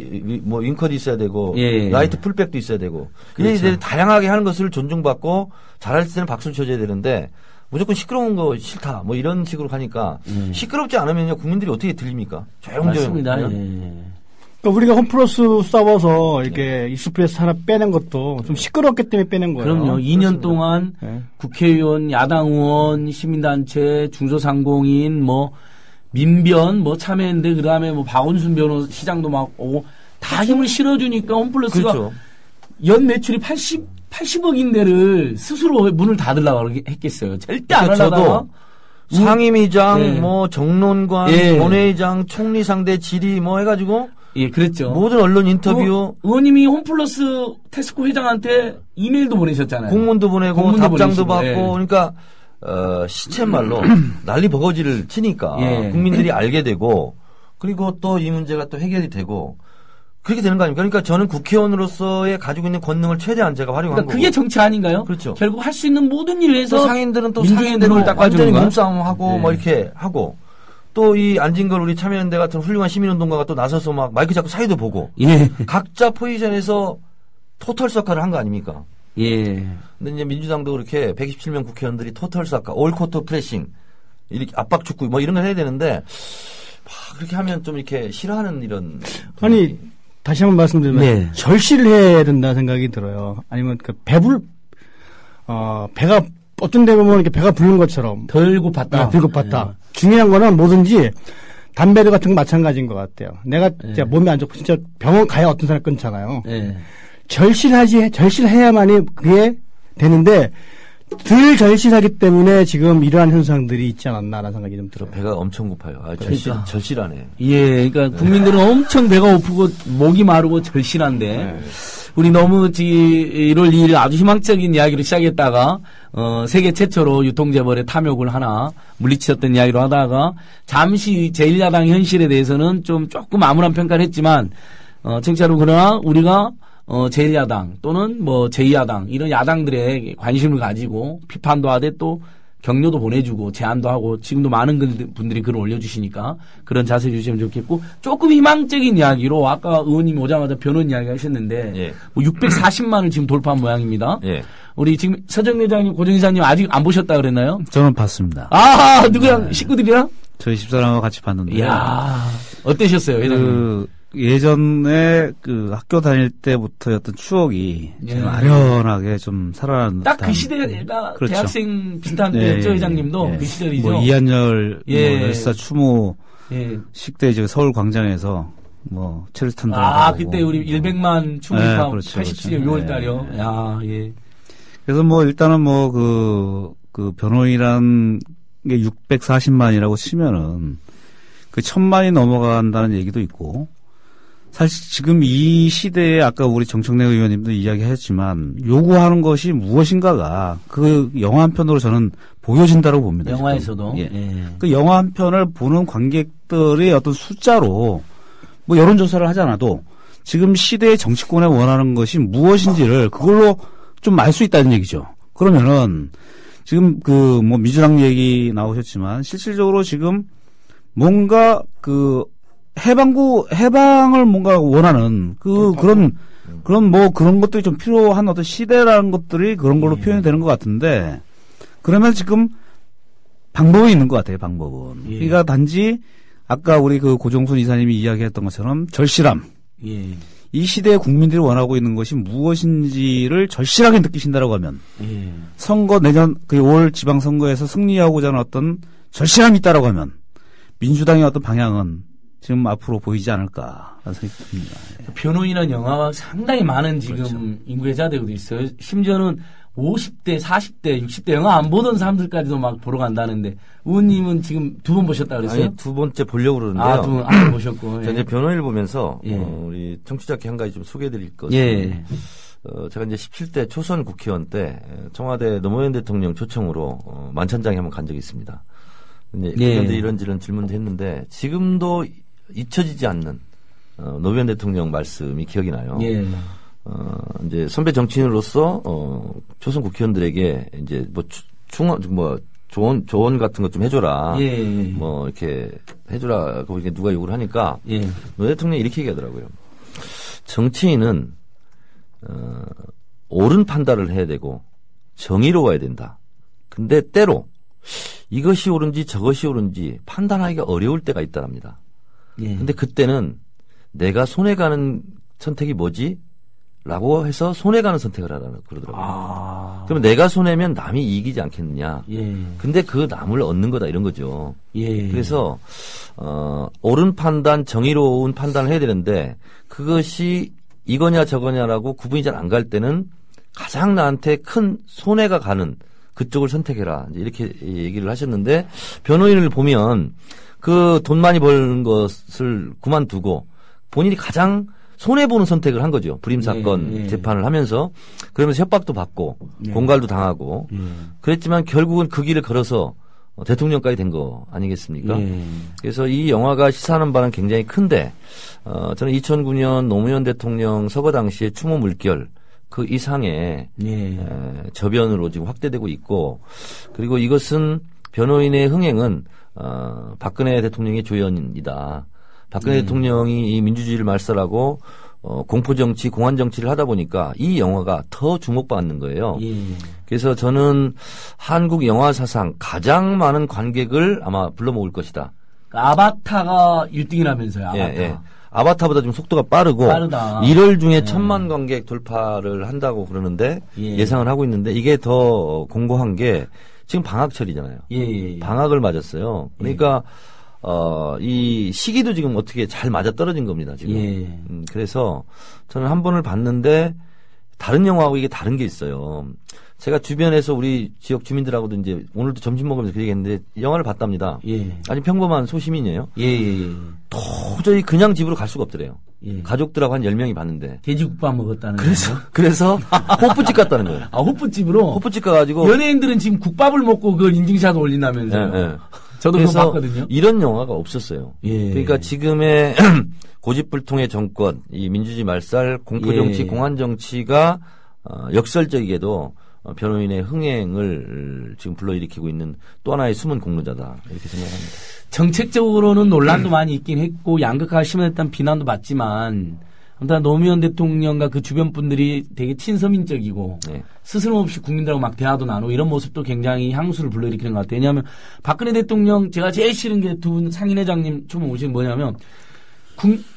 뭐 윙커도 있어야 되고 예. 라이트 풀백도 있어야 되고 그렇죠. 이제 다양하게 하는 것을 존중받고 잘할 때는 박수를 쳐줘야 되는데 무조건 시끄러운 거 싫다 뭐 이런 식으로 가니까 시끄럽지 않으면요 국민들이 어떻게 들립니까? 조용조용. 맞습니다. 예. 그러니까 우리가 홈플러스 싸워서 이렇게 익스프레스 하나 빼낸 것도 좀 시끄럽기 때문에 빼낸 거예요. 그럼요. 2년 동안 국회의원, 야당 의원, 시민단체, 중소상공인, 뭐 민변, 뭐 참여했는데 그다음에 뭐 박원순 시장도 막 오고 다 힘을 실어주니까 홈플러스가 그렇죠. 연 매출이 80억인데를 스스로 문을 닫으려고 했겠어요. 절대 안 하려다가. 상임위장, 뭐 정론관, 본회의장, 총리 상대 질의 뭐 해가지고 예, 그랬죠. 모든 언론 인터뷰. 의원님이 홈플러스 테스코 회장한테 이메일도 보내셨잖아요. 공문도 보내고 답장도 보내시고, 받고 그러니까 시쳇말로 난리 버거지를 치니까 국민들이 알게 되고 그리고 또 이 문제가 또 해결이 되고 그렇게 되는 거 아닙니까? 그러니까 저는 국회의원으로서의 가지고 있는 권능을 최대한 제가 활용한 거고. 그게 정치 아닌가요? 그렇죠. 결국 할 수 있는 모든 일을 해서 상인들은 또 민주의 상인대로 눈을 닦아주는 완전히 거야? 몸싸움하고 뭐 이렇게 하고 또 이 안진걸 우리 참여연대 같은 훌륭한 시민운동가가 또 나서서 막 마이크 잡고 사회도 보고 각자 포지션에서 토털 서카를 한 거 아닙니까? 예. 근데 이제 민주당도 그렇게 127명 국회의원들이 토털 서카, 올코트 프레싱 이렇게 압박 축구 뭐 이런 걸 해야 되는데 그렇게 하면 좀 이렇게 싫어하는 이런 아니 다시 한번 말씀드리면 절실을 해야 된다 생각이 들어요. 아니면 그 배가 어떤 데 보면 이렇게 배가 부른 것처럼 덜 고팠다. 덜 고팠다. 중요한 거는 뭐든지 담배도 같은 거 마찬가지인 것 같아요. 내가 진짜 몸이 안 좋고 진짜 병원 가야 어떤 사람 끊잖아요. 절실해야만이 그게 되는데 덜 절실하기 때문에 지금 이러한 현상들이 있지 않았나라는 생각이 좀 들어요. 배가 엄청 고파요. 절실하네. 예, 그러니까 국민들은 엄청 배가 고프고 목이 마르고 절실한데 우리 너무 1월 2일 아주 희망적인 이야기로 시작했다가 세계 최초로 유통재벌의 탐욕을 하나 물리치셨던 이야기로 하다가 잠시 제1야당 현실에 대해서는 조금 암울한 평가를 했지만 청취자 여러분 그러나 우리가 제1야당 또는 뭐 제2야당 이런 야당들의 관심을 가지고 비판도 하되 또 격려도 보내주고 제안도 하고 지금도 많은 분들이 글을 올려주시니까 그런 자세 주시면 좋겠고 조금 희망적인 이야기로 아까 의원님이 오자마자 변호인 이야기 하셨는데 뭐 640만을 지금 돌파한 모양입니다. 우리 지금 서정 회장님, 고정 이사님 아직 안 보셨다 그랬나요? 저는 봤습니다. 아, 누구랑, 식구들이랑? 저희 집사람하고 같이 봤는데. 이야, 어떠셨어요, 회장님? 예전에 학교 다닐 때부터였던 추억이 좀 아련하게 좀 살아나는 딱 그 시대가 그렇죠. 대학생 비슷한 때였죠, 회장님도. 그 시절이죠. 뭐 이한열, 열사 추모, 식대 이제 서울 광장에서 체류탄도 하고. 그때 우리 100만 추모파 87년 6월 달이요. 야, 예. 그래서 일단은 그 변호인이란 게 640만이라고 치면은 1000만이 넘어간다는 얘기도 있고, 사실 지금 이 시대에 아까 우리 정청래 의원님도 이야기하셨지만 요구하는 것이 무엇인가가 그 영화 한 편으로 저는 보여진다고 봅니다. 영화에서도. 그 영화 한 편을 보는 관객들의 어떤 숫자로 여론조사를 하지 않아도 지금 시대의 정치권에 원하는 것이 무엇인지를 그걸로 좀 알 수 있다는 얘기죠. 그러면은 지금 민주당 얘기 나오셨지만 실질적으로 지금 뭔가 해방을 뭔가 원하는 그런 것들이 좀 필요한 어떤 시대라는 것들이 그런 걸로 표현이 되는 것 같은데, 그러면 지금 방법이 있는 것 같아요, 방법은. 그러니까 단지 아까 우리 고종순 이사님이 이야기했던 것처럼 절실함. 이 시대의 국민들이 원하고 있는 것이 무엇인지를 절실하게 느끼신다라고 하면, 선거 내년 5월 지방선거에서 승리하고자 하는 어떤 절실함이 있다라고 하면, 민주당의 어떤 방향은 지금 앞으로 보이지 않을까라는 생각이 듭니다. 변호인이라는 영화가 상당히 많은 지금 그렇죠. 인구 회자되고 있어요. 심지어는 50대, 40대, 60대 영화 안 보던 사람들까지도 막 보러 간다는데, 의원님은 지금 2번 보셨다 그랬어요? 아니, 2번째 보려고 그러는데요. 2번 안 보셨고. 저 이제 변호인을 보면서 우리 청취자께 한 가지 좀 소개해드릴 것은 제가 이제 17대 초선 국회의원 때 청와대 노무현 대통령 초청으로 만찬장에 한번 간 적이 있습니다. 그런데 이런저런 질문도 했는데 지금도 잊혀지지 않는 노무현 대통령 말씀이 기억이 나요. 이제 선배 정치인으로서 초선 국회의원들에게 이제 조언 같은 것 좀 해줘라. 이렇게 해줘라고 이렇게 누가 요구를 하니까 노 대통령이 이렇게 얘기하더라고요. 정치인은 옳은 판단을 해야 되고 정의로워야 된다. 근데 때로 이것이 옳은지 저것이 옳은지 판단하기가 어려울 때가 있다랍니다. 근데 그때는 내가 손해가는 선택이 뭐지? 라고 해서 손해가는 선택을 하라고 그러더라고요. 그러면 내가 손해면 남이 이기지 않겠느냐. 근데 그 남을 얻는 거다 이런 거죠. 그래서 옳은 판단, 정의로운 판단을 해야 되는데 그것이 이거냐 저거냐라고 구분이 잘 안 갈 때는 가장 나한테 큰 손해가 가는 그쪽을 선택해라. 이렇게 얘기를 하셨는데 변호인을 보면 그 돈 많이 버는 것을 그만두고 본인이 가장 손해보는 선택을 한 거죠. 불임사건 재판을 하면서. 그러면서 협박도 받고 공갈도 당하고 그랬지만 결국은 그 길을 걸어서 대통령까지 된 거 아니겠습니까? 그래서 이 영화가 시사하는 바는 굉장히 큰데 저는 2009년 노무현 대통령 서거 당시의 추모 물결 그 이상의 저변으로 지금 확대되고 있고 그리고 이것은 변호인의 흥행은 박근혜 대통령의 조연이다. 박근혜 대통령이 이 민주주의를 말살하고 공포정치, 공안정치를 하다 보니까 이 영화가 더 주목받는 거예요. 그래서 저는 한국 영화 사상 가장 많은 관객을 아마 불러 모을 것이다. 아바타가 1등이라면서요. 아바타. 아바타보다 좀 속도가 빠르다. 1월 중에 1000만 관객 돌파를 한다고 그러는데 예상을 하고 있는데 이게 더 공고한 게 지금 방학철이잖아요. 방학을 맞았어요. 그러니까 이 시기도 지금 어떻게 잘 맞아 떨어진 겁니다, 지금. 그래서 저는 한 번을 봤는데 다른 영화하고 이게 다른 게 있어요. 제가 주변에서 우리 지역 주민들하고도 이제 오늘도 점심 먹으면서 그 얘기 했는데 영화를 봤답니다. 아주 평범한 소시민이에요. 도저히 그냥 집으로 갈 수가 없더래요. 가족들하고 한 10명이 봤는데. 돼지국밥 먹었다는 그래서 호프집 갔다는 거예요. 호프집으로? 호프집 가가지고. 연예인들은 지금 국밥을 먹고 그걸 인증샷 올린다면서요. 저도 그거 봤거든요. 이런 영화가 없었어요. 그러니까 지금의 고집불통의 정권, 이 민주주의 말살, 공포정치, 공안정치가 역설적이게도 변호인의 흥행을 지금 불러일으키고 있는 또 하나의 숨은 공로자다 이렇게 생각합니다. 정책적으로는 논란도 많이 있긴 했고 양극화가 심했다는 비난도 받지만 아무튼 노무현 대통령과 그 주변 분들이 되게 친서민적이고 네. 스스럼 없이 국민들하고 막 대화도 나누고 이런 모습도 굉장히 향수를 불러일으키는 것 같아요. 왜냐하면 박근혜 대통령 제가 제일 싫은 게 두 분 상인회장님 처음 오신 뭐냐면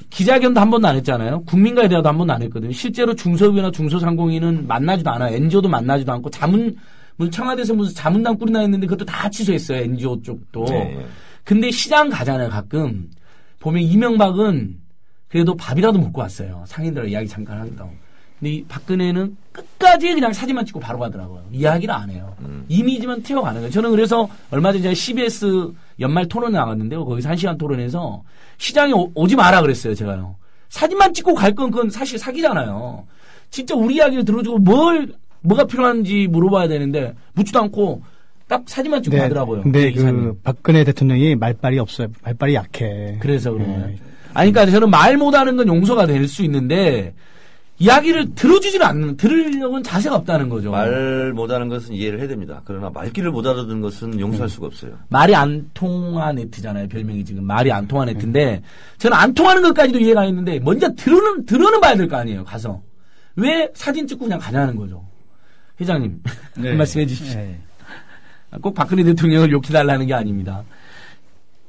기자회견도 한 번도 안 했잖아요. 국민과의 대화도 한 번도 안 했거든요. 실제로 중소기업이나 중소상공인은 만나지도 않아요. NGO도 만나지도 않고 청와대에서 무슨 자문단 꾸리나 했는데 그것도 다 취소했어요. NGO 쪽도. 네. 근데 시장 가잖아요. 가끔. 보면 이명박은 그래도 밥이라도 먹고 왔어요. 상인들하고 이야기 잠깐 하겠다고. 근데 이 박근혜는 끝까지 그냥 사진만 찍고 바로 가더라고요. 이야기를 안 해요. 이미지만 튀어가는 거예요. 저는 그래서 얼마 전에 CBS 연말 토론에 나갔는데요. 거기서 1시간 토론에서 시장에 오지 마라 그랬어요. 제가요. 사진만 찍고 갈 건 그건 사실 사기잖아요. 진짜 우리 이야기를 들어주고 뭐가 필요한지 물어봐야 되는데 묻지도 않고 딱 사진만 찍고 가더라고요. 근데 박근혜 대통령이 말빨이 없어요. 말빨이 약해. 그래서 그런 거예요. 아니, 그러니까 저는 말 못하는 건 용서가 될 수 있는데 이야기를 들어주지는 않는, 들으려고는 자세가 없다는 거죠. 말 못하는 것은 이해를 해야 됩니다. 그러나 말귀를 못 알아듣는 것은 용서할 수가 없어요. 말이 안 통한 네트잖아요. 별명이 지금 말이 안 통한 네트인데 저는 안 통하는 것까지도 이해가 있는데 먼저 들어는 봐야 될 거 아니에요. 가서 왜 사진 찍고 그냥 가냐는 거죠. 회장님 네. 한 말씀 해주십시오. 네. 꼭 박근혜 대통령을 욕해달라는 게 아닙니다.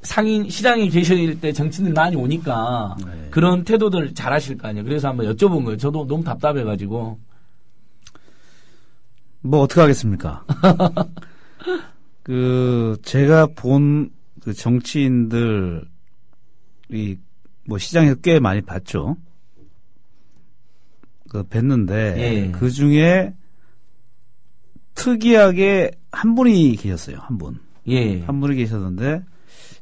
상인 시장에 계실 때 정치인들 많이 오니까 네. 그런 태도들 잘하실 거 아니에요. 그래서 한번 여쭤본 거예요. 저도 너무 답답해가지고. 뭐 어떻게 하겠습니까? 제가 본 그 정치인들이 뭐 시장에서 꽤 많이 봤죠. 뵀는데 예. 그 중에 특이하게 한 분이 계셨어요. 한 분. 예. 한 분이 계셨는데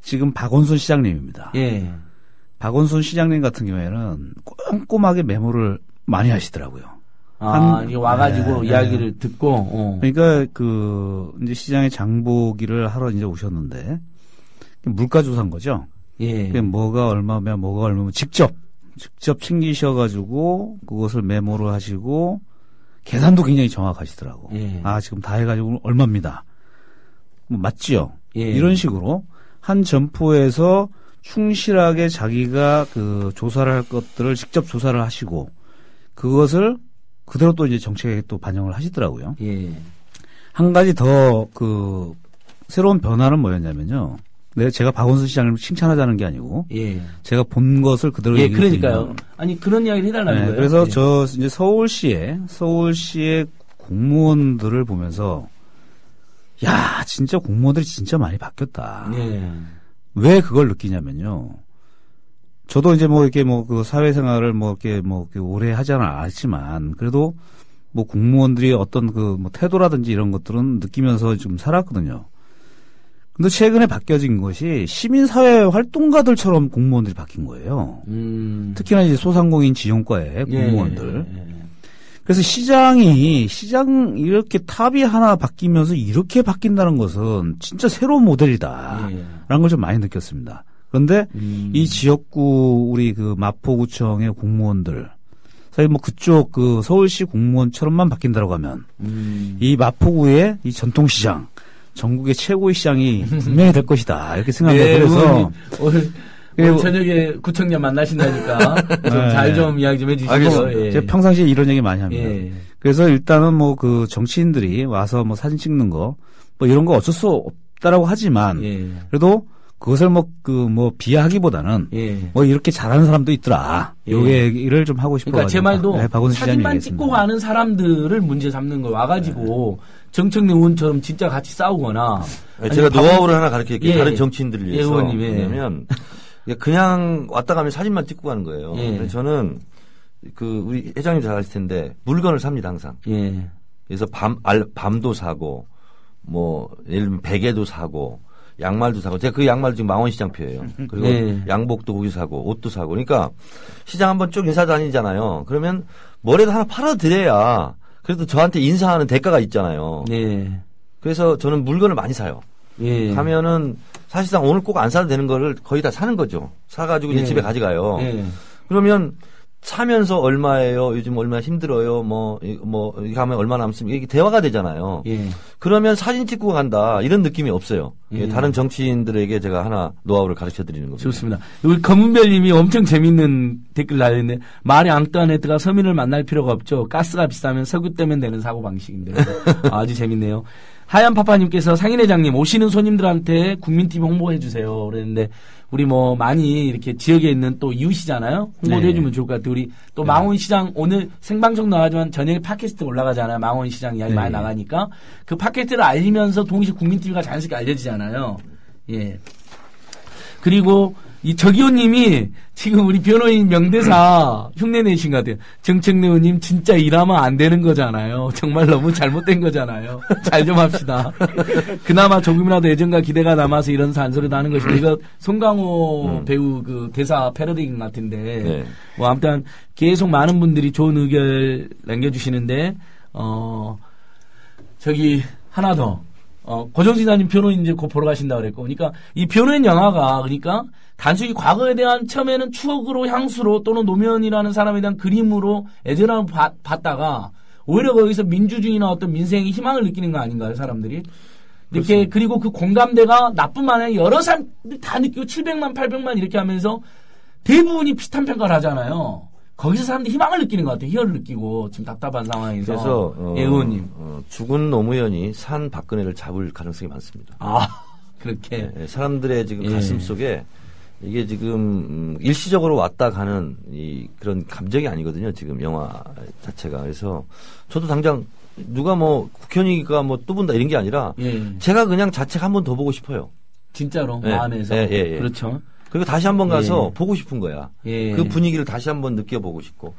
지금 박원순 시장님입니다. 예. 박원순 시장님 같은 경우에는 꼼꼼하게 메모를 많이 하시더라고요. 이게 와가지고 이야기를 듣고. 그러니까 이제 시장에 장보기를 하러 이제 오셨는데 물가 조사한 거죠. 예. 뭐가 얼마면 직접 챙기셔가지고 그것을 메모를 하시고 계산도 굉장히 정확하시더라고. 예. 지금 다 해가지고 얼마입니다. 맞지요? 예. 이런 식으로 한 점포에서 충실하게 자기가 조사를 할 것들을 직접 조사를 하시고 그것을 그대로 또 이제 정책에 또 반영을 하시더라고요. 예. 한 가지 더 새로운 변화는 뭐였냐면요. 제가 박원순 시장을 칭찬하자는 게 아니고, 예. 제가 본 것을 그대로 예, 그러니까요. 아니 그런 이야기를 해달라는 거예요. 그래서 예. 저 이제 서울시의 공무원들을 보면서, 야, 진짜 공무원들이 진짜 많이 바뀌었다. 예. 왜 그걸 느끼냐면요. 저도 이제 사회생활을 이렇게 오래 하지는 않았지만, 그래도 공무원들이 어떤 태도라든지 이런 것들은 느끼면서 좀 살았거든요. 근데 최근에 바뀌어진 것이 시민사회 활동가들처럼 공무원들이 바뀐 거예요. 특히나 이제 소상공인 지원과의 공무원들. 예. 그래서 시장 이렇게 탑이 하나 바뀌면서 이렇게 바뀐다는 것은 진짜 새로운 모델이다라는 걸 좀 많이 느꼈습니다. 그런데 이 지역구 우리 마포구청의 공무원들 사실 그쪽 서울시 공무원처럼만 바뀐다고 하면 이 마포구의 이 전통시장 전국의 최고의 시장이 분명히 될 것이다 이렇게 생각합니다. 네, 그래서 오늘 저녁에 구청장 만나신다니까 잘 좀 이야기 좀 해주시죠. 예. 제가 평상시에 이런 얘기 많이 합니다. 예. 그래서 일단은 정치인들이 와서 사진 찍는 거 이런 거 어쩔 수 없다라고 하지만 예. 그래도 그것을 비하하기보다는 예. 이렇게 잘하는 사람도 있더라. 예. 요 얘기를 좀 하고 싶어요. 그러니까 제 말도 사진만 찍고 가는 사람들을 문제 삼는 거 와가지고 정청래 의원처럼 진짜 같이 싸우거나. 제가 노하우를 하나 가르쳐드릴게요. 다른 정치인들을 위해서. 의원님, 왜냐면 그냥 왔다 가면 사진만 찍고 가는 거예요. 그래서 저는 우리 회장님 잘 아실 텐데 물건을 삽니다 항상. 예. 그래서 밤도 사고 예를 들면 베개도 사고 양말도 사고 제가 그 양말 지금 망원시장표예요. 그리고 양복도 거기 사고 옷도 사고 그러니까 시장 한번 쭉 인사 다니잖아요. 그러면 뭐라도 하나 팔아드려야 그래도 저한테 인사하는 대가가 있잖아요. 네. 그래서 저는 물건을 많이 사요. 예. 가면은 사실상 오늘 꼭 안 사도 되는 거를 거의 다 사는 거죠. 사가지고 이제 집에 가져가요. 그러면 차면서 얼마예요? 요즘 얼마나 힘들어요? 이렇게 하면 얼마 남습니까? 이게 대화가 되잖아요. 예. 그러면 사진 찍고 간다. 이런 느낌이 없어요. 예. 다른 정치인들에게 제가 하나 노하우를 가르쳐 드리는 겁니다. 좋습니다. 우리 검은별님이 엄청 재밌는 댓글 날렸는데, 마리 앙뚜아네트가 서민을 만날 필요가 없죠. 가스가 비싸면 석유 때문에 되는 사고방식인데. 아주 재밌네요. 하얀 파파님께서 상인회장님 오시는 손님들한테 국민TV 홍보해주세요. 그랬는데, 우리 많이 이렇게 지역에 있는 또 이웃이잖아요. 홍보도 해주면 좋을 것 같아요. 우리 또 망원시장 오늘 생방송 나가지만 저녁에 팟캐스트 올라가잖아요. 망원시장 이야기 많이 나가니까. 그 팟캐스트를 알리면서 동시에 국민TV가 자연스럽게 알려지잖아요. 예. 그리고 이 저기호님이 지금 우리 변호인 명대사 흉내내신 것 같아요. 정책내우님 진짜 일하면 안 되는 거잖아요. 정말 너무 잘못된 거잖아요. 잘 좀 합시다. 그나마 조금이라도 애정과 기대가 남아서 이런 잔소리도 하는 것인데 이거 송강호 배우 그 대사 패러디인 것 같은데 네. 아무튼 계속 많은 분들이 좋은 의견 남겨주시는데 저기 하나 더. 고정진아님 변호인 이제 곧 보러 가신다고 그랬고, 그러니까 이 변호인 영화가 그러니까 단순히 과거에 대한 처음에는 추억으로 향수로 또는 노무현이라는 사람에 대한 그림으로 애절함을 봤다가 오히려 거기서 민주주의나 어떤 민생의 희망을 느끼는 거 아닌가요, 사람들이? 이렇게 그렇습니다. 그리고 그 공감대가 나뿐만 아니라 여러 사람들 다 느끼고 700만, 800만 이렇게 하면서 대부분이 비슷한 평가를 하잖아요. 거기서 사람들이 희망을 느끼는 것 같아요. 희열을 느끼고 지금 답답한 상황에서. 그래서 의원님. 죽은 노무현이 산 박근혜를 잡을 가능성이 많습니다. 아 그렇게. 네, 사람들의 지금 가슴 속에 이게 지금 일시적으로 왔다 가는 그런 감정이 아니거든요. 지금 영화 자체가. 그래서 저도 당장 누가 국현이가 또 본다 이런 게 아니라 제가 그냥 자책 한번 더 보고 싶어요. 진짜로 마음에서. 그렇죠. 그리고 다시 한번 가서 보고 싶은 거야. 예. 그 분위기를 다시 한번 느껴보고 싶고.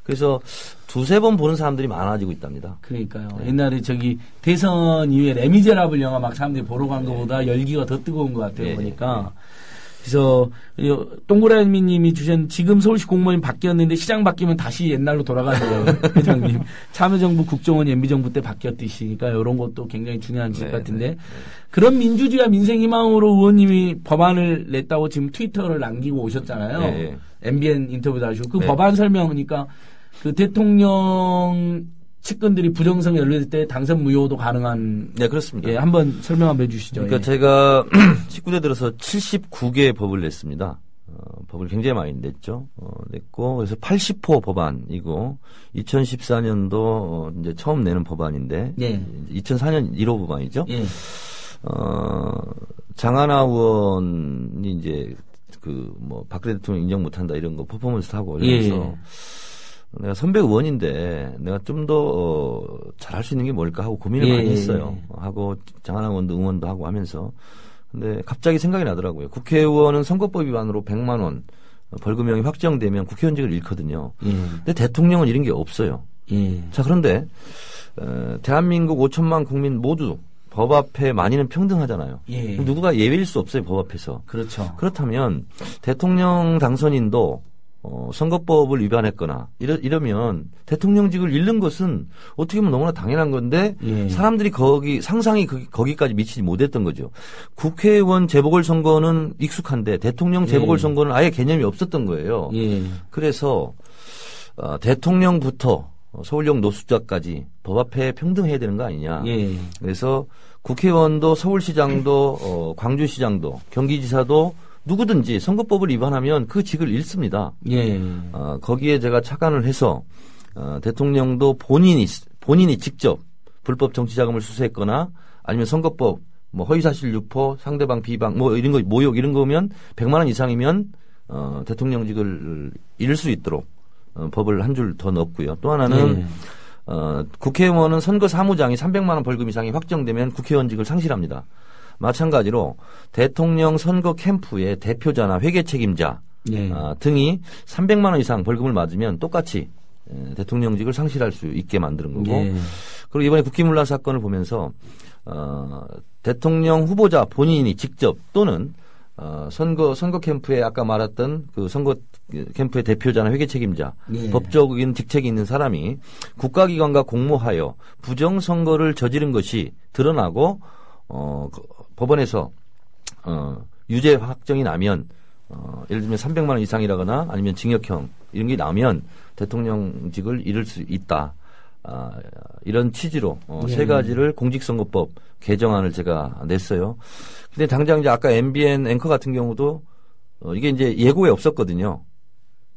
그래서 두세 번 보는 사람들이 많아지고 있답니다. 그러니까요. 옛날에 저기 대선 이후에 레미제라블 영화 막 사람들이 보러 간 것보다 열기가 더 뜨거운 것 같아요. 보니까. 그래서 동그라미님이 주신 지금 서울시 공무원이 바뀌었는데 시장 바뀌면 다시 옛날로 돌아가세요. 회장님. 참여정부 국정원 MB정부 때 바뀌었듯이. 그러니까 이런 것도 굉장히 중요한 것 같은데. 그런 민주주의와 민생희망으로 의원님이 법안을 냈다고 지금 트위터를 남기고 오셨잖아요. MBN 인터뷰도 하시고. 그 법안 설명이니까 그 대통령 측근들이 부정선거 연루될 때 당선 무효도 가능한. 네, 그렇습니다. 예, 한번 설명 한번 해주시죠. 그러니까 제가 19대 들어서 79개의 법을 냈습니다. 법을 굉장히 많이 냈죠. 냈고, 그래서 80호 법안이고, 2014년도 이제 처음 내는 법안인데, 2004년 1호 법안이죠. 장하나 의원이 이제 박근혜 대통령 인정 못한다 이런 거 퍼포먼스 하고 이러면서 내가 선배 의원인데 내가 좀 더 잘할 수 있는 게 뭘까 하고 고민을 많이 했어요. 하고 장하나 의원도 응원도 하고 하면서 근데 갑자기 생각이 나더라고요. 국회의원은 선거법 위반으로 100만 원 벌금형이 확정되면 국회의원직을 잃거든요. 근데 대통령은 이런 게 없어요. 자 그런데 대한민국 5천만 국민 모두 법 앞에 많이는 평등하잖아요. 누구가 예외일 수 없어요. 법 앞에서. 그렇죠. 그렇다면 대통령 당선인도 선거법을 위반했거나 이러면 대통령직을 잃는 것은 어떻게 보면 너무나 당연한 건데 사람들이 상상이 거기까지 미치지 못했던 거죠. 국회의원 재보궐선거는 익숙한데 대통령 재보궐선거는 아예 개념이 없었던 거예요. 그래서 대통령부터 서울역 노숙자까지 법 앞에 평등해야 되는 거 아니냐. 그래서 국회의원도 서울시장도 광주시장도 경기지사도 누구든지 선거법을 위반하면 그 직을 잃습니다. 거기에 제가 착안을 해서 대통령도 본인이 직접 불법 정치자금을 수수했거나 아니면 선거법 허위사실 유포, 상대방 비방 이런 거 모욕 이런 거면 100만 원 이상이면 대통령직을 잃을 수 있도록 법을 한 줄 더 넣었고요. 또 하나는 국회의원은 선거 사무장이 300만 원 벌금 이상이 확정되면 국회의원직을 상실합니다. 마찬가지로 대통령 선거 캠프의 대표자나 회계 책임자 등이 300만 원 이상 벌금을 맞으면 똑같이 대통령직을 상실할 수 있게 만드는 거고 그리고 이번에 국기문란 사건을 보면서 대통령 후보자 본인이 직접 또는 선거 캠프에 아까 말했던 그 선거 캠프의 대표자나 회계 책임자 법적인 직책이 있는 사람이 국가기관과 공모하여 부정선거를 저지른 것이 드러나고 법원에서 유죄 확정이 나면 예를 들면 300만 원 이상이라거나 아니면 징역형 이런 게 나오면 대통령직을 잃을 수 있다. 이런 취지로 세 가지를 공직선거법 개정안을 제가 냈어요. 근데 당장 이제 아까 MBN 앵커 같은 경우도 이게 이제 예고에 없었거든요.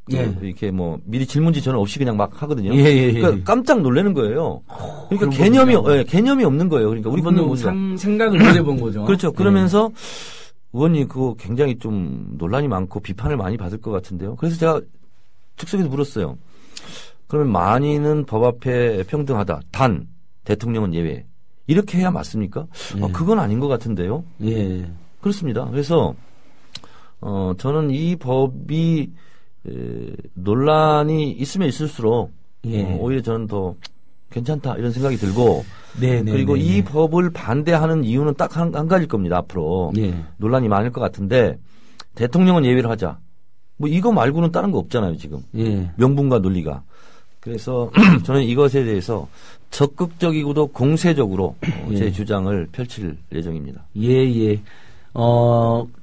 이렇게 뭐 미리 질문지 전혀 없이 그냥 막 하거든요. 그러니까 깜짝 놀라는 거예요. 그러니까 개념이 없는 거예요. 그러니까 우리 분들 생각을 못 해본 거죠. 그렇죠. 그러면서 의원님 그거 굉장히 좀 논란이 많고 비판을 많이 받을 것 같은데요. 그래서 제가 즉석에서 물었어요. 그러면 만인은 법 앞에 평등하다. 단 대통령은 예외. 이렇게 해야 맞습니까? 그건 아닌 것 같은데요. 그렇습니다. 그래서 저는 이 법이 논란이 있으면 있을수록 오히려 저는 더 괜찮다 이런 생각이 들고 그리고 이 법을 반대하는 이유는 딱 한 가지일 겁니다. 앞으로 논란이 많을 것 같은데 대통령은 예외를 하자. 뭐 이거 말고는 다른 거 없잖아요 지금. 명분과 논리가. 그래서 저는 이것에 대해서 적극적이고도 공세적으로 제 주장을 펼칠 예정입니다.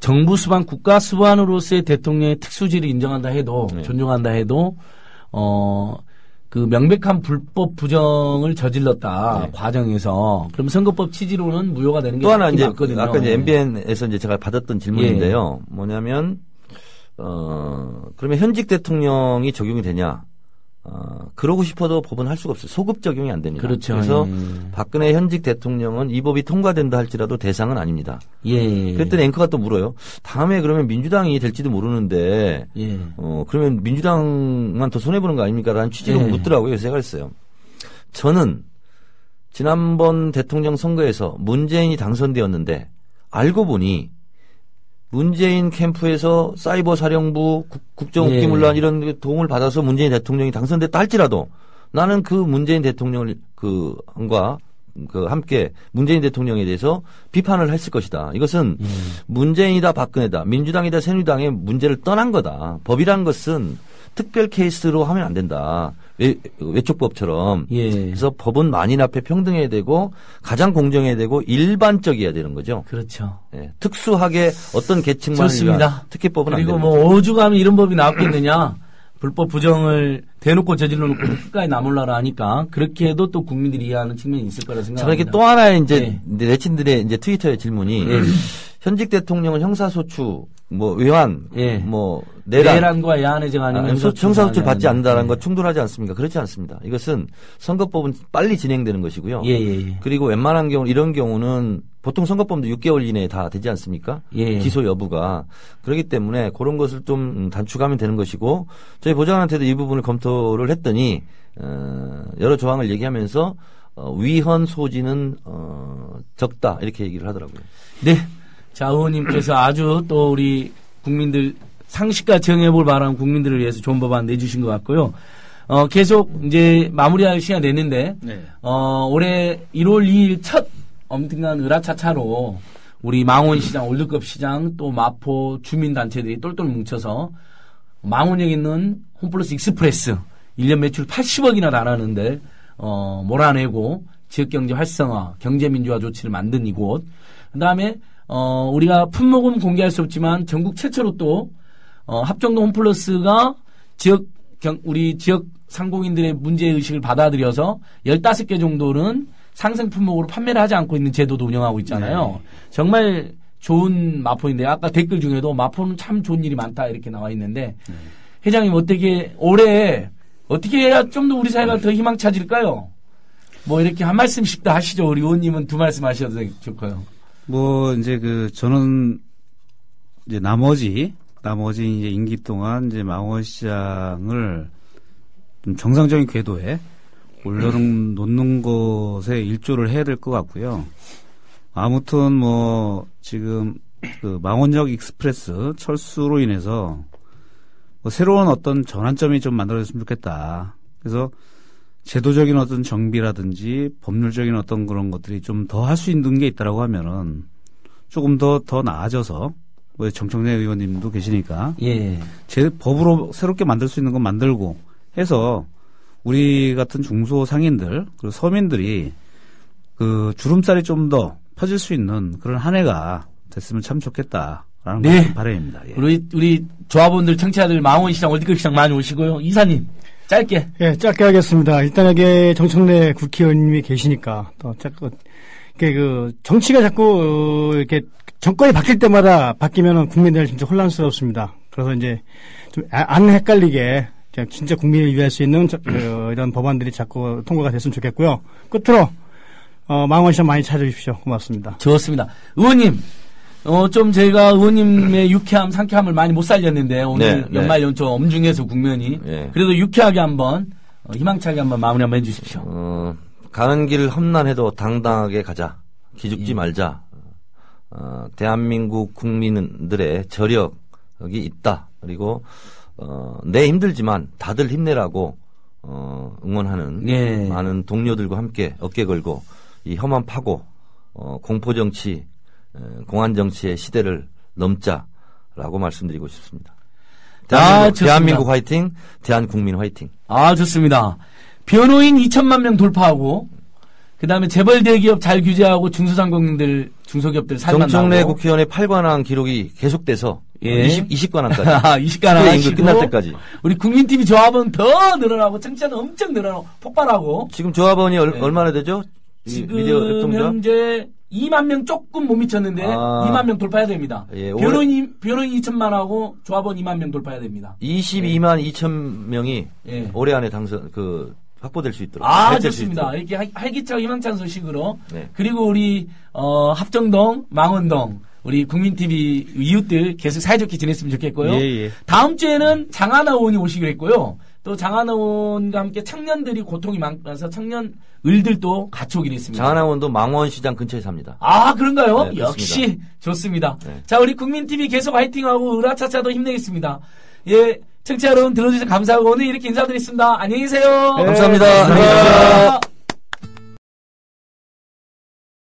정부 수반, 국가 수반으로서의 대통령의 특수지를 인정한다 해도, 존중한다 해도, 그 명백한 불법 부정을 저질렀다, 과정에서. 그럼 선거법 취지로는 무효가 되는 게 또 하나 이제, 맞거든요. 아까 이제 MBN에서 이제 제가 받았던 질문인데요. 뭐냐면, 그러면 현직 대통령이 적용이 되냐? 그러고 싶어도 법은 할 수가 없어요. 소급 적용이 안 됩니다. 그렇죠. 그래서 박근혜 현직 대통령은 이 법이 통과된다 할지라도 대상은 아닙니다. 그랬더니 앵커가 또 물어요. 다음에 그러면 민주당이 될지도 모르는데, 그러면 민주당만 더 손해보는 거 아닙니까? 라는 취지로 묻더라고요. 그래서 제가 그랬어요. 저는 지난번 대통령 선거에서 문재인이 당선되었는데, 알고 보니 문재인 캠프에서 사이버 사령부, 국정옥기문란 이런 도움을 받아서 문재인 대통령이 당선됐다 할지라도 나는 그 문재인 대통령을 함께 문재인 대통령에 대해서 비판을 했을 것이다. 이것은 문재인이다 박근혜다 민주당이다 새누리당의 문제를 떠난 거다. 법이란 것은 특별 케이스로 하면 안 된다. 외촉법처럼. 그래서 법은 만인 앞에 평등해야 되고 가장 공정해야 되고 일반적이어야 되는 거죠. 그렇죠. 특수하게 어떤 계층만 좋습니다. 특혜법은 안 그리고 되는 뭐 오죽하면 이런 법이 나왔겠느냐. 불법 부정을 대놓고 저질러 놓고 끝까지 나몰라라 하니까 그렇게 해도 또 국민들이 이해하는 측면이 있을 거라 생각합니다. 저는 또 하나의 이제 내친들의 이제 트위터의 질문이 현직 대통령은 형사소추, 뭐 외환, 뭐 내란과 야한의 정 아니면 형사소추를 받지 않는다는 거 충돌하지 않습니까? 그렇지 않습니다. 이것은 선거법은 빨리 진행되는 것이고요. 그리고 웬만한 경우 이런 경우는 보통 선거법도 6개월 이내에 다 되지 않습니까? 기소 여부가. 그렇기 때문에 그런 것을 좀 단축하면 되는 것이고 저희 보좌관한테도 이 부분을 검토를 했더니 여러 조항을 얘기하면서 위헌 소지는 적다 이렇게 얘기를 하더라고요. 자, 의원님께서 아주 또 우리 국민들 상식과 정해볼 바람 국민들을 위해서 좋은 법안 내주신 것 같고요. 계속 이제 마무리할 시간 됐는데 올해 1월 2일 첫 엄청난 으라차차로 우리 망원시장, 올드컵 시장 또 마포 주민단체들이 똘똘 뭉쳐서 망원역에 있는 홈플러스 익스프레스 1년 매출 80억이나 달하는데 몰아내고 지역경제 활성화, 경제민주화 조치를 만든 이곳. 그다음에 우리가 품목은 공개할 수 없지만 전국 최초로 또 합정동 홈플러스가 우리 지역 상공인들의 문제의식을 받아들여서 15개 정도는 상생 품목으로 판매를 하지 않고 있는 제도도 운영하고 있잖아요. 정말 좋은 마포인데 아까 댓글 중에도 마포는 참 좋은 일이 많다 이렇게 나와 있는데 회장님 올해 어떻게 해야 좀 더 우리 사회가 더 희망차질까요? 뭐 이렇게 한 말씀씩 더 하시죠. 우리 의원님은 두 말씀 하셔도 좋고요. 뭐 이제 저는 이제 나머지 이제 임기 동안 이제 망원시장을 좀 정상적인 궤도에 올려놓는 것에 일조를 해야 될 것 같고요. 아무튼 뭐 지금 그 망원역 익스프레스 철수로 인해서 뭐 새로운 어떤 전환점이 좀 만들어졌으면 좋겠다. 그래서 제도적인 어떤 정비라든지 법률적인 어떤 그런 것들이 좀 더 할 수 있는 게 있다라고 하면은 조금 더 나아져서 뭐 정청래 의원님도 계시니까 제 법으로 새롭게 만들 수 있는 건 만들고 해서 우리 같은 중소상인들 그리고 서민들이 그 주름살이 좀 더 펴질 수 있는 그런 한 해가 됐으면 참 좋겠다 라는 네. 바람입니다. 예. 우리 조합원들, 청취자들 망원시장 월드컵 시장 많이 오시고요. 이사님, 짧게. 예, 짧게 하겠습니다. 일단 여기 정청래 국회의원님이 계시니까 또 자꾸 정치가 자꾸 이렇게 정권이 바뀔 때마다 바뀌면은 국민들 진짜 혼란스럽습니다. 그래서 이제 좀 안 헷갈리게 그냥 진짜 국민을 위할 수 있는 이런 법안들이 자꾸 통과가 됐으면 좋겠고요. 끝으로 망원시장 많이 찾아주십시오. 고맙습니다. 좋습니다. 의원님, 좀 저희가 의원님의 유쾌함, 상쾌함을 많이 못 살렸는데 오늘 연말 연초 엄중해서 국면이 그래도 유쾌하게 한번 희망차게 한번 마무리 한번 해주십시오. 가는 길 험난해도 당당하게 가자. 기죽지 말자. 대한민국 국민들의 저력이 있다. 그리고 내 힘들지만 다들 힘내라고 응원하는 많은 동료들과 함께 어깨 걸고 이 험한 파고 공포 정치, 공안 정치의 시대를 넘자라고 말씀드리고 싶습니다. 대한민국 화이팅, 대한국민 화이팅. 아, 좋습니다. 변호인 2천만 명 돌파하고 그다음에 재벌 대기업 잘 규제하고 중소상공인들, 중소기업들 살만나고 정청래 국회의원의 8관왕 기록이 계속돼서 20관왕까지. 20관왕 하시고 끝날 때까지. 우리 국민TV 조합은 더 늘어나고 청취자는 엄청 늘어나고 폭발하고. 지금 조합원이 얼마나 되죠? 지금 현재 2만 명 조금 못 미쳤는데 2만 명 돌파해야 됩니다. 변호인 2천만 하고 조합원 2만 명 돌파해야 됩니다. 22만 2천 명이 올해 안에 확보될 수 있도록. 좋습니다. 이렇게 활기차고 희망찬 소식으로. 그리고 우리, 합정동, 망원동, 우리 국민TV 이웃들 계속 사이좋게 지냈으면 좋겠고요. 다음 주에는 장하나 의원이 오시기로 했고요. 또 장하나 의원과 함께 청년들이 고통이 많아서 청년 을들도 같이 오기로 했습니다. 장하나 의원도 망원시장 근처에 삽니다. 아, 그런가요? 네, 역시 좋습니다. 자, 우리 국민TV 계속 화이팅하고 으라차차도 힘내겠습니다. 예. 청취자 여러분 들어주셔서 감사하고 오늘 이렇게 인사드리겠습니다. 안녕히 계세요. 감사합니다. 안녕히 계세요.